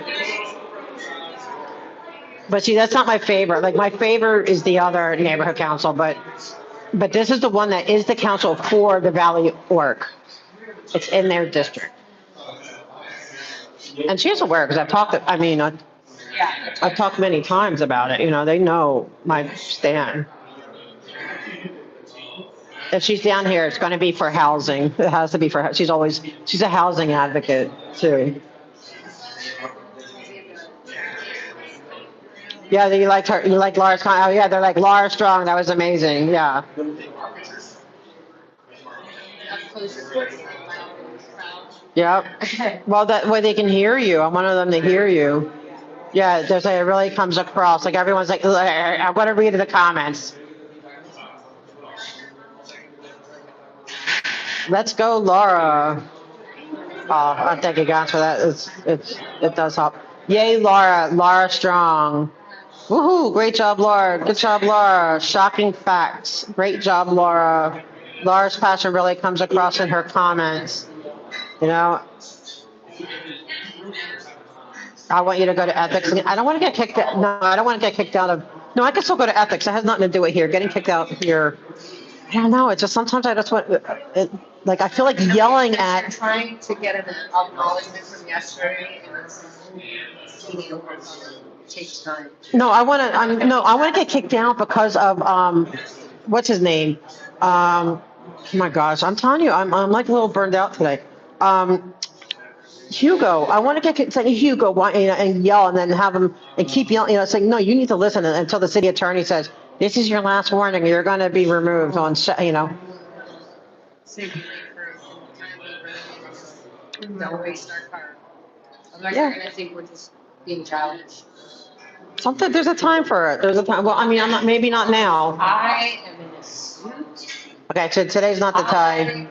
But see, that's not my favorite. Like my favorite is the other neighborhood council, but this is the one that is the council for the Valley Org. It's in their district. And she's aware because I've talked many times about it. They know my stand. If she's down here, it's going to be for housing. It has to be for, she's a housing advocate too. Yeah, you liked her. You like Laura's comment. Oh yeah, they're like Laura Strong. That was amazing. Yeah. Yep. Well, that way they can hear you. I wanted them to hear you. Yeah, it really comes across. Like everyone's like, I'm going to read the comments. Let's go, Laura. Oh, thank you guys for that. It does help. Yay, Laura. Laura Strong. Woohoo! Great job, Laura. Good job, Laura. Shocking facts. Great job, Laura. Laura's passion really comes across in her comments. I want you to go to ethics. I don't want to get kicked out. No, I don't want to get kicked out of. No, I can still go to ethics. It has nothing to do with here. Getting kicked out here. I don't know. It's just sometimes I just want. Like I feel like yelling at. I'm trying to get an acknowledgement from yesterday, and it takes time. No, I want to get kicked out because of what's his name? Oh my gosh, I'm telling you, I'm like a little burned out today. Hugo, I want to get kicked out. Hugo, and yell and then have him and keep yelling. Saying no, you need to listen until the city attorney says this is your last warning. You're going to be removed on. Don't waste our car. Otherwise, you're gonna think we're just being childish. There's a time for it. There's a time. Well, I mean, maybe not now. I am in a suit. Okay, so today's not the time. I am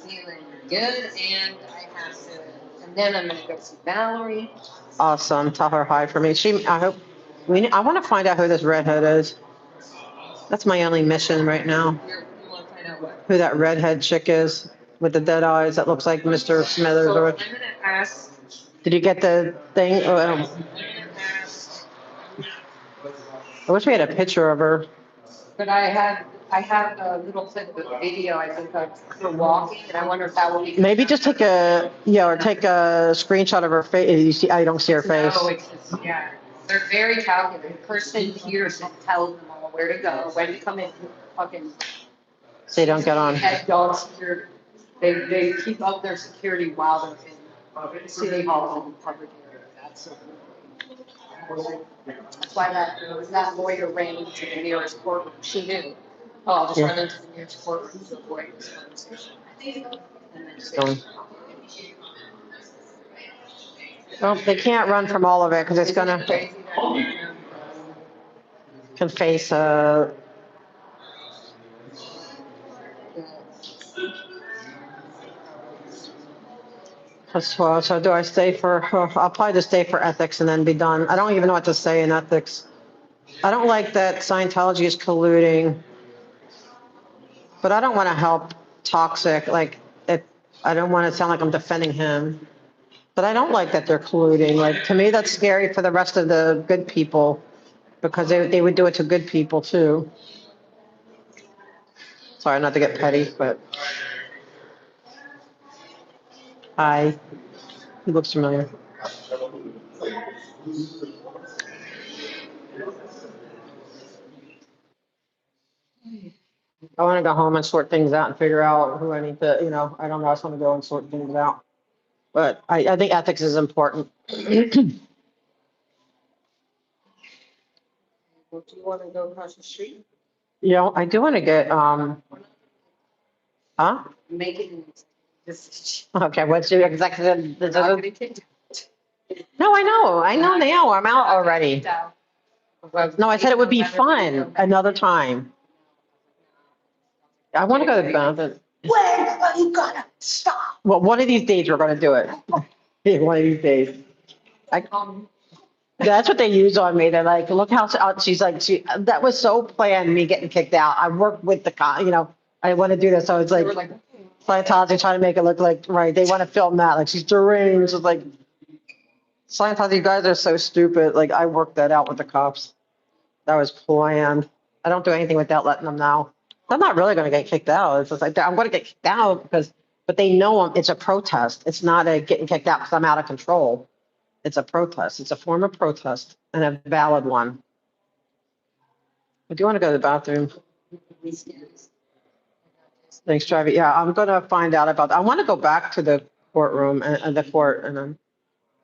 feeling good, and and then I'm gonna go see Valerie. Awesome. Tell her hi for me. I want to find out who this redhead is. That's my only mission right now. Who that redhead chick is with the dead eyes that looks like Mr. Smithers. So I'm gonna ask. Did you get the thing? I wish we had a picture of her. But I I have a little clip of video, I think, of her walking, and I wonder if that will be. Maybe just take a, or take a screenshot of her face. You see, I don't see her face. No, it's just, yeah, they're very calculated. Kirsten Peterson tells them all where to go, when to come in, fucking. So you don't get on. Head dog security. They keep up their security while they're in city hall and public area. That's why that lawyer ran into the nearest courtroom. She knew. Oh, I'll just run into the nearest courtroom to avoid this conversation. And then say, Well, they can't run from all of it because it's isn't gonna it crazy that, can face so do I stay for, I'll probably just stay for ethics and then be done. I don't even know what to say in ethics. I don't like that Scientology is colluding, but I don't want to help toxic, like, I don't want to sound like I'm defending him. But I don't like that they're colluding. Like, to me, that's scary for the rest of the good people because they would do it to good people too. Sorry, not to get petty, but. Hi. He looks familiar. I want to go home and sort things out and figure out who I need to, I don't know. I just want to go and sort things out. But I think ethics is important. well, do you want to go across the street? I do want to get, huh? Making this. Okay, what's your executive? We're not gonna kick No, I know now. I'm out already. No, I said it would be fun another time. I want to go to the bathroom. Wait, you gotta stop. Well, one of these days we're going to do it. One of these days. That's what they use on me. They're like, look how, she's like, that was so planned, me getting kicked out. I worked with the, I want to do this. So it's like, Scientology trying to make it look like, right, they want to film that. Like, she's deranged. It's like, Scientology, you guys are so stupid. Like, I worked that out with the cops. That was planned. I don't do anything without letting them know. I'm not really going to get kicked out. It's just like, I'm going to get kicked out but they know it's a protest. It's not a getting kicked out because I'm out of control. It's a protest. It's a form of protest and a valid one. I do want to go to the bathroom. Thanks, Travis. Yeah, I'm going to find out about that. I want to go back to the courtroom and the court and then,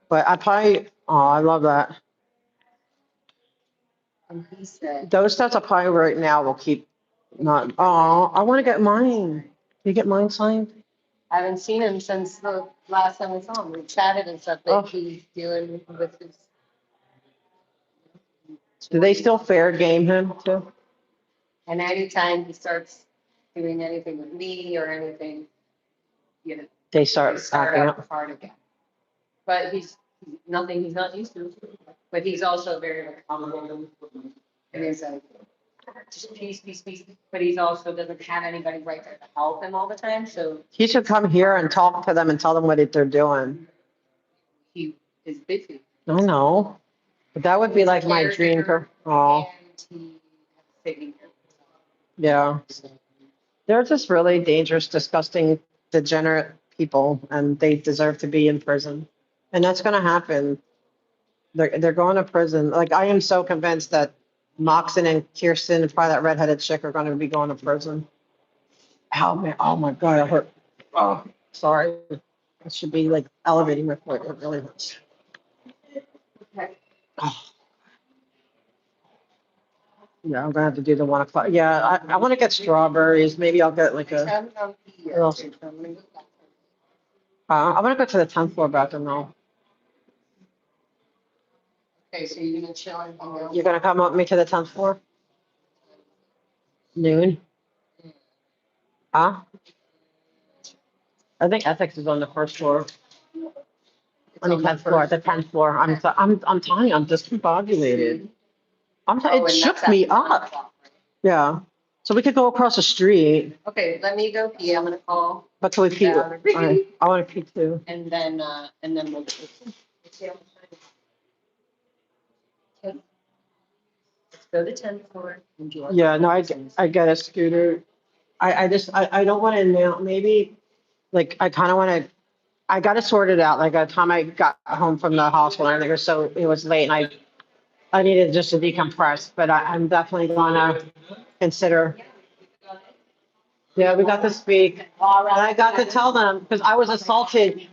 but I probably, I love that. And he said, Those stats I probably right now will keep not, I want to get mine. Can you get mine signed? I haven't seen him since the last time we saw him. We chatted and stuff that he's dealing with his. Do they still fair game him too? And anytime he starts doing anything with me or anything, They start acting up up. hard again. But he's nothing he's not used to. But he's also very accommodating. And he's like, just peace. But he's also doesn't have anybody right there to help him all the time. So He should come here and talk to them and tell them what they're doing. he is busy. I know. But that would be like my dream. Oh, And he has taken care of yeah. They're just really dangerous, disgusting, degenerate people, and they deserve to be in prison. And that's going to happen. They're going to prison. Like, I am so convinced that Moxon and Kirsten and probably that redheaded chick are going to be going to prison. Ow, man. Oh my God, it hurt. Oh, sorry. It should be like elevating my foot. It really hurts. Okay. Oh. Yeah, I'm gonna have to do the 1 o'clock. Yeah, I want to get strawberries. Maybe I'll get like a. What else? I want to go to the 10th floor bathroom now. Okay, so you're gonna chill and hang out? You're gonna come up with me to the 10th floor? Noon? Huh? I think ethics is on the first floor. On the 10th floor, the 10th floor. I'm telling you, I'm discombobulated. It shook me up. Yeah. So we could go across the street. Okay, let me go pee. I'm gonna call. But can we pee? Yeah. All right, I want to pee too. And then we'll. Go to 10th floor. Enjoy. Yeah, no, I get a scooter. I don't want to now, maybe, like, I kind of want to, I got to sort it out. Like, by the time I got home from the hospital, and everything was so, it was late and I needed just to decompress, but I'm definitely gonna consider. Yeah, we got to speak. And I got to tell them, because I was assaulted.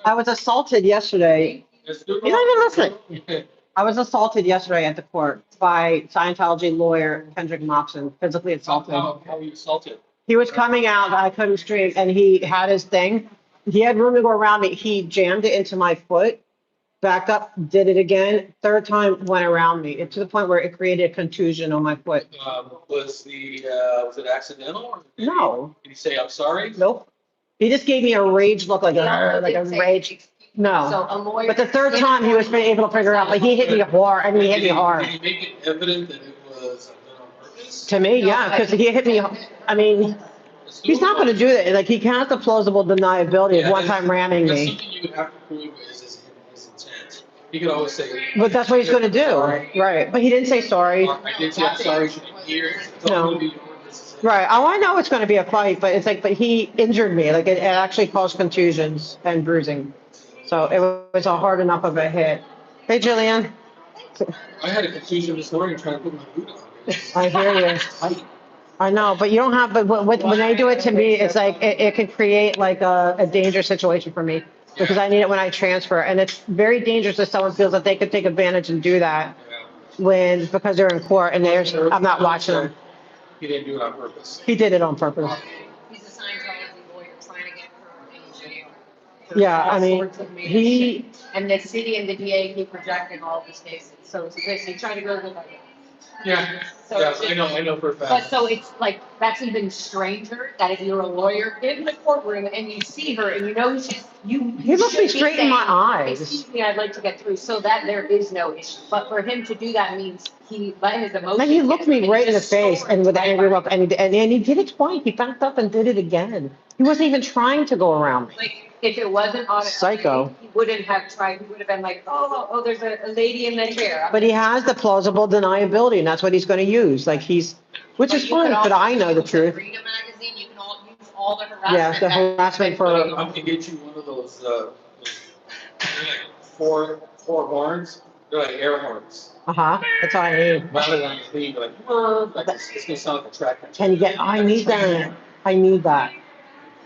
I was assaulted yesterday. You're not even listening. I was assaulted yesterday at the court by Scientology lawyer Kendrick Moxon, physically assaulted. How were you assaulted? He was coming out, I couldn't stream, and he had his thing. He had room to go around me. He jammed it into my foot, backed up, did it again. Third time went around me, to the point where it created a contusion on my foot. Was it accidental? Or No. Did he say, I'm sorry? Nope. He just gave me a rage look, like He also a didn't say rage. So No. a lawyer. But the third time he was able to figure out, but he hit me hard, and he hit me hard. Did he make it evident that it was done on purpose? To me, yeah, because he hit me, I mean, he's not gonna do that. Like, he can't have the plausible deniability of one time ramming That's me. something you would have to prove is his intent. He could always say. But that's what he's gonna do, right? But he didn't say sorry. I did say, I'm sorry, you didn't hear it. No. Right, oh, I know it's gonna be a fight, but it's like, but he injured me, like, it actually caused contusions and bruising. So it was a hard enough of a hit. Hey, Jillian. I had a contusion this morning trying to put my boot on. I hear you. I know, but you don't have, but when they do it to me, it's like, it could create like a dangerous situation for me. Because I need it when I transfer, and it's very dangerous if someone feels that they could take advantage and do that because they're in court and I'm not watching them. He didn't do it on purpose. He did it on purpose. He's a Scientology lawyer trying to get her in jail. Yeah, I mean, he, And the city and the DA keep rejecting all of his cases. So it's basically trying to go with that. Yeah, So yeah, it's just- I know for a But fact. so it's like, that's even stranger, that if you're a lawyer in the courtroom and you see her and you know she's, He looked me should be straight in my saying, eyes. Excuse me, I'd like to get through, so that there is no issue. But for him to do that means he let his emotions. and he looked me get right in the just face and with an right angry by look, and he did it twice. He backed up and did it again. He wasn't even trying to go around me. Like, if it wasn't on. Psycho. He wouldn't have tried, he would have been like, oh, there's a lady in the chair. But he has the plausible deniability, and that's what he's gonna use, like which is fine, but I know the truth. Read a magazine, you can all use all the Yeah, harassment. the harassment for, I'm gonna get you one of those, they're like four horns, they're like air horns. that's all I need. Rather than being like, it's gonna sound like a tractor. Can you get, I need that. I need that.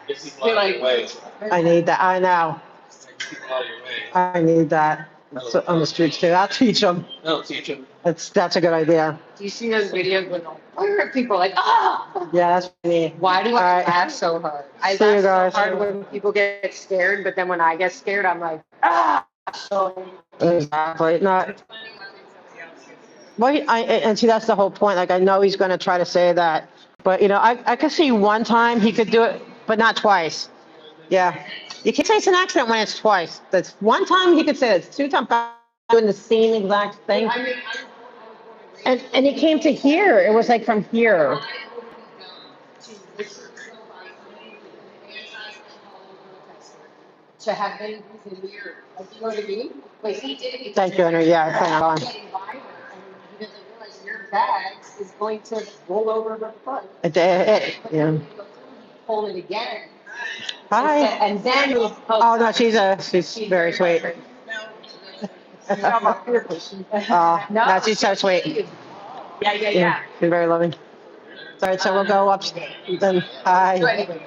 Get people out of your way. I need that. I know. Get people out of your way. I need that. So on the streets too. I'll teach them. That'll teach them. That's a good idea. Do you see those videos when people are like, ah? Yeah, that's what I need. Why do All I right. laugh so hard? I See you laugh guys. so hard when people get scared, but then when I get scared, I'm like, ah. Exactly. Not. Well, and see, that's the whole point. Like, I know he's going to try to say that, but I could see one time he could do it, but not twice. Yeah. You can't say it's an accident when it's twice. That's one time he could say it. It's 2 times doing the same exact thing. And he came to here. It was like from here. To have been in here, you know what I mean? But he did it. Thank you, Henry. Yeah, I plan on. Getting by her, and he doesn't realize your bag is going to roll over her foot. Yeah. Pull it again. Hi. And then you'll. Oh no, she's very sweet. No, she's so sweet. Yeah. She's very loving. All right, so we'll go up. Then hi.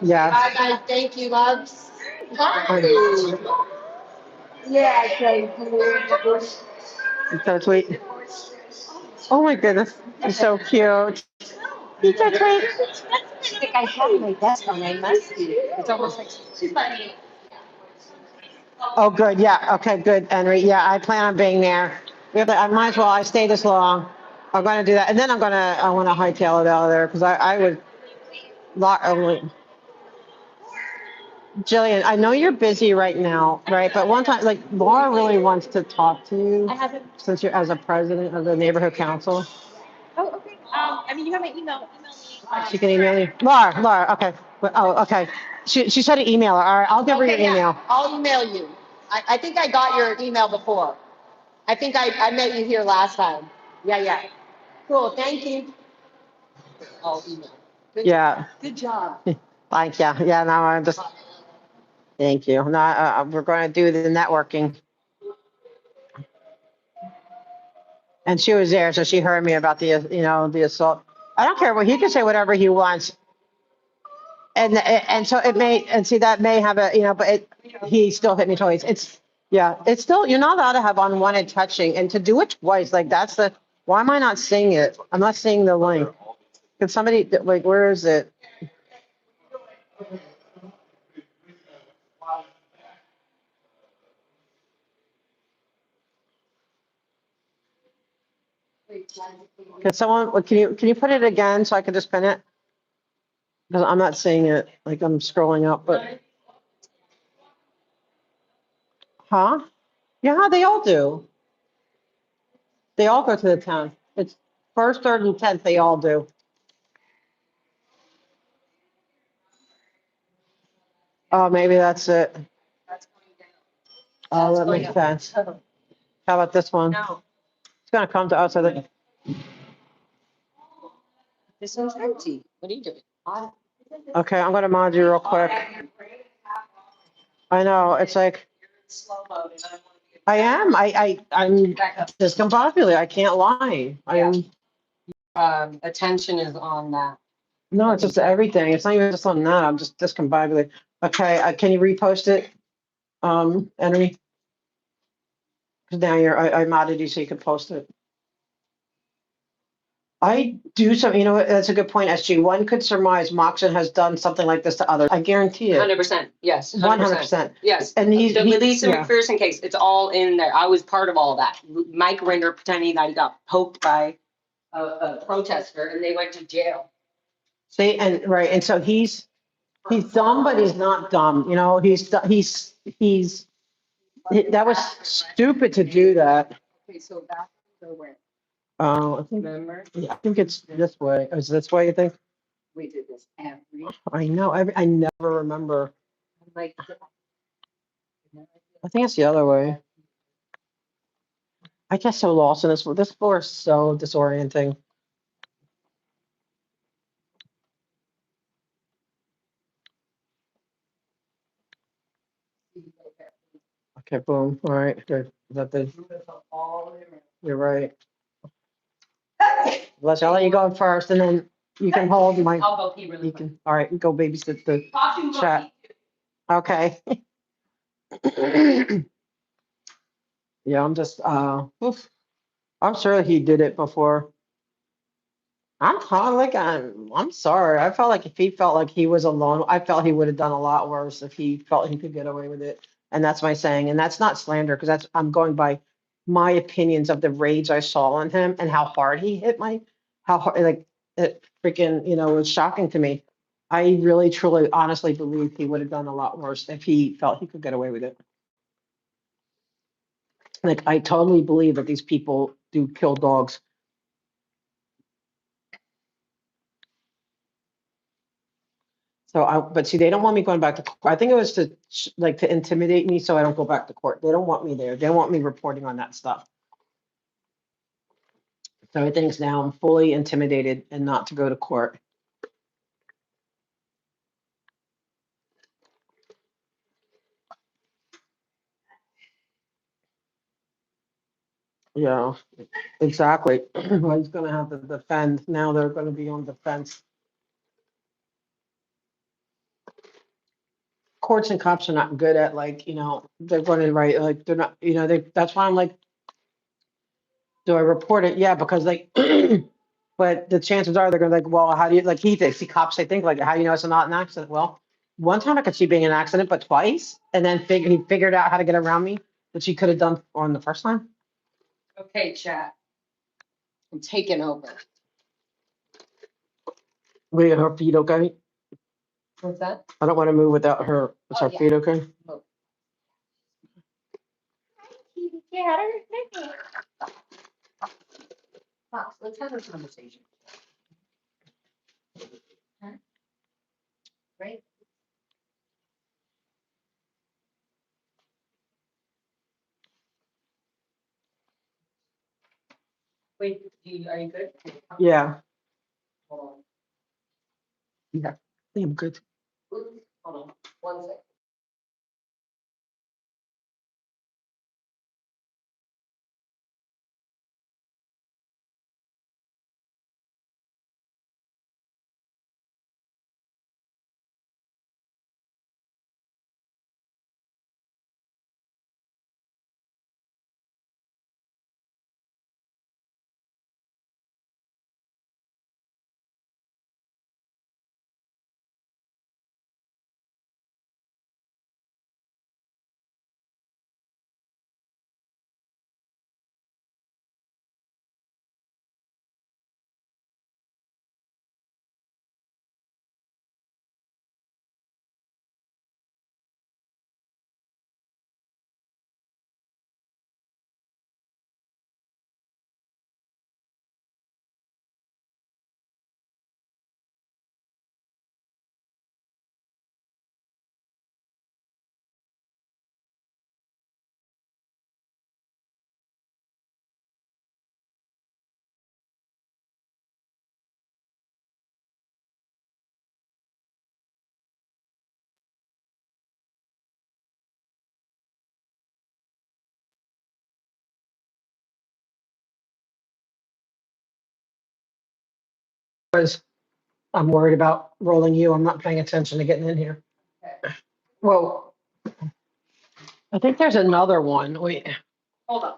Yeah. Bye, guys. Thank you, loves. Bye. Yeah, thank you. She's so sweet. Oh my goodness, she's so cute. She's so sweet. I think I have my desk on. I must be. It's almost like she's funny. Oh, good. Yeah. Okay. Good, Henry. Yeah, I plan on being there. I might as well. I stay this long. I'm going to do that, and then I want to hightail it out of there because I would. Jillian, I know you're busy right now, right? But one time, like Laura really wants to talk to you. I haven't. Since you're as a president of the neighborhood council. Oh, okay. I mean, you have my email. Email me. She can email you. Laura. Okay. Oh, okay. She said to email her. All right. I'll give her your email. I'll email you. I think I got your email before. I think I met you here last time. Yeah. Cool, thank you. Oh, email. Good- Yeah. Good job. Thank you. Yeah, no, I'm just, thank you. No, we're going to do the networking. And she was there, so she heard me about the, the assault. I don't care what, he can say whatever he wants. And so it may, and see, that may have a, but he still hit me twice. It's still, you're not allowed to have unwanted touching, and to do it twice, like why am I not seeing it? I'm not seeing the link. Can somebody, like, where is it? Can someone, can you put it again so I can just pin it? Because I'm not seeing it, like I'm scrolling up, but. Huh? Yeah, they all do. They all go to the town. It's first, third, and 10th, they all do. Oh, maybe that's it. Oh, that makes sense. How about this one? It's gonna come to us, I think. This one's empty. What are you doing? Okay, I'm gonna mod you real quick. I know, it's like, I am, I'm discombobulated, I can't lie. Attention is on that. No, it's just everything. It's not even just on that. I'm just discombobulated. Okay, can you repost it? Henry? Because now I modded you so you could post it. I do some, that's a good point, SG. One could surmise Moxon has done something like this to others. I guarantee it. 100%, yes. 100%. Yes. And he's The Lisa yeah. McPherson case, it's all in there. I was part of all of that. Mike Rinder pretending that he got poked by a protester and they went to jail. See, and right, and so he's dumb, but he's not dumb. That was stupid to do that. Okay, so back to where? I think, Remember? yeah, I think it's this way. Is this way you think? We did this every, I know. I never remember. like, I think it's the other way. I get so lost in this. This floor is so disorienting. Okay, boom. All right, good. Is that the? You're right. Let's I'll let you go first, and then you can hold my. I'll go pee really You quick. can. All right, go babysit the chat. Okay. Yeah, I'm just. Oof. I'm sure he did it before. I'm kind of like I'm sorry. I felt like if he felt like he was alone, I felt he would have done a lot worse if he felt he could get away with it. And that's my saying. And that's not slander because I'm going by my opinions of the rage I saw on him and how hard he hit how hard, like it freaking, was shocking to me. I really, truly, honestly believe he would have done a lot worse if he felt he could get away with it. Like I totally believe that these people do kill dogs. So but see, they don't want me going back to court. I think it was to intimidate me so I don't go back to court. They don't want me there. They don't want me reporting on that stuff. So I think now I'm fully intimidated and not to go to court. Yeah, exactly. Well, he's gonna have to defend. Now they're gonna be on defense. Courts and cops are not good at they're going to write like they're not, that's why I'm like, do I report it? Yeah, because but the chances are they're gonna well, how do you he thinks the cops they think how do you know it's not an accident? Well, one time I could see being an accident, but twice, and then he figured out how to get around me, which he could have done on the first time. Okay, chat. I'm taking over. Wait, her feet okay? What's that? I don't want to move without her. Is her feet okay? Oh. Fox, let's have a conversation. Huh? Right? Wait, are you good? Yeah, Hold on. yeah, I think I'm good. Oops, hold on, 1 second. Because I'm worried about rolling you. I'm not paying attention to getting in here. Well, I think there's another one. Wait. Hold on.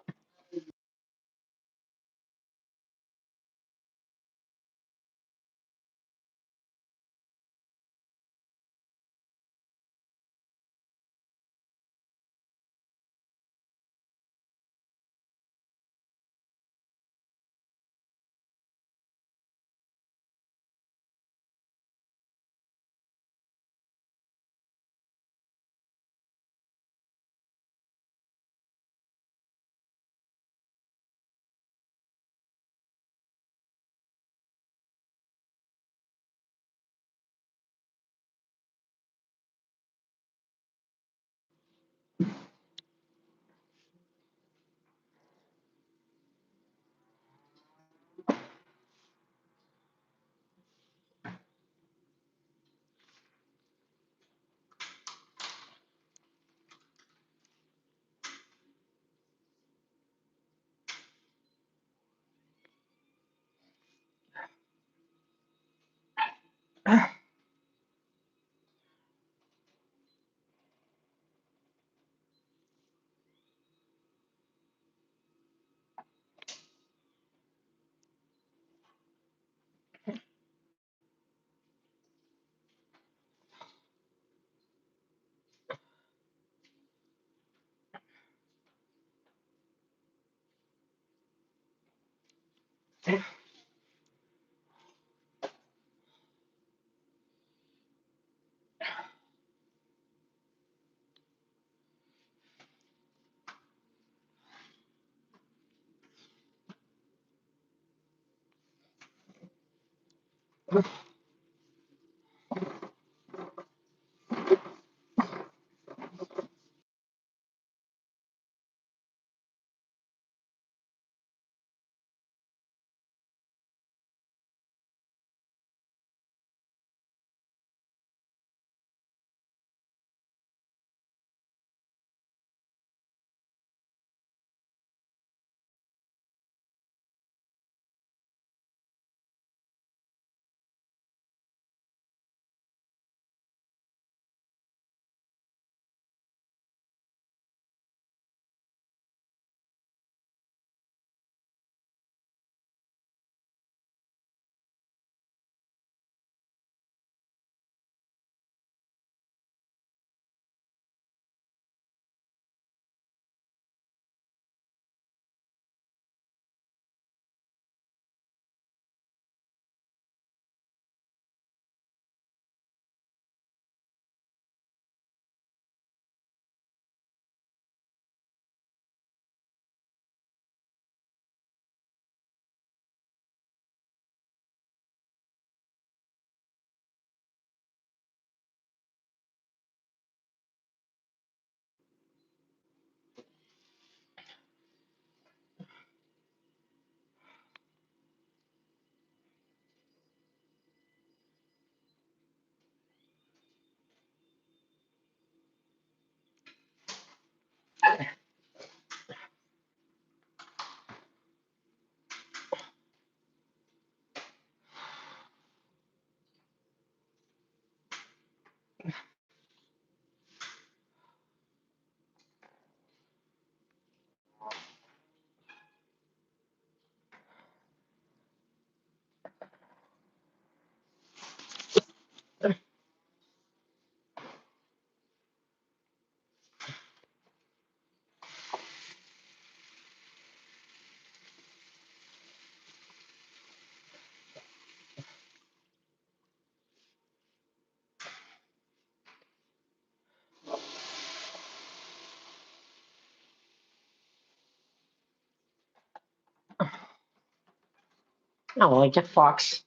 Oh, like a fox.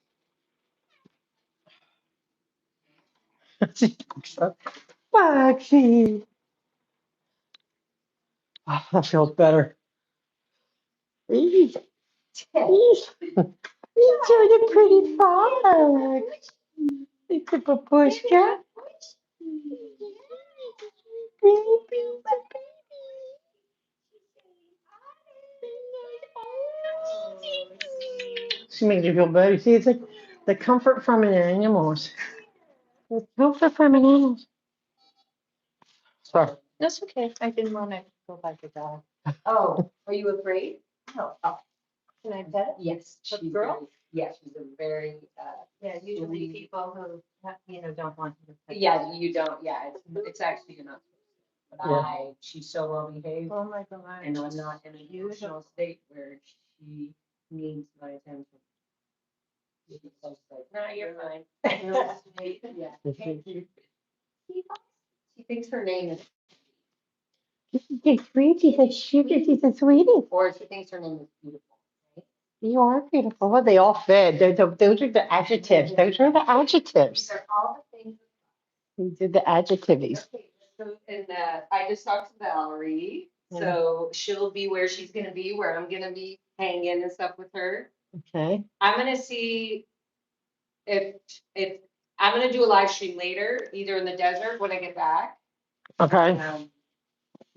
Foxy. Oh, that feels better. He's such a pretty fox. It's a babushka. She makes you feel better. See, it's like the comfort from an animal. The comfort from an animal. Sorry. That's okay. I didn't want to go by the dog. Oh, are you afraid? No. Oh, can I pet it? Yes. The she's girl? very- Yeah, she's a very, Yeah, usually people who, don't want to. pet yeah, you don't, yeah, it's actually you're not. But Yeah. she's so well behaved Oh, my God. and I'm not in a emotional state where she needs my attention. She's so sweet. No, you're fine. Yeah. Thank you. She thinks her name is, She's sweet. She's a sugar. She's a sweetie. or she thinks her name is beautiful. You are beautiful. Well, they all fit. Those are the adjectives. Those are the adjectives. These are all the things. We did the adjectives. Okay, so, and, I just talked to Valerie, so she'll be where she's gonna be, where I'm gonna be hanging and stuff with her. Okay. I'm gonna see if, I'm gonna do a live stream later, either in the desert when I get back. Okay.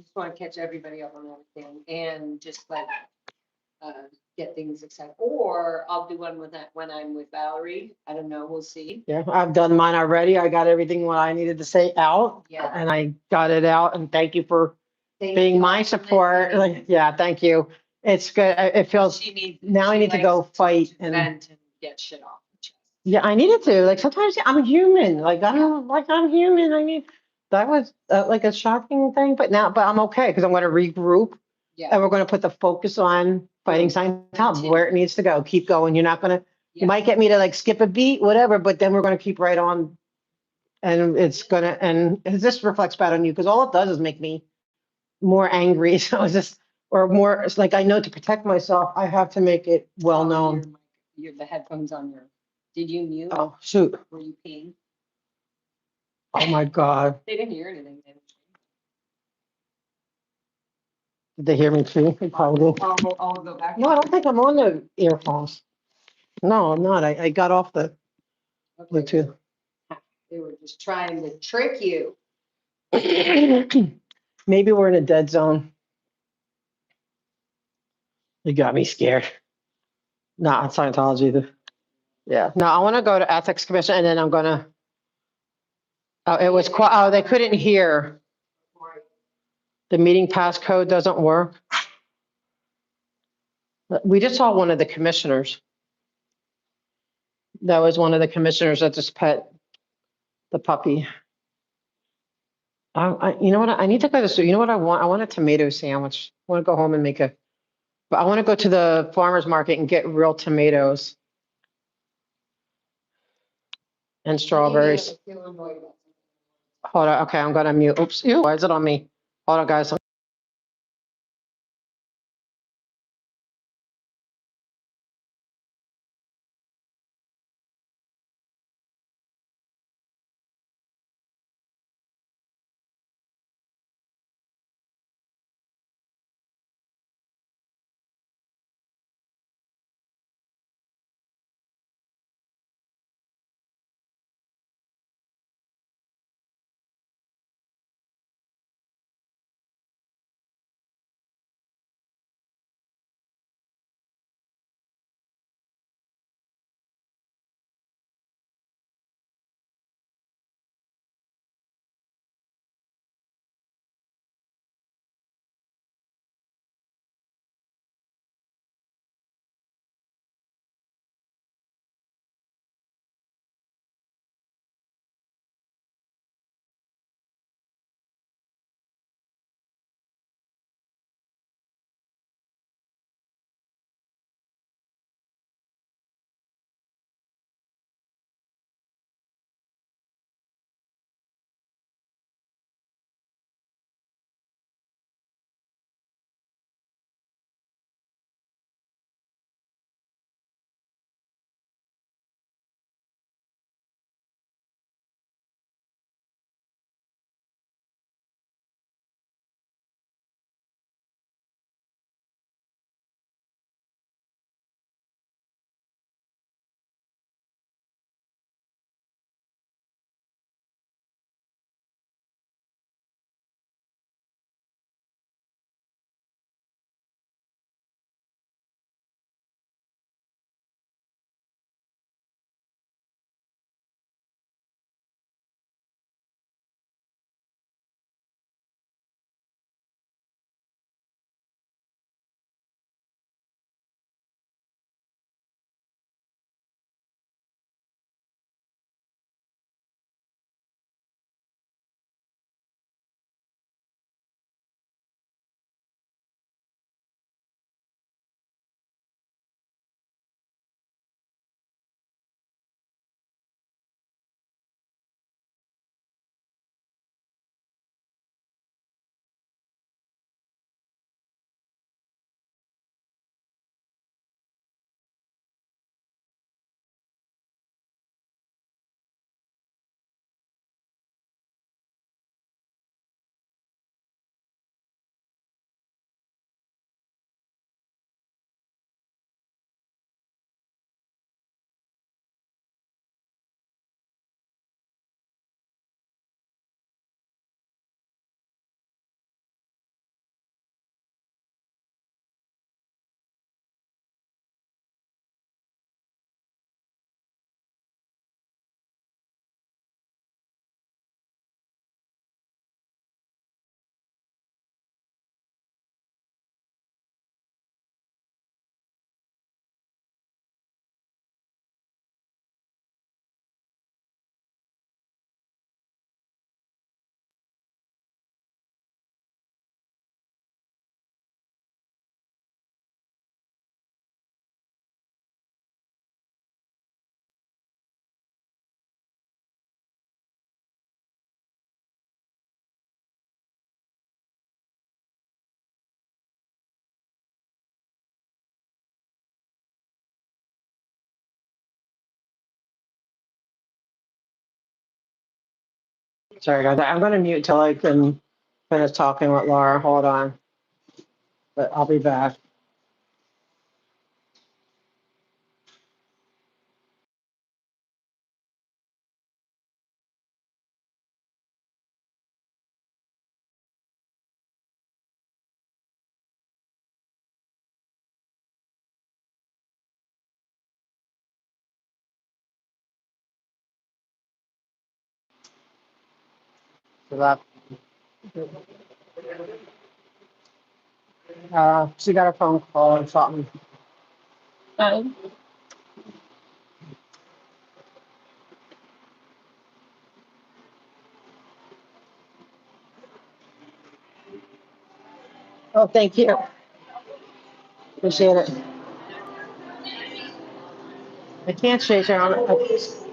Just wanna catch everybody up on everything and just like, get things excited, or I'll do one with that when I'm with Valerie. I don't know, we'll see. Yeah, I've done mine already. I got everything what I needed to say out. Yeah. And I got it out. And thank you for being my support. Like, yeah, thank you. It's good. It feels, now I need to go fight and. Vent and get shit off. Yeah, I needed to. Like sometimes I'm human. Like I'm human. I mean, that was like a shocking thing, but I'm okay because I'm going to regroup Yeah. and we're going to put the focus on fighting Scientology where it needs to go. Keep going. You're not going to. You might get me to like skip a beat, whatever, but then we're going to keep right on, and it's gonna. And this reflects bad on you because all it does is make me more angry. So it's just or more. It's like I know to protect myself, I have to make it well known. The headphones on your, did you mute? Oh shoot! Were you peeing? Oh my God. They didn't hear anything. Did they hear me too? They probably. I'll go back. No, I don't think I'm on the earphones. No, I'm not. I got off the Bluetooth. They were just trying to trick you. Maybe we're in a dead zone. You got me scared. Not Scientology. Yeah. No, I want to go to Ethics Commission and then I'm going to. Oh, it was quiet. Oh, they couldn't hear. The meeting passcode doesn't work. We just saw one of the commissioners. That was one of the commissioners that just pet the puppy. You know what? I need to go to the, you know what I want? I want a tomato sandwich. I want to go home and make but I want to go to the farmer's market and get real tomatoes and strawberries. Hold on. Okay, I'm going to mute. Oops. Ew, why is it on me? Hold on, guys. Sorry, guys. I'm gonna mute till I can finish talking with Laura. Hold on. But I'll be back. She got a phone call or something. Oh, thank you. Appreciate it. I can't shake her on it.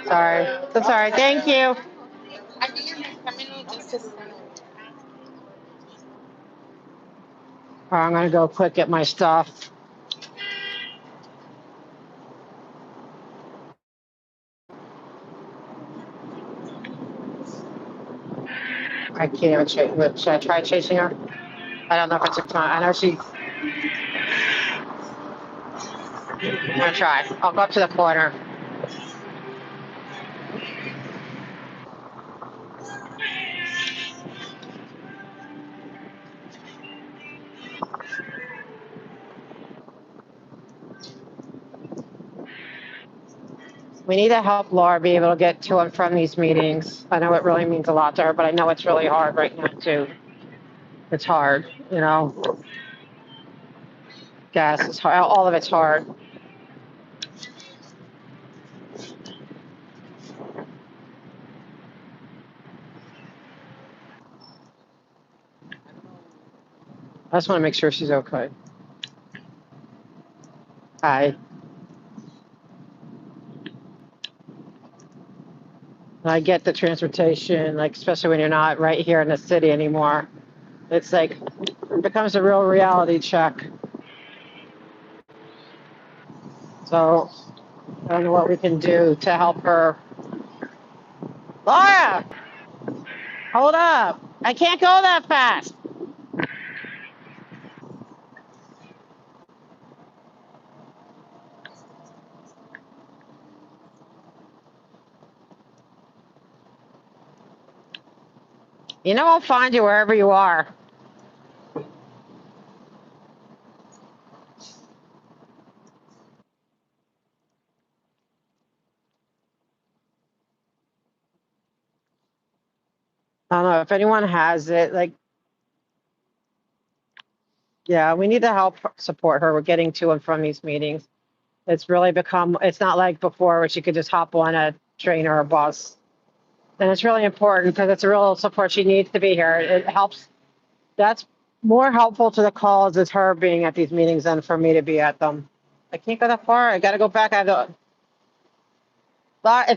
Sorry. I'm sorry. Thank you. I'm gonna go quick get my stuff. I can't even chase. Should I try chasing her? I don't know if it's a time. I know she. I'm gonna try. I'll go up to the corner. We need to help Laura be able to get to and from these meetings. I know it really means a lot to her, but I know it's really hard right now too. It's hard, you know. Gas is hard. All of it's hard. I just want to make sure she's okay. Hi. I get the transportation, like especially when you're not right here in the city anymore. It's like it becomes a real reality check. So I don't know what we can do to help her. Laura, hold up. I can't go that fast. You know, I'll find you wherever you are. I don't know if anyone has it. Like, yeah, we need to help support her with getting to and from these meetings. It's really become, it's not like before where she could just hop on a train or a bus. And it's really important because it's a real support. She needs to be here. It helps. That's more helpful to the cause is her being at these meetings than for me to be at them. I can't go that far. I got to go back. It's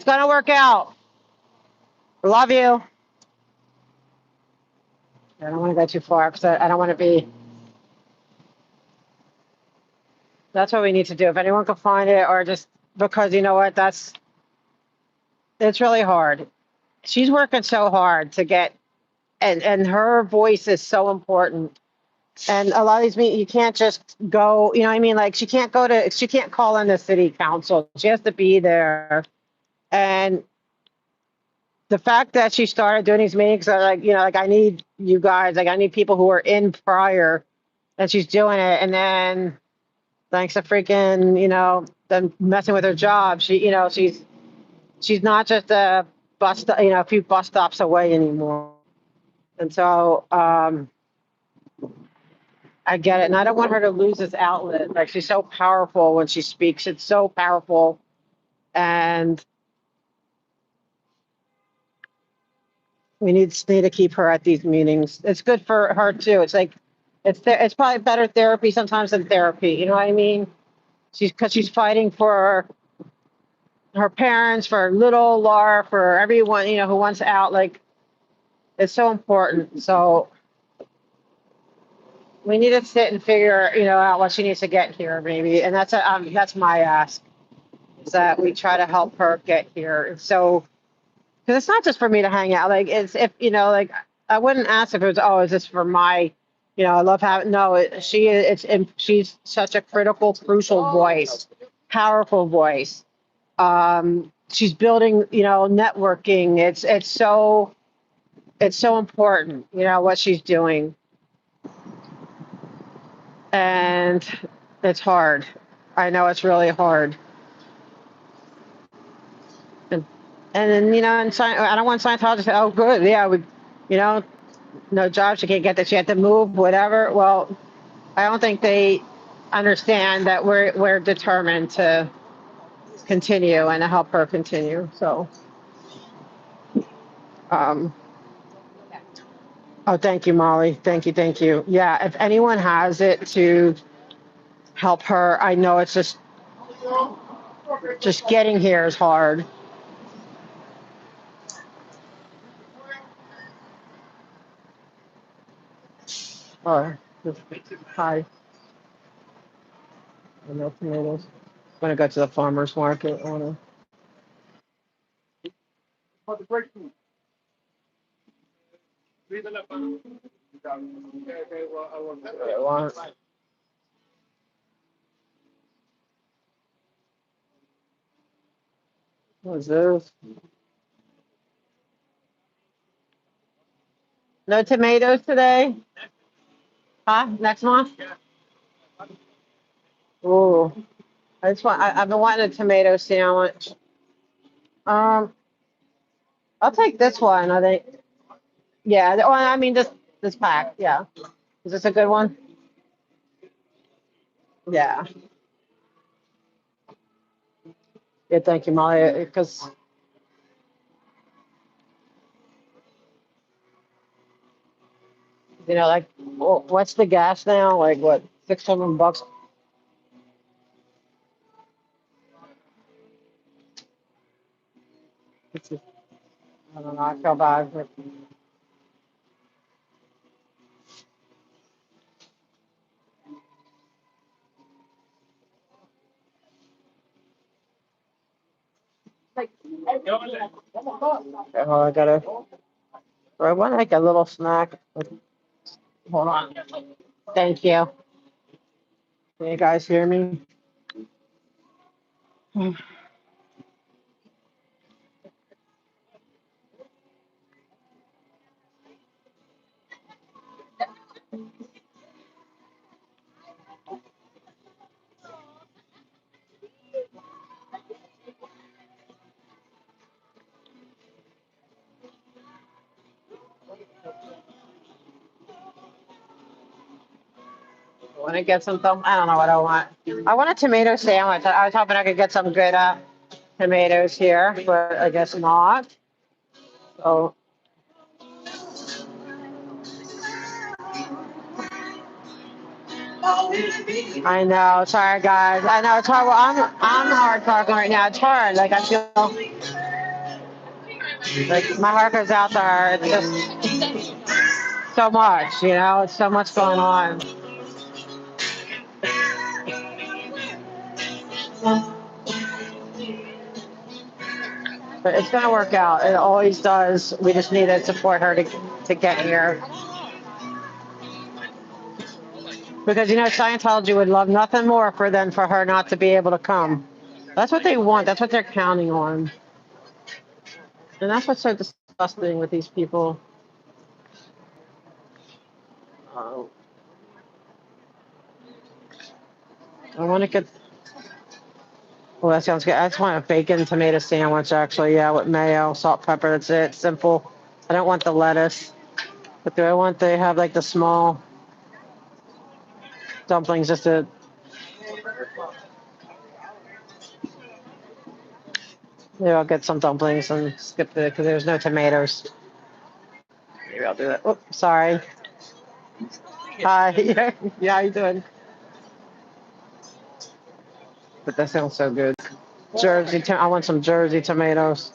going to work out. Love you. I don't want to go too far because I don't want to be. That's what we need to do. If anyone can find it or just because you know what, it's really hard. She's working so hard to get, and her voice is so important. And a lot of these meetings, you can't just go, you know what I mean? Like she can't call in the city council. She has to be there. And the fact that she started doing these meetings are like, you know, like I need you guys, like I need people who were in prior and she's doing it. And then thanks to freaking, you know, them messing with her job, she's not just a a few bus stops away anymore. And so, I get it. And I don't want her to lose this outlet. Like she's so powerful when she speaks. It's so powerful. And we need to keep her at these meetings. It's good for her too. It's like, it's probably better therapy sometimes than therapy. You know what I mean? Because she's fighting for her parents, for little Laura, for everyone, you know, who wants out. Like, it's so important. So we need to sit and figure, out what she needs to get here, maybe. And that's my ask, is that we try to help her get here. So, because it's not just for me to hang out. Like, it's if, like, I wouldn't ask if it was, oh, is this for my, I love having, no, she's such a critical, crucial voice, powerful voice. She's building, networking. It's so important, what she's doing. And it's hard. I know it's really hard. And then, I don't want Scientology to say, oh, good, yeah, no job, she can't get that, she had to move, whatever. Well, I don't think they understand that we're determined to continue and to help her continue. So, oh, thank you, Molly. Thank you, thank you. Yeah, if anyone has it to help her, I know it's just getting here is hard. Oh, hi. No tomatoes. I'm gonna go to the farmer's market. I wanna. What is this? No tomatoes today? Huh? Next month? Ooh. I've been wanting a tomato sandwich. Um, I'll take this one, I think. Yeah, oh, I mean this pack, yeah. Is this a good one? Yeah. Yeah, thank you, Molly. Because like, what's the gas now? Like what, $600? I don't know. I feel bad. Oh, I gotta. I want like a little snack. Hold on. Thank you. Can you guys hear me? I want to get some. I don't know what I want. I want a tomato sandwich. I was hoping I could get some good tomatoes here, but I guess not. So I know. Sorry, guys. I know it's hard. Well, I'm hard talking right now. It's hard. Like I feel like my heart goes out to her. It's just so much. It's so much going on. But it's gonna work out. It always does. We just need to support her to get here. Because Scientology would love nothing more for her not to be able to come. That's what they want. That's what they're counting on. And that's what's so disgusting with these people. Oh. I want to get. Well, that sounds good. I just want a bacon tomato sandwich, actually. Yeah, with mayo, salt, pepper. That's it. Simple. I don't want the lettuce. But do I want they have like the small dumplings just to. Maybe I'll get some dumplings and skip it because there's no tomatoes. Maybe I'll do that. Oh, sorry. Hi. Yeah, how you doing? But that sounds so good. I want some Jersey tomatoes.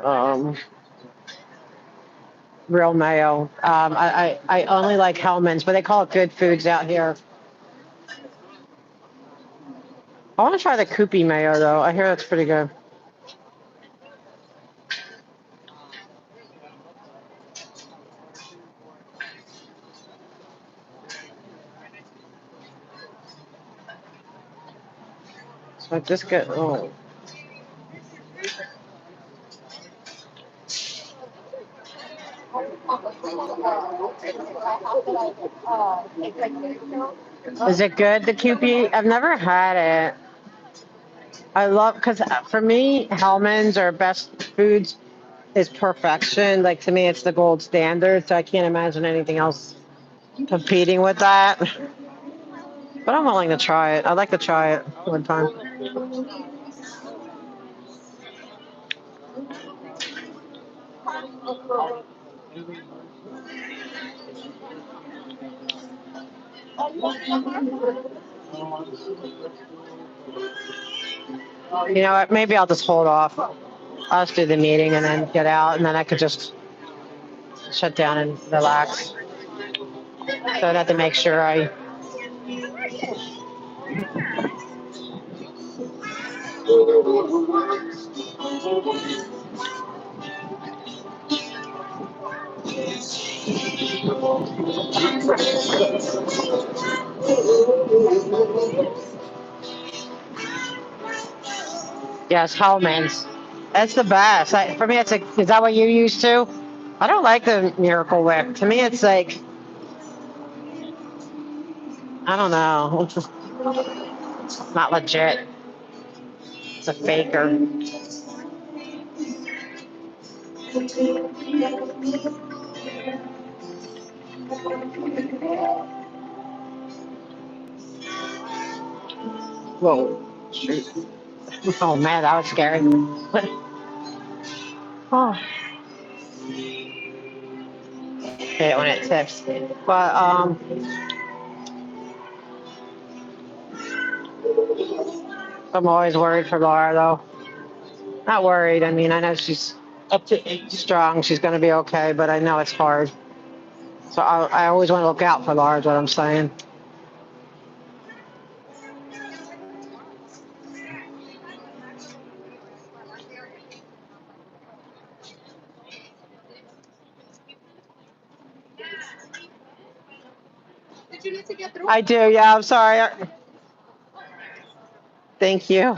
um, real mayo. I only like Hellman's, but they call it Good Foods out here. I want to try the Koopy mayo though. I hear that's pretty good. So I just get, oh, is it good, the Koopy? I've never had it. I love, because for me, Hellman's or Best Foods is perfection. Like to me, it's the gold standard. So I can't imagine anything else competing with that. But I'm willing to try it. I'd like to try it one time. You know what? Maybe I'll just hold off. I'll just do the meeting and then get out, and then I could just shut down and relax. So I'd have to make sure I. Yes, Hellman's. That's the best. For me, it's like, is that what you used to? I don't like the Miracle Whip. To me, it's like, I don't know. It's just not legit. It's a faker. Whoa. Shoot. Oh man, that was scary. Oh. Okay, when it tips. But I'm always worried for Laura though. Not worried. I mean, I know she's up to 8 strong. She's going to be okay, but I know it's hard. So I always want to look out for Laura, is what I'm saying. I do, yeah, I'm sorry. Thank you.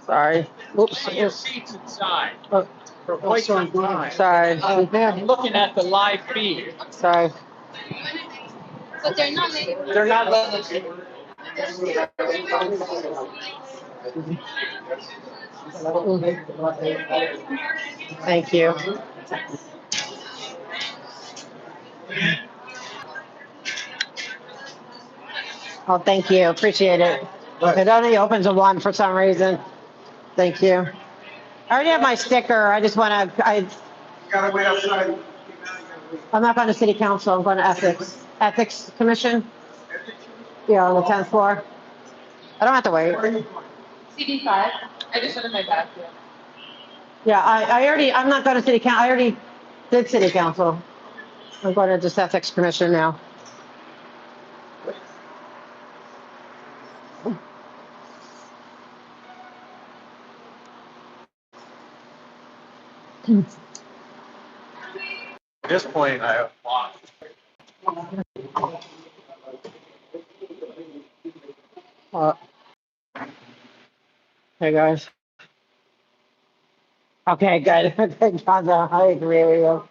Sorry. Oops. On your seats inside. Oh, For quite some time. sorry. I'm looking at the live feed. Sorry. But they're not letting. They're not letting us. Thank you. Oh, thank you. Appreciate it. It only opens at 1 for some reason. Thank you. I already have my sticker. I just want to, Gotta wait outside. I'm not going to city council. I'm going to ethics commission. Yeah, on the 10th floor. I don't have to wait. CD5, I just went in my back. Yeah, I'm not going to city council. I already did city council. I'm going to just ethics commission now. At this point, I have lost. Hey guys. Okay, good. Okay, John, I agree with you.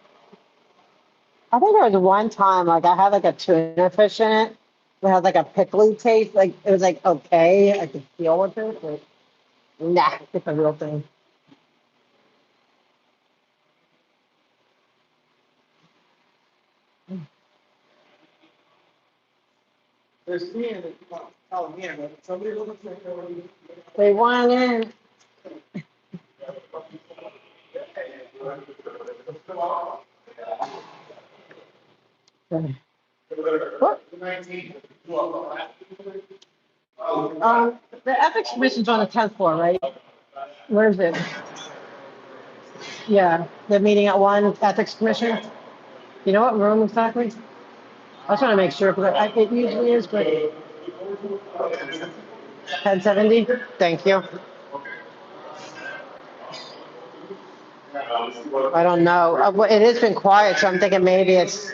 I think there was one time, like I had like a tuna fish in it. It had like a pickly taste. Like it was like okay, I could deal with it, but nah, it's a real thing. They're seeing it, oh, yeah, but somebody looks like they're already. They want in. What? The ethics commission's on the 10th floor, right? Where is it? Yeah, the meeting at 1, Ethics Commission. You know what room exactly? I just want to make sure, because it usually is, but 1070? Thank you. I don't know. Well, it has been quiet, so I'm thinking maybe it's,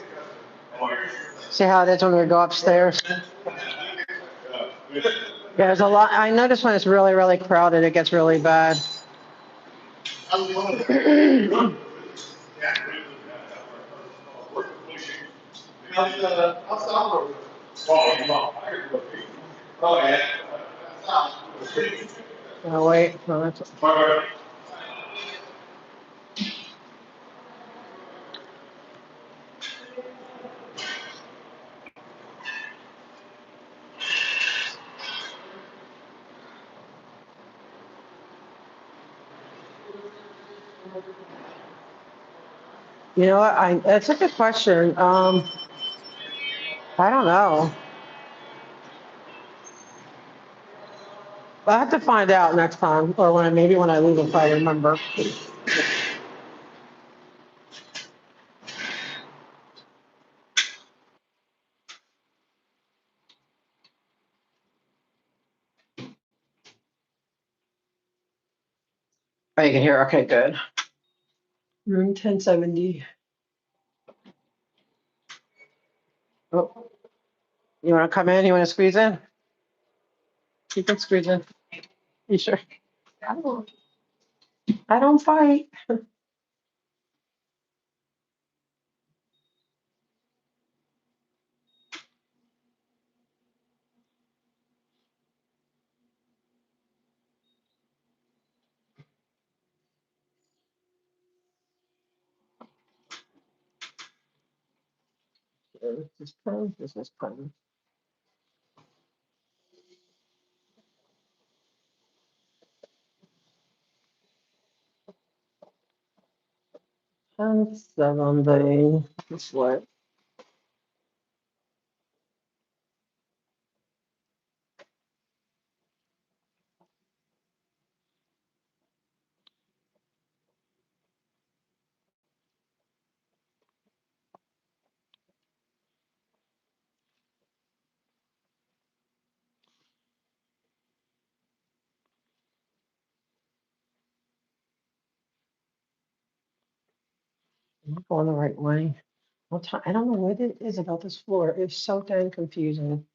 see how it is when we go upstairs? There's a lot, I notice when it's really, really crowded, it gets really bad. Oh, wait, no, that's. You know what, that's a good question. I don't know. I'll have to find out next time, or maybe when I leave if I remember. Oh, you can hear, okay, good. Room 1070. Oh, you wanna come in, you wanna squeeze in? You can squeeze in. You sure? I don't fight. This is fun, this is fun. And 70, this way. I'm going the right way. I don't know what it is about this floor. It's so dang confusing.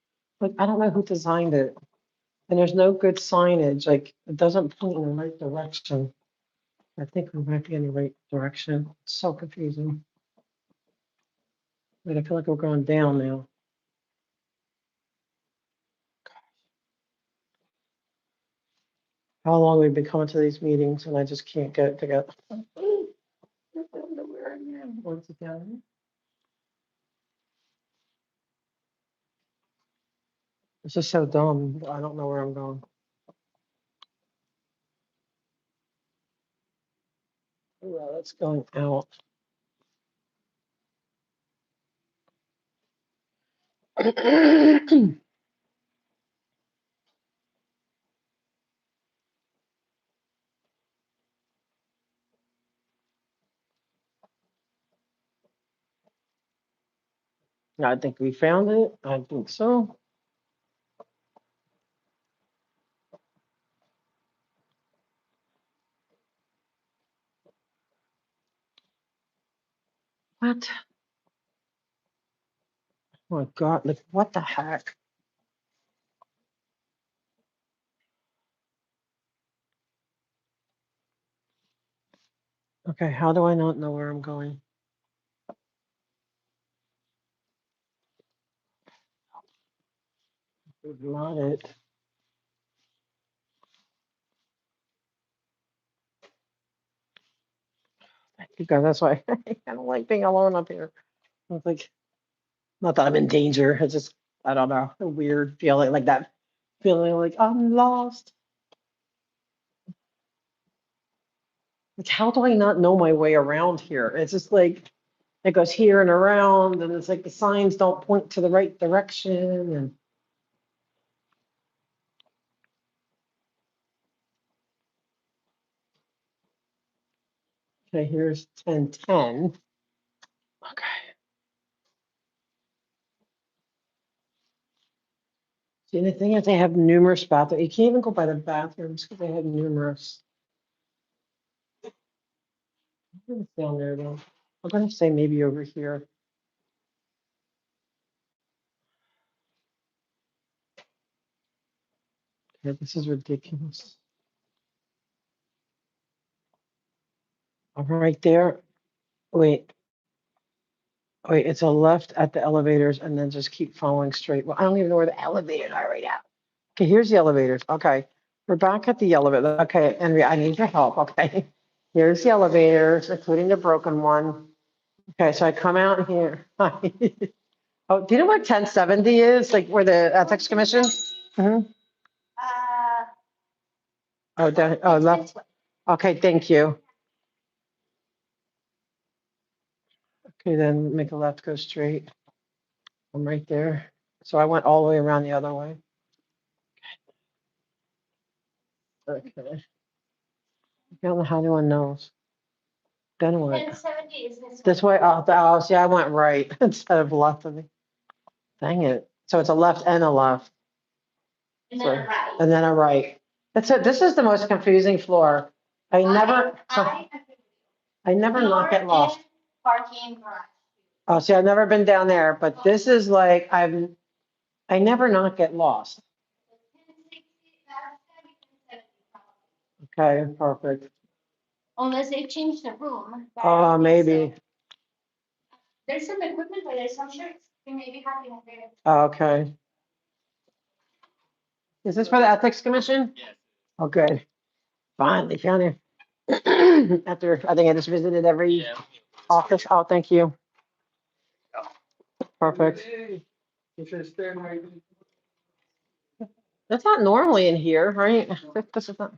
Like, I don't know who designed it. And there's no good signage, like, it doesn't point in the right direction. I think we might be in the right direction. It's so confusing. Like, I feel like we're going down now. How long we've been coming to these meetings and I just can't get it together. Once again. It's just so dumb. I don't know where I'm going. Well, it's going out. I think we found it. I think so. What? Oh my God, like, what the heck? Okay, how do I not know where I'm going? Not it. Thank you guys. That's why I don't like being alone up here. It's like, not that I'm in danger. It's just, I don't know, a weird feeling like that. Feeling like I'm lost. Like, how do I not know my way around here? It's just like, it goes here and around, and it's like the signs don't point to the right direction. And Okay, here's 1010. Okay. See, the thing is, they have numerous bathrooms. You can't even go by the bathrooms because they have numerous. I think it's down there though. I'm gonna say maybe over here. Okay, this is ridiculous. I'm right there. Wait, wait, it's a left at the elevators and then just keep following straight. Well, I don't even know where the elevators are right now. Okay, here's the elevators. Okay, we're back at the elevator. Okay, Henry, I need your help. Okay, here's the elevators, including the broken one. Okay, so I come out here. Oh, do you know where 1070 is? Like where the Ethics Commission? Mhm. Oh, oh, left. Okay, thank you. Okay, then make a left, go straight. I'm right there. So I went all the way around the other way. Okay. I don't know how anyone knows. Then what? 1070 is This way. Oh, see, I went right instead of left of me. Dang it. So it's a left and a left. And then a right. And then a right. That's it. This is the most confusing floor. I never not get lost. Parking garage. Oh, see, I've never been down there, but this is like, I never not get lost. Okay, perfect. Unless they change the room. but Oh, maybe. There's some equipment, but there's some shirts. They may be having it there. Oh, okay. Is this for the Ethics Commission? Yes. Oh, good. Finally found it. After, I think I just visited every office. Oh, thank you. Perfect. You should stand right. That's not normally in here, right? This is not.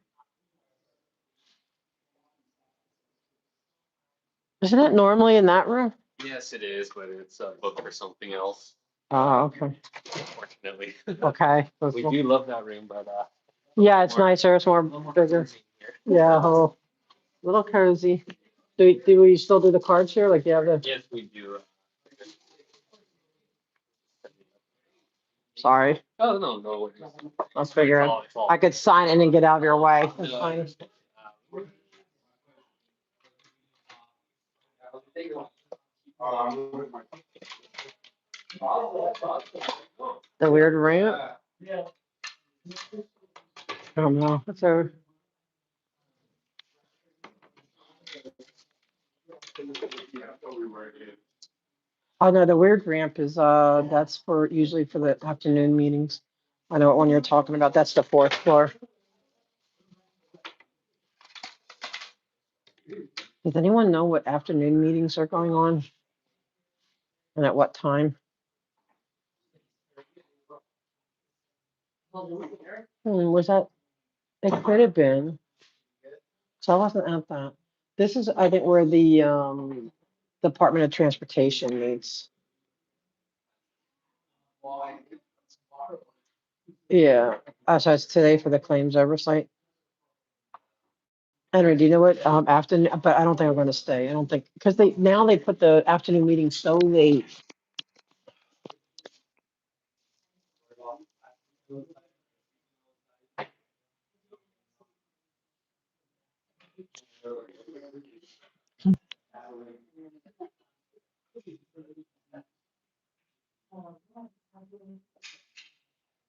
Isn't it normally in that room? Yes, it is, but it's booked for something else, Oh, okay. unfortunately. Okay. We do love that room, but Yeah, it's nicer. It's more bigger. Yeah, a little cozy. Do we still do the cards here? Like, you have the, yes, we do. sorry. Oh, no, no worries. Let's figure it. It's all- I could sign it and get out of your way. That's fine. The weird ramp? I don't know. That's over. Oh, no, the weird ramp is, that's for, usually for the afternoon meetings. I know what one you're talking about. That's the fourth floor. Does anyone know what afternoon meetings are going on? And at what time? Was that, it could have been. So I wasn't at that. This is, I think, where the, Department of Transportation meets. Yeah, so it's today for the claims oversight. Henry, do you know what, afternoon, but I don't think I'm gonna stay. I don't think, because now they put the afternoon meeting so late.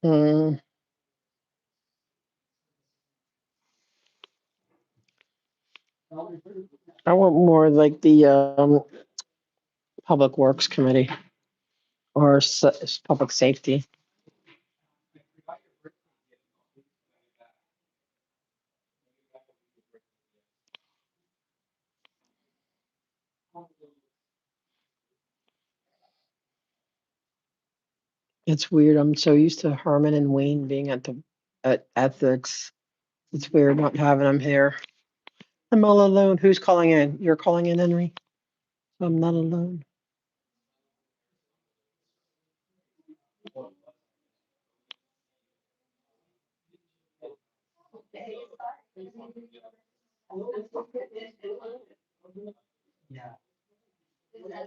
Hmm. I want more like the, Public Works Committee or Public Safety. It's weird. I'm so used to Herman and Wayne being at ethics. It's weird not having them here. I'm all alone. Who's calling in? You're calling in, Henry? I'm not alone.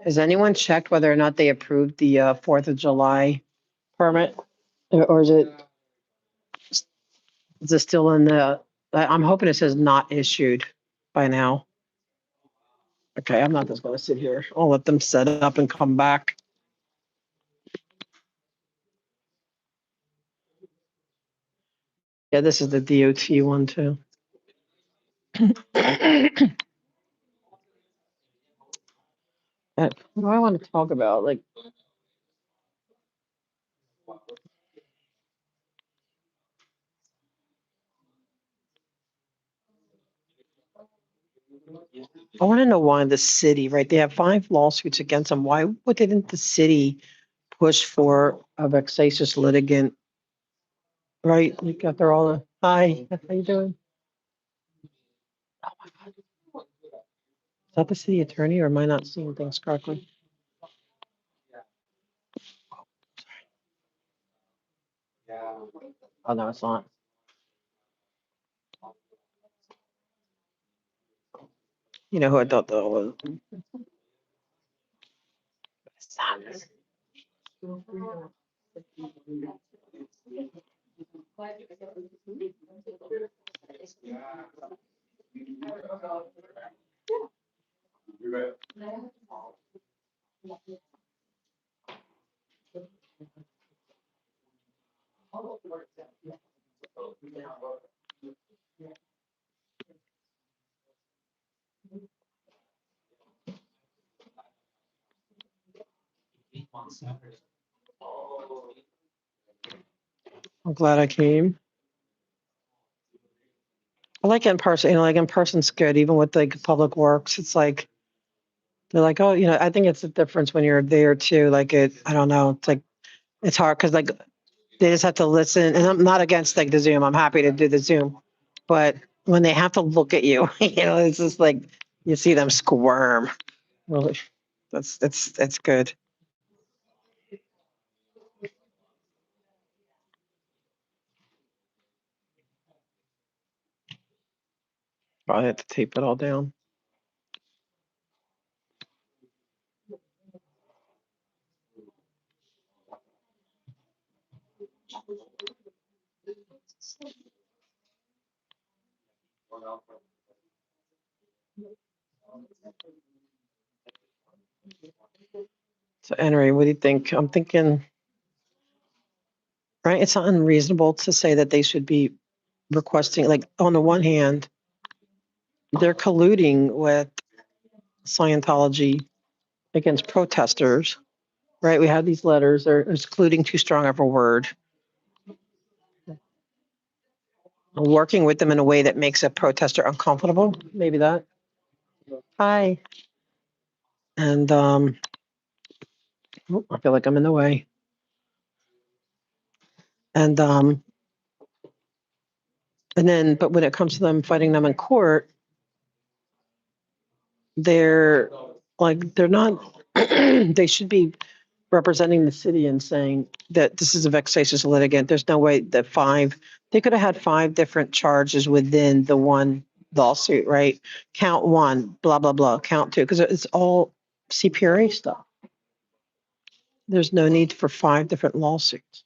Has anyone checked whether or not they approved the 4th of July permit? Or is it still in the, I'm hoping it says not issued by now. Okay, I'm not just gonna sit here. I'll let them set it up and come back. Yeah, this is the DOT one too. What do I want to talk about? Like, I want to know why the city, right? They have 5 lawsuits against them. Why didn't the city push for a vexatious litigant? Right? You got there all the, hi, how you doing? Is that the city attorney or am I not seeing things correctly? Oh, no, it's not. You know who I thought that was? I'm glad I came. I like in person, like in person's good, even with like public works. It's like, they're like, oh, I think it's a difference when you're there too. Like I don't know. It's like, it's hard because like they just have to listen. And I'm not against like the Zoom. I'm happy to do the Zoom. But when they have to look at you, it's just like you see them squirm. Really, it's good. Probably have to tape it all down. So Henry, what do you think? I'm thinking, right? It's not unreasonable to say that they should be requesting, like on the one hand, they're colluding with Scientology against protesters, right? We have these letters, they're excluding too strong of a word. Working with them in a way that makes a protester uncomfortable, maybe that. Hi. And I feel like I'm in the way. And then, but when it comes to them fighting them in court, they're not, they should be representing the city and saying that this is a vexatious litigant. There's no way that they could have had 5 different charges within the one lawsuit, right? Count 1, blah, blah, blah, count 2, because it's all CPRA stuff. There's no need for 5 different lawsuits.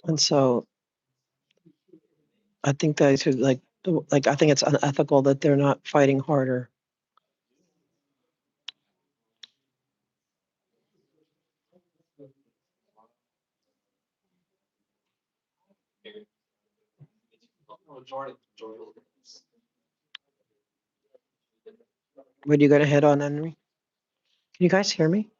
And so I think that should like, I think it's unethical that they're not fighting harder. What are you going to hit on, Henry? Can you guys hear me?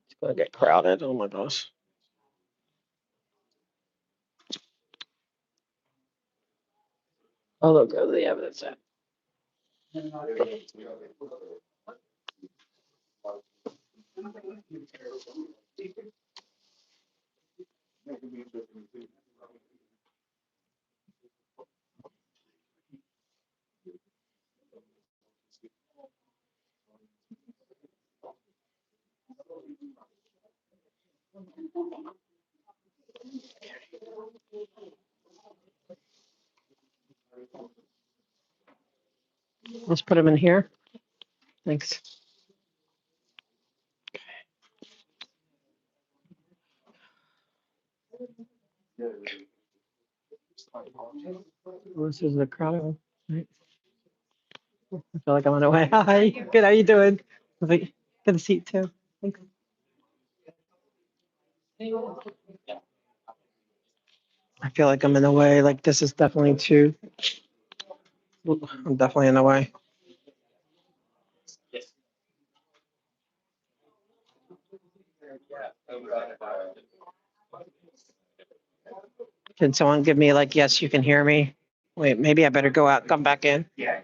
It's going to get crowded. Oh my gosh. Oh, look, go to the evidence set. Let's put them in here. Thanks. This is the crowd. Right? I feel like I'm on the way. Hi, good. How you doing? Good to see you too. Thanks. I feel like I'm in the way. Like this is definitely too. I'm definitely in the way. Can someone give me like, yes, you can hear me? Wait, maybe I better go out, come back in. Yeah.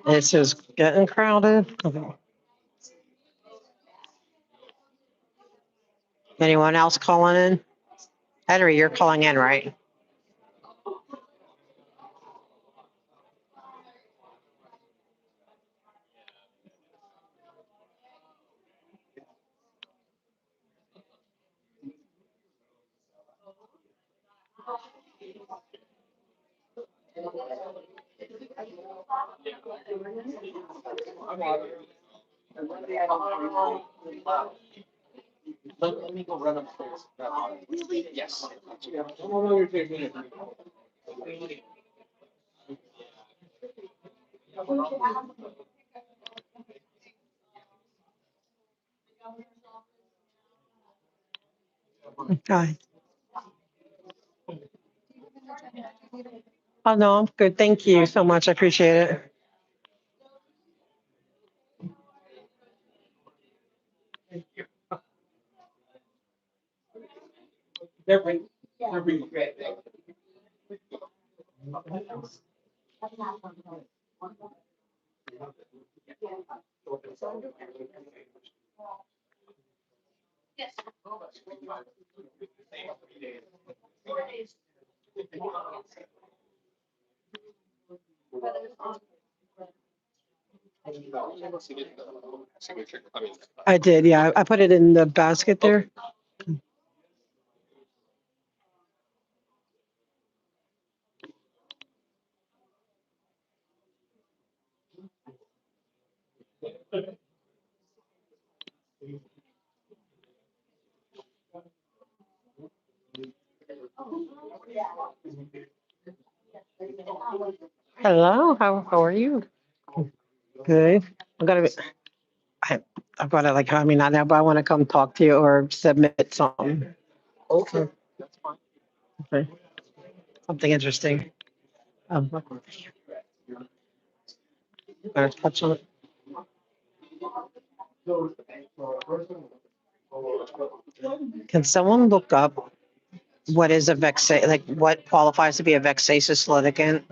This is getting crowded. Okay. Anyone else calling in? Henry, you're calling in, right? Let me go run upstairs. Yes. Come on over here, take a minute. Hi. Oh, no, I'm good. Thank you so much. I appreciate it. They're bringing. I did, yeah. I put it in the basket there. Hello, how are you? Good. I'm gonna be, I've got to like, I mean, not now, but I want to come talk to you or submit something. Okay, that's fine. Okay. Something interesting. Gonna touch on it. Can someone look up what is a like what qualifies to be a vexatious litigant?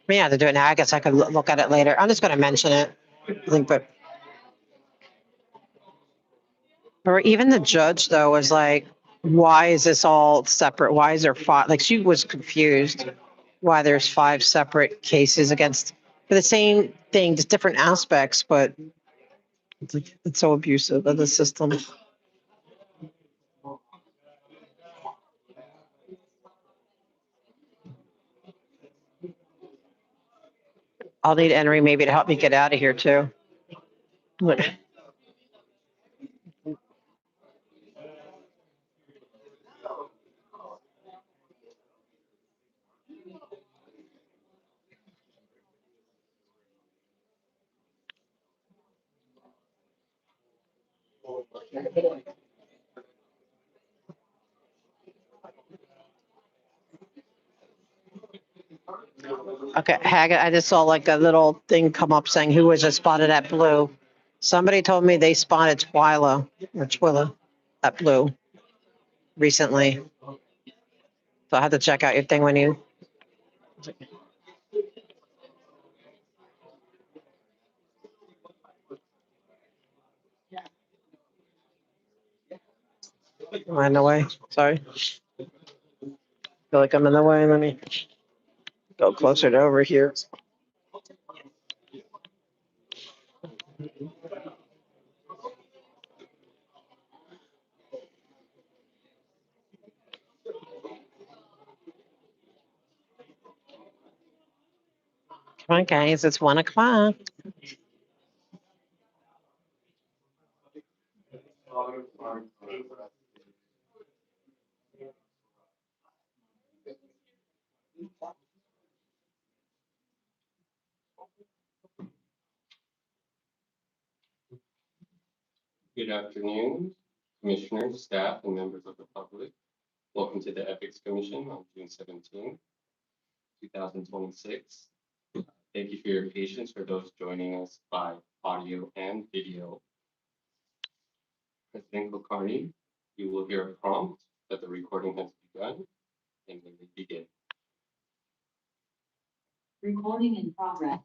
We have to do it now. I guess I could look at it later. I'm just gonna mention it. I think, but or even the judge though was like, why is this all separate? Why is there five? Like she was confused why there's five separate cases against for the same thing, just different aspects, but it's like it's so abusive of the system. I'll need Henry maybe to help me get out of here too. Okay, Haggett, I just saw like a little thing come up saying who was just spotted at Blue. Somebody told me they spotted Twila at Blue recently. So I have to check out your thing when you. Am I in the way? Sorry. Feel like I'm in the way. Let me go closer to over here. Come on, guys. It's 1:00. Good afternoon, commissioners, staff, and members of the public. Welcome to the Ethics Commission on June 17, 2026. Thank you for your patience for those joining us by audio and video. President Kulkarni, you will hear a prompt that the recording has begun, and we will begin. Recording in progress.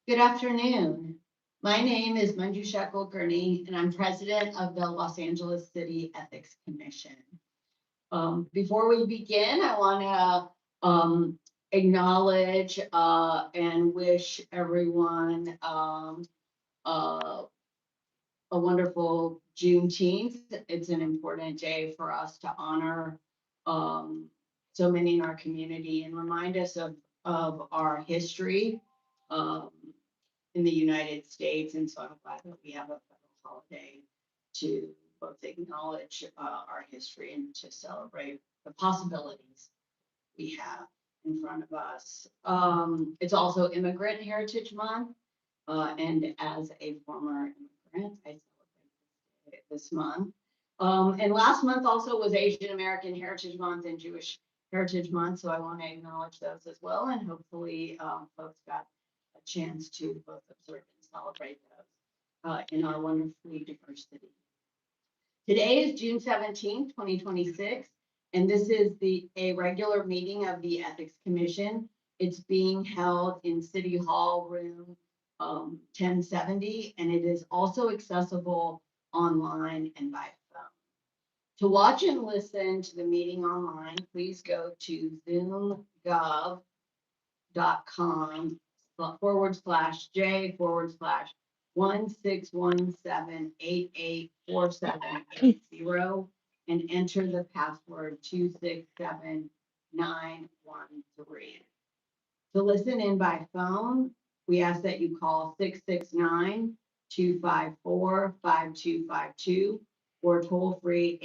Good afternoon. My name is Manjusha Kulkarni, and I'm president of the Los Angeles City Ethics Commission. Before we begin, I want to acknowledge and wish everyone a wonderful Juneteenth. It's an important day for us to honor so many in our community and remind us of our history in the United States. And so I'm glad that we have a federal holiday to both acknowledge our history and to celebrate the possibilities we have in front of us. It's also Immigrant Heritage Month. And as a former immigrant, I celebrate this month. And last month also was Asian American Heritage Month and Jewish Heritage Month. So I want to acknowledge those as well. And hopefully folks got a chance to both observe and celebrate those in our wonderfully diverse city. Today is June 17, 2026, and this is a regular meeting of the Ethics Commission. It's being held in City Hall room 1070, and it is also accessible online and by phone. To watch and listen to the meeting online, please go to zoom.gov.com/J/1617884780 and enter the password 267913. To listen in by phone, we ask that you call 669-254-5252 or toll free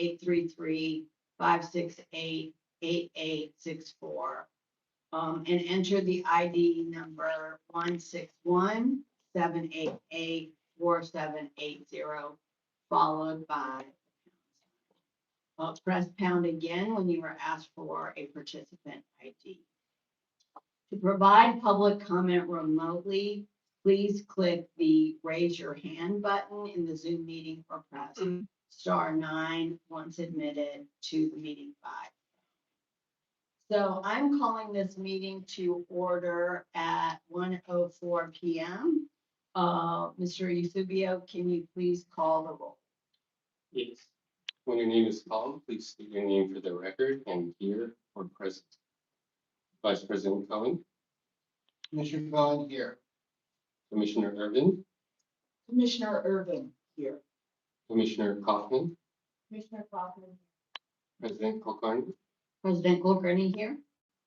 833-568-8864. And enter the ID number 161-788-4780, followed by press pound again when you are asked for a participant ID. To provide public comment remotely, please click the raise your hand button in the Zoom meeting or press *9 once admitted to the meeting by. So I'm calling this meeting to order at 1:04 p.m. Mr. Eusebio, can you please call the roll? Yes. When your name is called, please state your name for the record and here or present. Vice President Cohen. Commissioner Cohen here. Commissioner Irvin. Commissioner Irvin here. Commissioner Kaufman. Commissioner Kaufman. President Kulkarni. President Kulkarni here.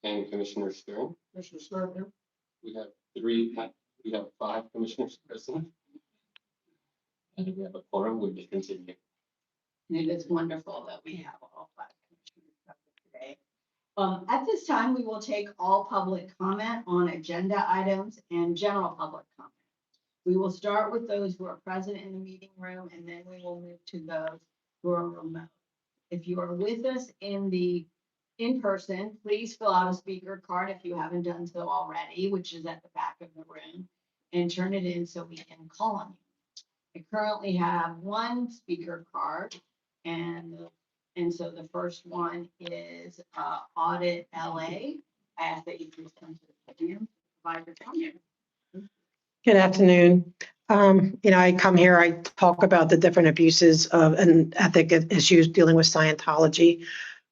And Commissioner Stern. Commissioner Stern here. We have 5 commissioners present. And we have a quorum, we will continue. And it is wonderful that we have all 5 commissioners present today. At this time, we will take all public comment on agenda items and general public comment. We will start with those who are present in the meeting room, and then we will move to those who are remote. If you are with us in the in person, please fill out a speaker card if you haven't done so already, which is at the back of the room, and turn it in so we can call on you. I currently have one speaker card, and so the first one is Audit LA. I ask that you please come to the podium to provide your comment. Good afternoon. I come here, I talk about the different abuses of and ethic issues dealing with Scientology.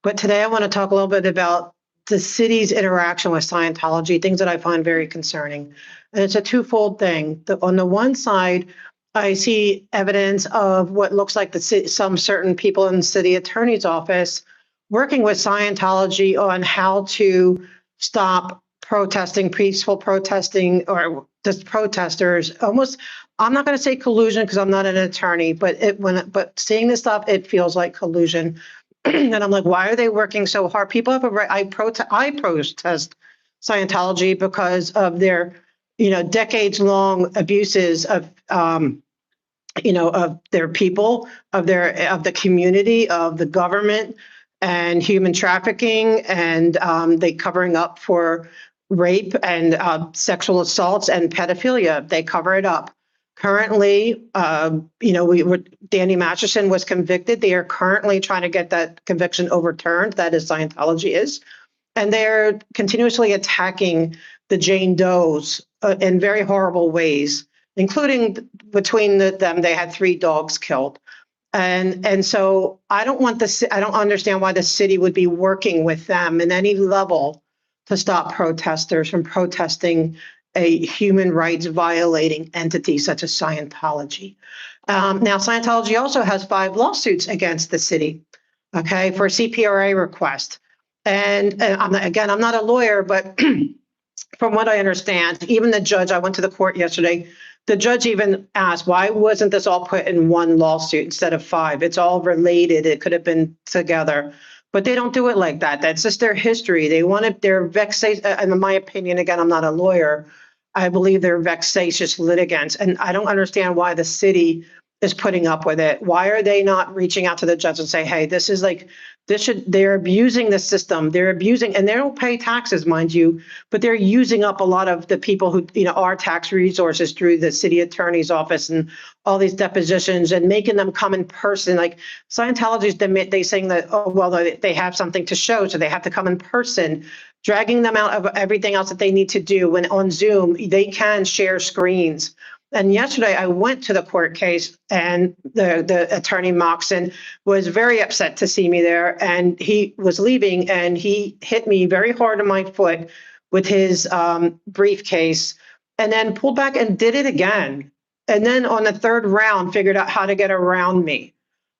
But today I want to talk a little bit about the city's interaction with Scientology, things that I find very concerning. And it's a twofold thing. On the one side, I see evidence of what looks like some certain people in the city attorney's office working with Scientology on how to stop protesting, peaceful protesting, or just protesters. Almost, I'm not going to say collusion because I'm not an attorney, but but seeing this stuff, it feels like collusion. And I'm like, why are they working so hard? People have a right. I protest Scientology because of their, decades long abuses of, of their people, of the community, of the government, and human trafficking, and they covering up for rape and sexual assaults and pedophilia. They cover it up. Currently, Danny Masterson was convicted. They are currently trying to get that conviction overturned. That is Scientology is. And they're continuously attacking the Jane Does in very horrible ways, including between them, they had 3 dogs killed. And so I don't understand why the city would be working with them in any level to stop protesters from protesting a human rights violating entity such as Scientology. Now, Scientology also has 5 lawsuits against the city, okay, for CPRA request. And I'm not a lawyer, but from what I understand, even the judge, I went to the court yesterday, the judge even asked, why wasn't this all put in one lawsuit instead of 5? It's all related. It could have been together. But they don't do it like that. That's just their history. They're vexatious, and in my opinion, again, I'm not a lawyer, I believe they're vexatious litigants. And I don't understand why the city is putting up with it. Why are they not reaching out to the judge and say, hey, they're abusing the system. They're abusing, and they don't pay taxes, mind you, but they're using up a lot of the people who, our tax resources through the city attorney's office and all these depositions and making them come in person. Like Scientology, they saying that, oh, well, they have something to show, so they have to come in person, dragging them out of everything else that they need to do. When on Zoom, they can share screens. And yesterday I went to the court case, and the attorney Moxon was very upset to see me there, and he was leaving and he hit me very hard on my foot with his briefcase, and then pulled back and did it again. And then on the 3rd round, figured out how to get around me.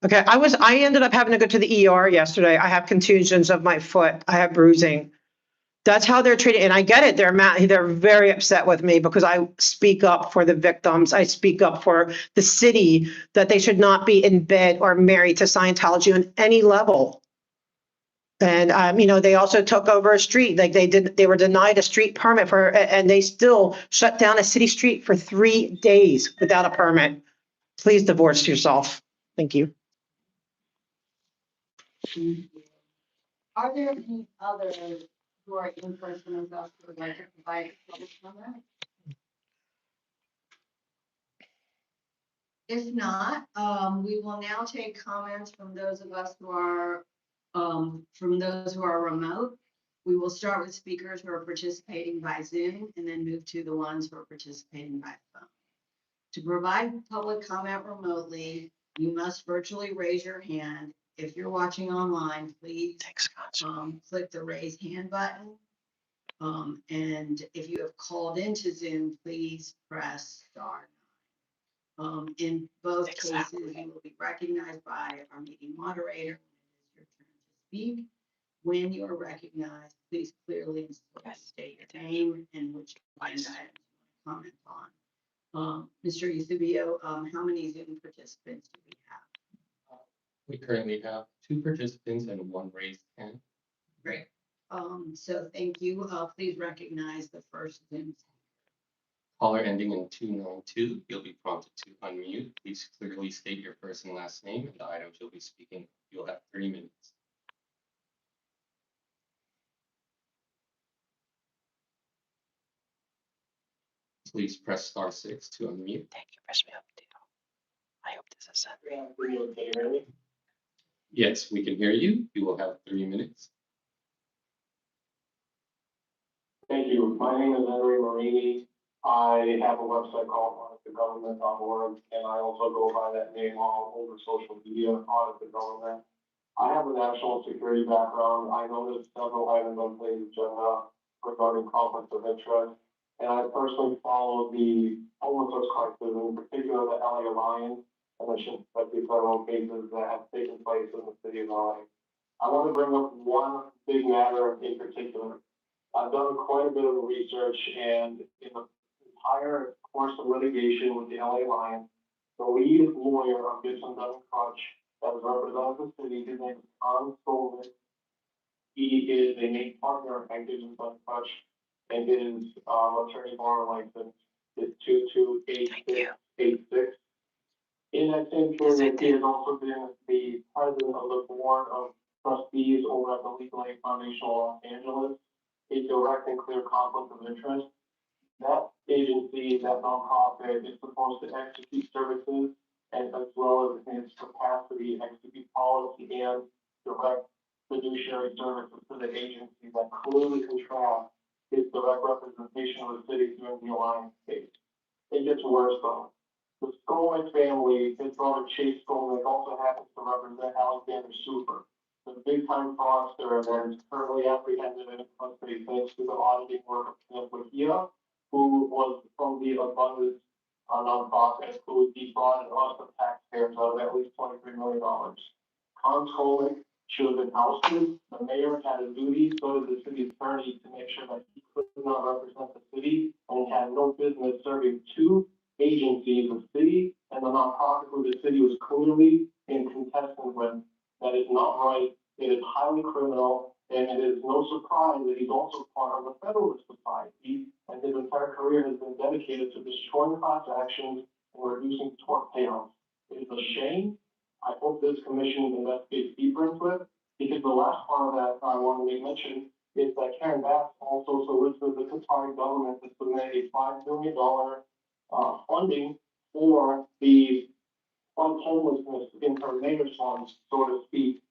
Okay, I ended up having to go to the ER yesterday. I have contusions of my foot. I have bruising. That's how they're treated. And I get it. They're very upset with me because I speak up for the victims. I speak up for the city, that they should not be in bed or married to Scientology on any level. And, they also took over a street. Like they were denied a street permit and they still shut down a city street for 3 days without a permit. Please divorce yourself. Thank you. Are there any others who are in person with us who would like to provide public comment? If not, we will now take comments from those of us who are remote. We will start with speakers who are participating by Zoom and then move to the ones who are participating by phone. To provide public comment remotely, you must virtually raise your hand. If you're watching online, please click the raise hand button. And if you have called into Zoom, please press star. In both cases, you will be recognized by our meeting moderator when it is your turn to speak. When you are recognized, please clearly state your name and which agenda item you want to comment on. Mr. Eusebio, how many Zoom participants do we have? We currently have 2 participants and 1 raised hand. Great. So thank you. Please recognize the first Zoom. Caller ending in 292, you'll be prompted to unmute. Please clearly state your first and last name and the items you'll be speaking. You'll have 3 minutes. please press *6 to unmute. Thank you, press me up. I hope this is it. Yes, we can hear you. You will have 3 minutes. Thank you. My name is Henry Marini. I have a website called auditthegovernment.org, and I also go by that name all over social media, Audit the Government. I have a national security background. I noticed several items on today's agenda regarding conflicts of interest, and I personally follow the homelessness crisis, in particular the LA Alliance and the federal cases that have taken place in the city of LA. I want to bring up one big matter in particular. I've done quite a bit of research, and in the entire course of litigation with the LA Alliance, the lead lawyer of Gibson Dunn Crutch that was represented the city, his name is Tom Goldman. He is a main partner at Gibson Dunn Crutch, and his attorney bar license is 228686. In that same period, he has also been the president of the board of trustees over at the Legal Aid Foundation of Los Angeles, a direct and clear conflict of interest. That agency, that nonprofit, is supposed to execute services and as well as in its capacity, execute policy and direct fiduciary services to the agency that clearly contrasts its direct representation of the city during the Alliance case. It gets worse though. The Skolnick family, his brother Chase Skolnick also happens to represent Alexander Super, the big time fraudster that is currently apprehended in custody thanks to the auditing work of Tim Bahia, who was from the Abundance nonprofit, who defrauded us of taxpayers of at least $23 million. Hans Skolnick should have been ousted. The mayor had a duty, so did the city attorney, to make sure that he could not represent the city, and he had no business serving two agencies, the city and the nonprofit who the city was clearly in contestant with. That is not right. It is highly criminal, and it is no surprise that he's also part of the Federalist Society, and his entire career has been dedicated to destroying class actions and reducing tort payouts. It is a shame. I hope this commission investigates deeper into it, because the last part of that I want to make mention is that Karen Bass also solicited the Qatari government to submit a $5 million funding for the fund homelessness in her mayor's funds, so to speak.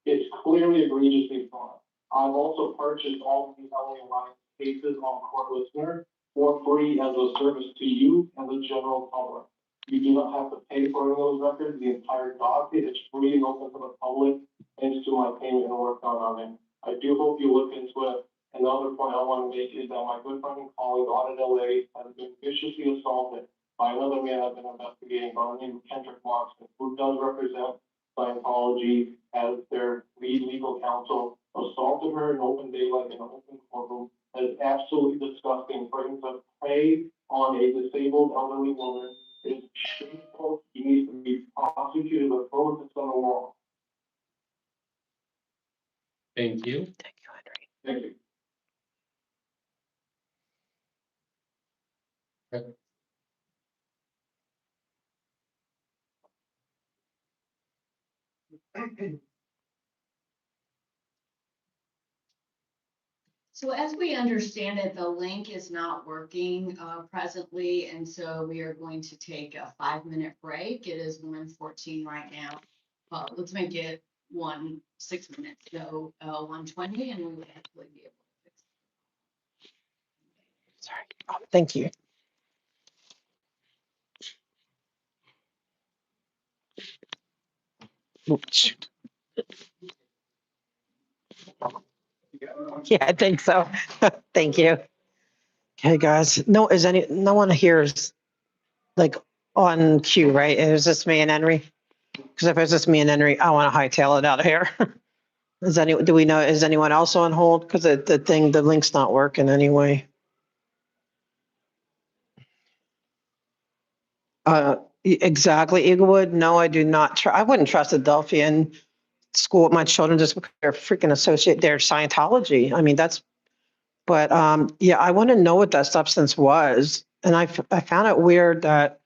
It's clearly egregiously fraud. I've also purchased all of these LA Alliance cases on Court Listener for free as a service to you and the general public. You do not have to pay for those records. The entire docket is free and open to the public, thanks to my payment and work done on it. I do hope you look into it. Another point I want to make is that my good friend and colleague, Audit LA, has been viciously assaulted by another man I've been investigating by the name of Kendrick Markson, who does represent Scientology as their lead legal counsel, assaulted her in open daylight in an open courtroom. That is absolutely disgusting for him to prey on a disabled elderly woman. It is shameful. He needs to be prosecuted with both his on the law. Thank you. Thank you, Henry. Thank you. Okay. So as we understand it, the link is not working presently, and so we are going to take a 5-minute break. It is 1:14 right now. Let's make it 6 minutes, so 1:20, and we will hopefully be able to fix it. Sorry. Oh, thank you. Oops. Yeah, I think so. Thank you. Okay, guys. No one here is like on cue, right? It was just me and Henry. Because if it's just me and Henry, I want to hightail it out of here. Do we know, is anyone else on hold? Because the link's not working anyway. Exactly, Eaglewood. No, I do not. I wouldn't trust Adelphian school with my children just because they're freaking associate. They're Scientology. I mean, but yeah, I want to know what that substance was. And I found it weird that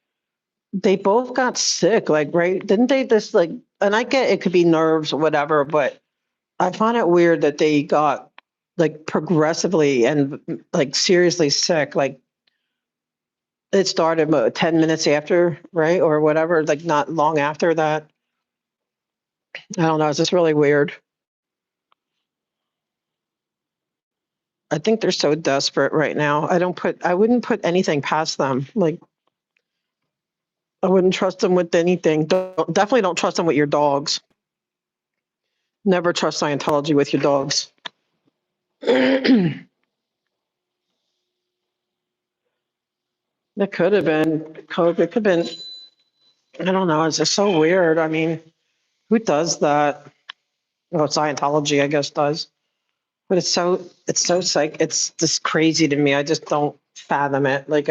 they both got sick, like, right? Didn't they just like, and I get it could be nerves or whatever, but I find it weird that they got like progressively and like seriously sick, like It started 10 minutes after, right? Or whatever, like not long after that. I don't know. It's just really weird. I think they're so desperate right now. I wouldn't put anything past them. Like, I wouldn't trust them with anything. Definitely don't trust them with your dogs. Never trust Scientology with your dogs. It could have been COVID. It could have been, I don't know. It's just so weird. I mean, who does that? Well, Scientology, I guess, does. But it's so psych. It's just crazy to me. I just don't fathom it. Like,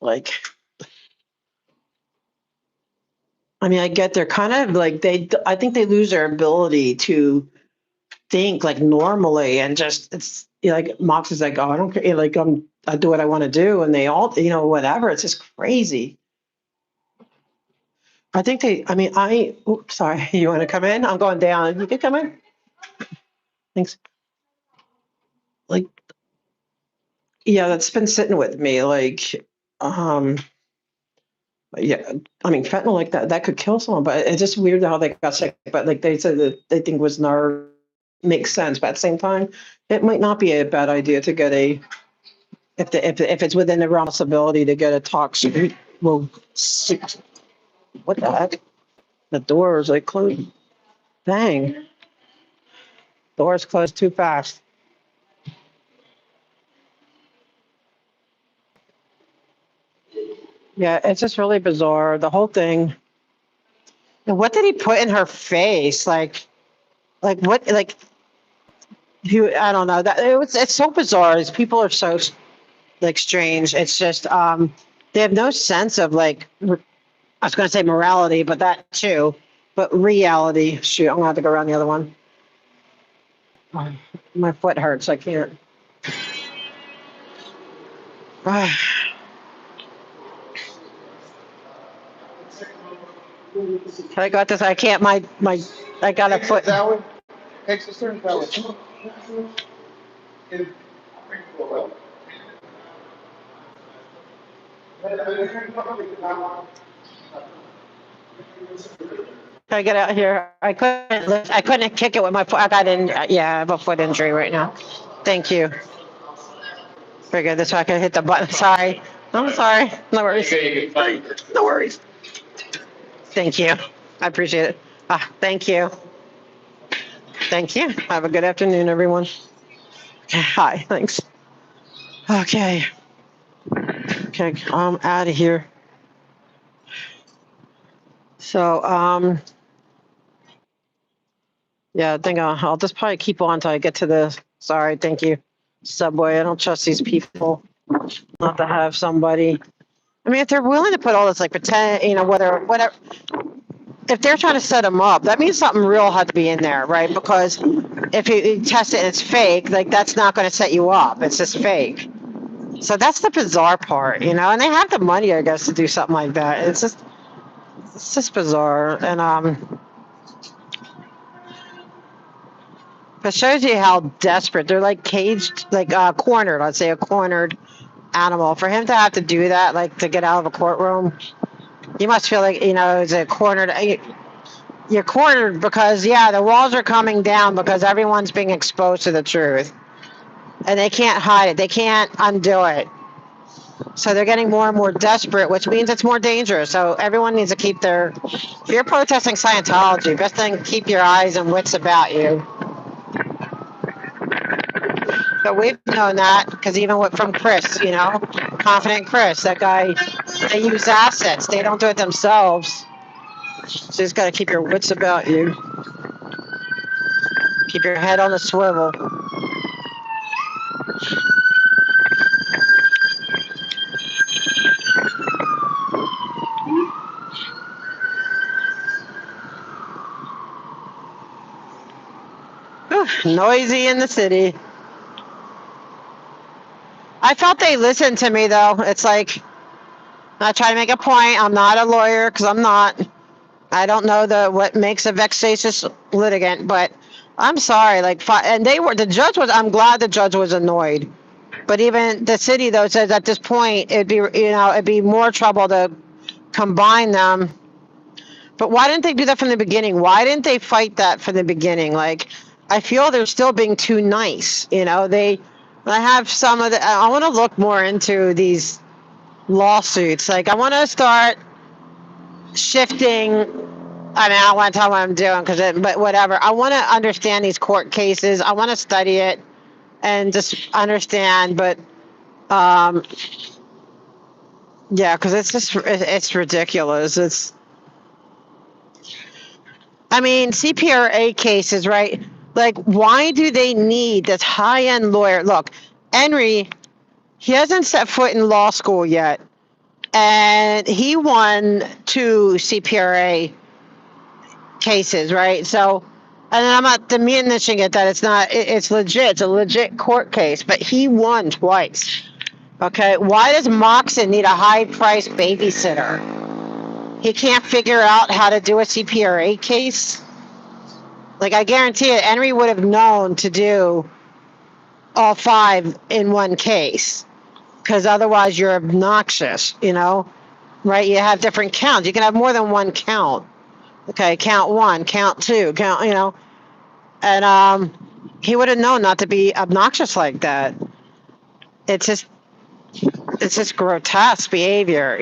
like, I mean, I get they're kind of like, I think they lose their ability to think like normally and just, it's like, Mox is like, oh, I don't care. Like, I do what I want to do. And they all, whatever. It's just crazy. I think oops, sorry. You want to come in? I'm going down. You can come in. Thanks. Like, yeah, that's been sitting with me. Like, yeah, I mean, fentanyl like that could kill someone, but it's just weird how they got sick. But like they said that they think was NAR makes sense, but at the same time, it might not be a bad idea to get if it's within the realm of possibility to get a tox. Well, what the heck? The door is like closed. Dang, doors closed too fast. Yeah, it's just really bizarre. The whole thing. And what did he put in her face? Like what? Like I don't know. It's so bizarre. People are so like strange. It's just they have no sense of like I was going to say morality, but that too. But reality. Shoot, I'm gonna have to go around the other one. My foot hurts. I can't. I got this. I can't. I got a foot. Exit turn that way. Can I get out here? I couldn't kick it with my foot. I got in. Yeah, I have a foot injury right now. Thank you. Figured this so I could hit the button. Sorry. I'm sorry. No worries. No worries. Thank you. I appreciate it. Thank you. Thank you. Have a good afternoon, everyone. Hi. Thanks. Okay. Okay. I'm out of here. So, yeah, I think I'll just probably keep on until I get to the, sorry, thank you, subway. I don't trust these people not to have somebody. I mean, if they're willing to put all this, like, pretend, whatever, if they're trying to set them up, that means something real had to be in there, right? Because if you test it and it's fake, like, that's not going to set you up. It's just fake. So that's the bizarre part, and they have the money, I guess, to do something like that. It's just bizarre. And, it shows you how desperate they're, like caged, like cornered. I'd say a cornered animal. For him to have to do that, like to get out of a courtroom, you must feel like it's a cornered. You're cornered because the walls are coming down because everyone's being exposed to the truth, and they can't hide it. They can't undo it. So they're getting more and more desperate, which means it's more dangerous. So everyone needs to keep their. If you're protesting Scientology, best thing, keep your eyes and wits about you. So we've known that because even from Chris, Confident Chris, that guy, they use assets. They don't do it themselves. So you just got to keep your wits about you. Keep your head on the swivel. Whew, noisy in the city. I felt they listened to me, though. It's like, I try to make a point. I'm not a lawyer because I'm not. I don't know what makes a vexatious litigant, but I'm sorry. And the judge was. I'm glad the judge was annoyed But even the city though says at this point, it'd be more trouble to combine them. But why didn't they do that from the beginning? Why didn't they fight that from the beginning? Like, I feel they're still being too nice. I have some of I want to look more into these lawsuits. Like, I want to start shifting. I mean, I don't want to tell what I'm doing but whatever. I want to understand these court cases. I want to study it and just understand. But yeah, because it's ridiculous. I mean, CPRA cases, right? Like, why do they need this high-end lawyer? Look, Henry, he hasn't set foot in law school yet, and he won 2 CPRA cases, right? So, and I'm not diminishing it that it's legit. It's a legit court case, but he won twice. Okay, why does Moxon need a high-priced babysitter? He can't figure out how to do a CPRA case? Like, I guarantee it, Henry would have known to do all 5 in one case, because otherwise you're obnoxious, right? You have different counts. You can have more than one count. Okay, count 1, count 2, and he would have known not to be obnoxious like that. It's just grotesque behavior,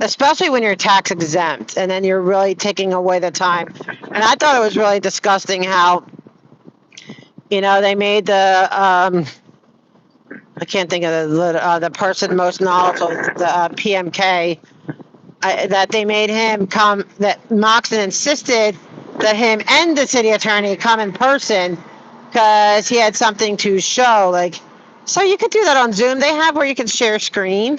especially when you're tax exempt and then you're really taking away the time. And I thought it was really disgusting how, they made the, I can't think of the person most knowledgeable, the PMK, that they made him come, that Moxon insisted that him and the city attorney come in person because he had something to show. Like, so you could do that on Zoom. They have where you can share screen.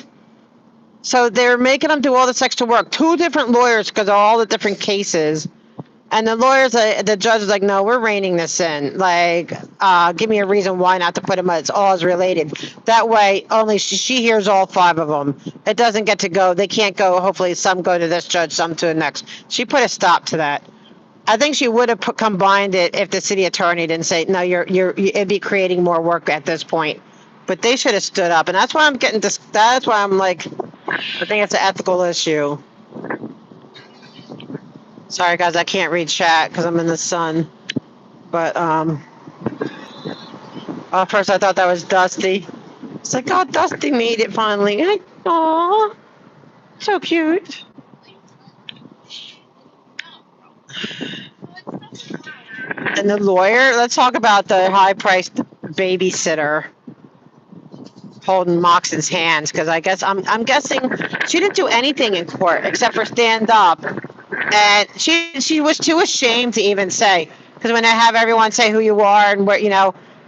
So they're making them do all this extra work. 2 different lawyers because of all the different cases. And the judge is like, no, we're reining this in. Like, give me a reason why not to put him. It's all is related. That way, only she hears all 5 of them. It doesn't get to go. They can't go. Hopefully, some go to this judge, some to the next. She put a stop to that. I think she would have combined it if the city attorney didn't say, no, it'd be creating more work at this point. But they should have stood up. And that's why I'm getting this. That's why I'm like, I think it's an ethical issue. Sorry, guys, I can't read chat because I'm in the sun. But first I thought that was Dusty. It's like, oh, Dusty made it finally. Aww, so cute. And the lawyer. Let's talk about the high-priced babysitter holding Moxon's hands, because I guess I'm guessing she didn't do anything in court except for stand up. And she was too ashamed to even say, because when I have everyone say who you are and where,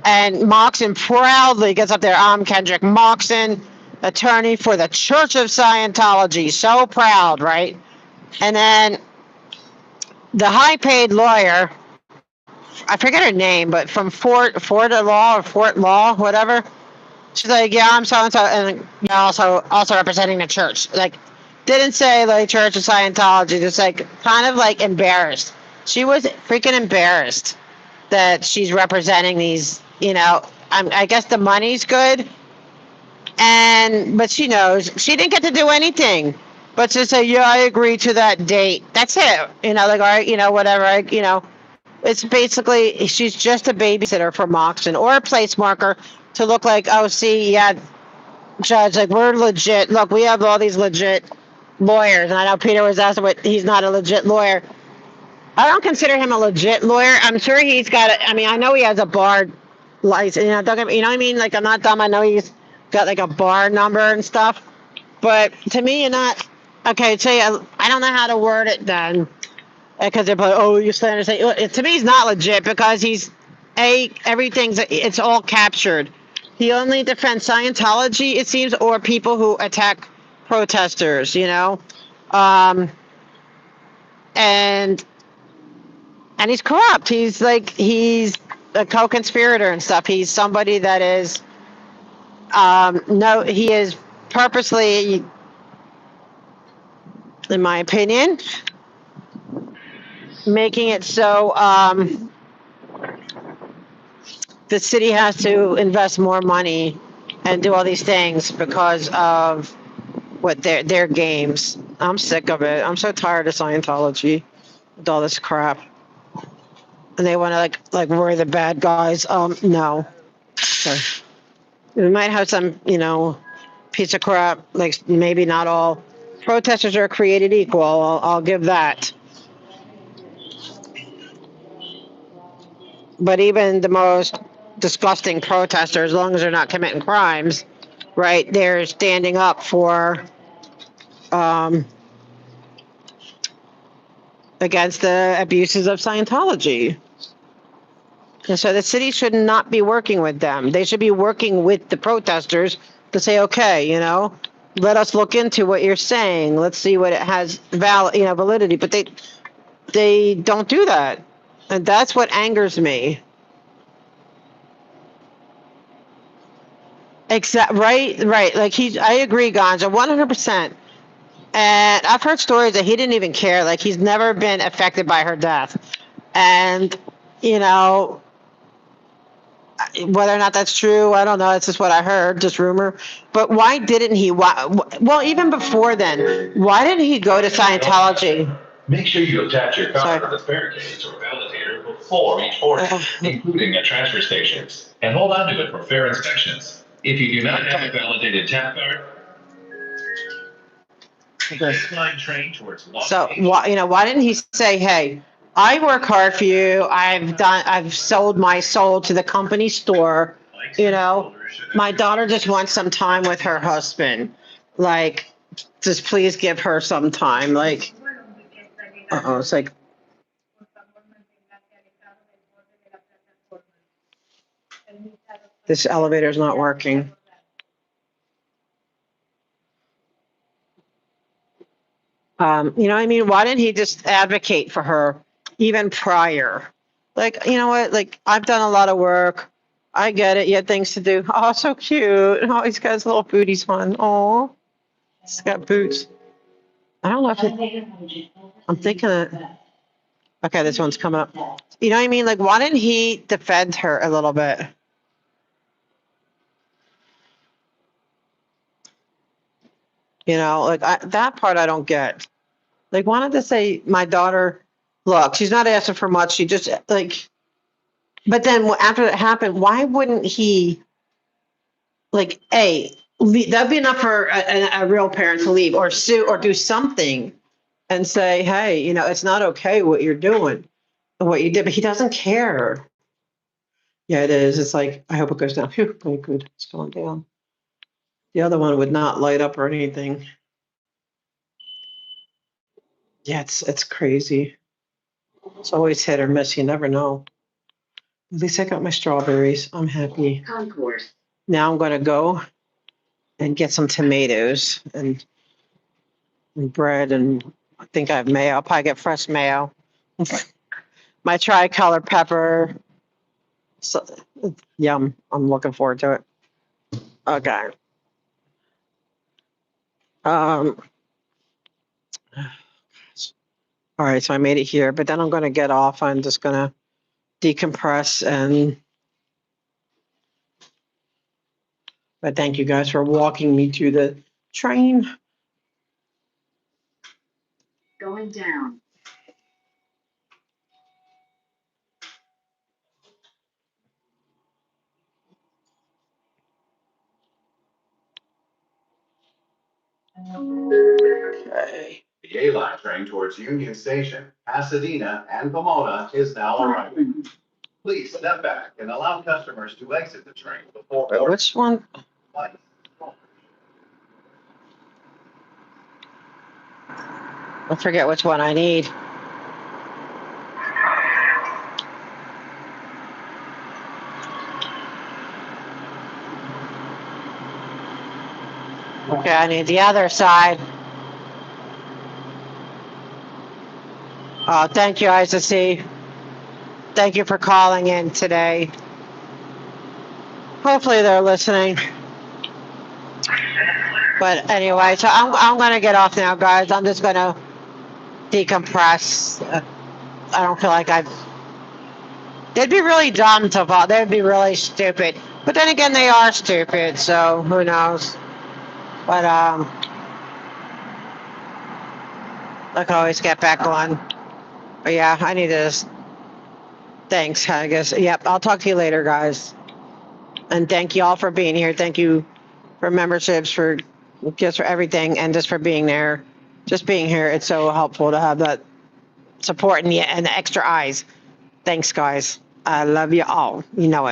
and Moxon proudly gets up there, I'm Kendrick Moxon, attorney for the Church of Scientology. So proud, right? And then the high-paid lawyer, I forget her name, but from Fort Law, whatever. She's like, yeah, I'm so-and-so, and also representing the church. Like, didn't say like Church of Scientology, just like kind of like embarrassed. She was freaking embarrassed that she's representing these, I guess the money's good. But she knows she didn't get to do anything. But to say, yeah, I agree to that date. That's it. Like, all right, whatever, it's basically, she's just a babysitter for Moxon or a place marker to look like, oh, see, yeah, judge, like, we're legit. Look, we have all these legit lawyers. And I know Peter was asking what he's not a legit lawyer. I don't consider him a legit lawyer. I'm sure he's got I know he has a bar license, don't get me, you know what I mean? Like, I'm not dumb. I know he's got like a bar number and stuff. But to me, you're not, okay, so I don't know how to word it then. Because they're like, oh, you're starting to say, to me, he's not legit because it's all captured. He only defends Scientology, it seems, or people who attack protesters, and he's corrupt. He's a co-conspirator and stuff. He's somebody that is, he is purposely, in my opinion, making it so the city has to invest more money and do all these things because of what their games. I'm sick of it. I'm so tired of Scientology with all this crap. And they want to like we're the bad guys. No. Sorry. We might have some, piece of crap. Like maybe not all protesters are created equal. I'll give that. But even the most disgusting protesters, as long as they're not committing crimes, right? They're standing up for against the abuses of Scientology. And so the city should not be working with them. They should be working with the protesters to say, okay, let us look into what you're saying. Let's see what it has validity. But they don't do that. And that's what angers me. Right. Like I agree, Ganja, 100%. And I've heard stories that he didn't even care. Like he's never been affected by her death. And, whether or not that's true, I don't know. It's just what I heard, just rumor. But why didn't he? Well, even before then, why didn't he go to Scientology? Make sure you attach your card to the fare case or validator before each order, including at transfer stations, and hold on to it for fare inspections. If you do not have a validated tap card, incline train towards Los Angeles. Why didn't he say, hey, I work hard for you. I've sold my soul to the company store. My daughter just wants some time with her husband. Like, just please give her some time. Like, it's like, this elevator's not working. Why didn't he just advocate for her even prior? Like, you know what? Like, I've done a lot of work. I get it. You had things to do. Oh, so cute. Oh, he's got his little booties on. Oh, he's got boots. I don't know if I'm thinking okay, this one's coming up. You know what I mean? Like, why didn't he defend her a little bit? That part I don't get. Like, wanted to say, my daughter, look, she's not asking for much. She just but then after that happened, why wouldn't he, that'd be enough for a real parent to leave or sue or do something and say, hey, it's not okay what you're doing, what you did, but he doesn't care. Yeah, it is. It's like, I hope it goes down. Phew, very good. It's going down. The other one would not light up or anything. Yeah, it's crazy. It's always hit or miss. You never know. At least I got my strawberries. I'm happy. Concourse. Now I'm going to go and get some tomatoes and bread, and I think I have mayo. I'll probably get fresh mayo. My tricolor pepper. So, yum. I'm looking forward to it. Okay. All right, so I made it here, but then I'm going to get off. I'm just going to decompress but thank you guys for walking me to the train. Going down. Okay. The A-Line train towards Union Station, Pasadena, and Pomona is now arriving. Please step back and allow customers to exit the train before. Which one? I forget which one I need. Okay, I need the other side. Oh, thank you, Isa C. Thank you for calling in today. Hopefully they're listening. But anyway, so I'm going to get off now, guys. I'm just going to decompress. I don't feel like They'd be really dumb to fall. They'd be really stupid But then again, they are stupid, so who knows? But I can always get back on. But yeah, I need to. Thanks, I guess. Yep, I'll talk to you later, guys. And thank you all for being here. Thank you for memberships, for just for everything, and just for being there. Just being here, it's so helpful to have that support and the extra eyes. Thanks, guys. I love you all. You know it.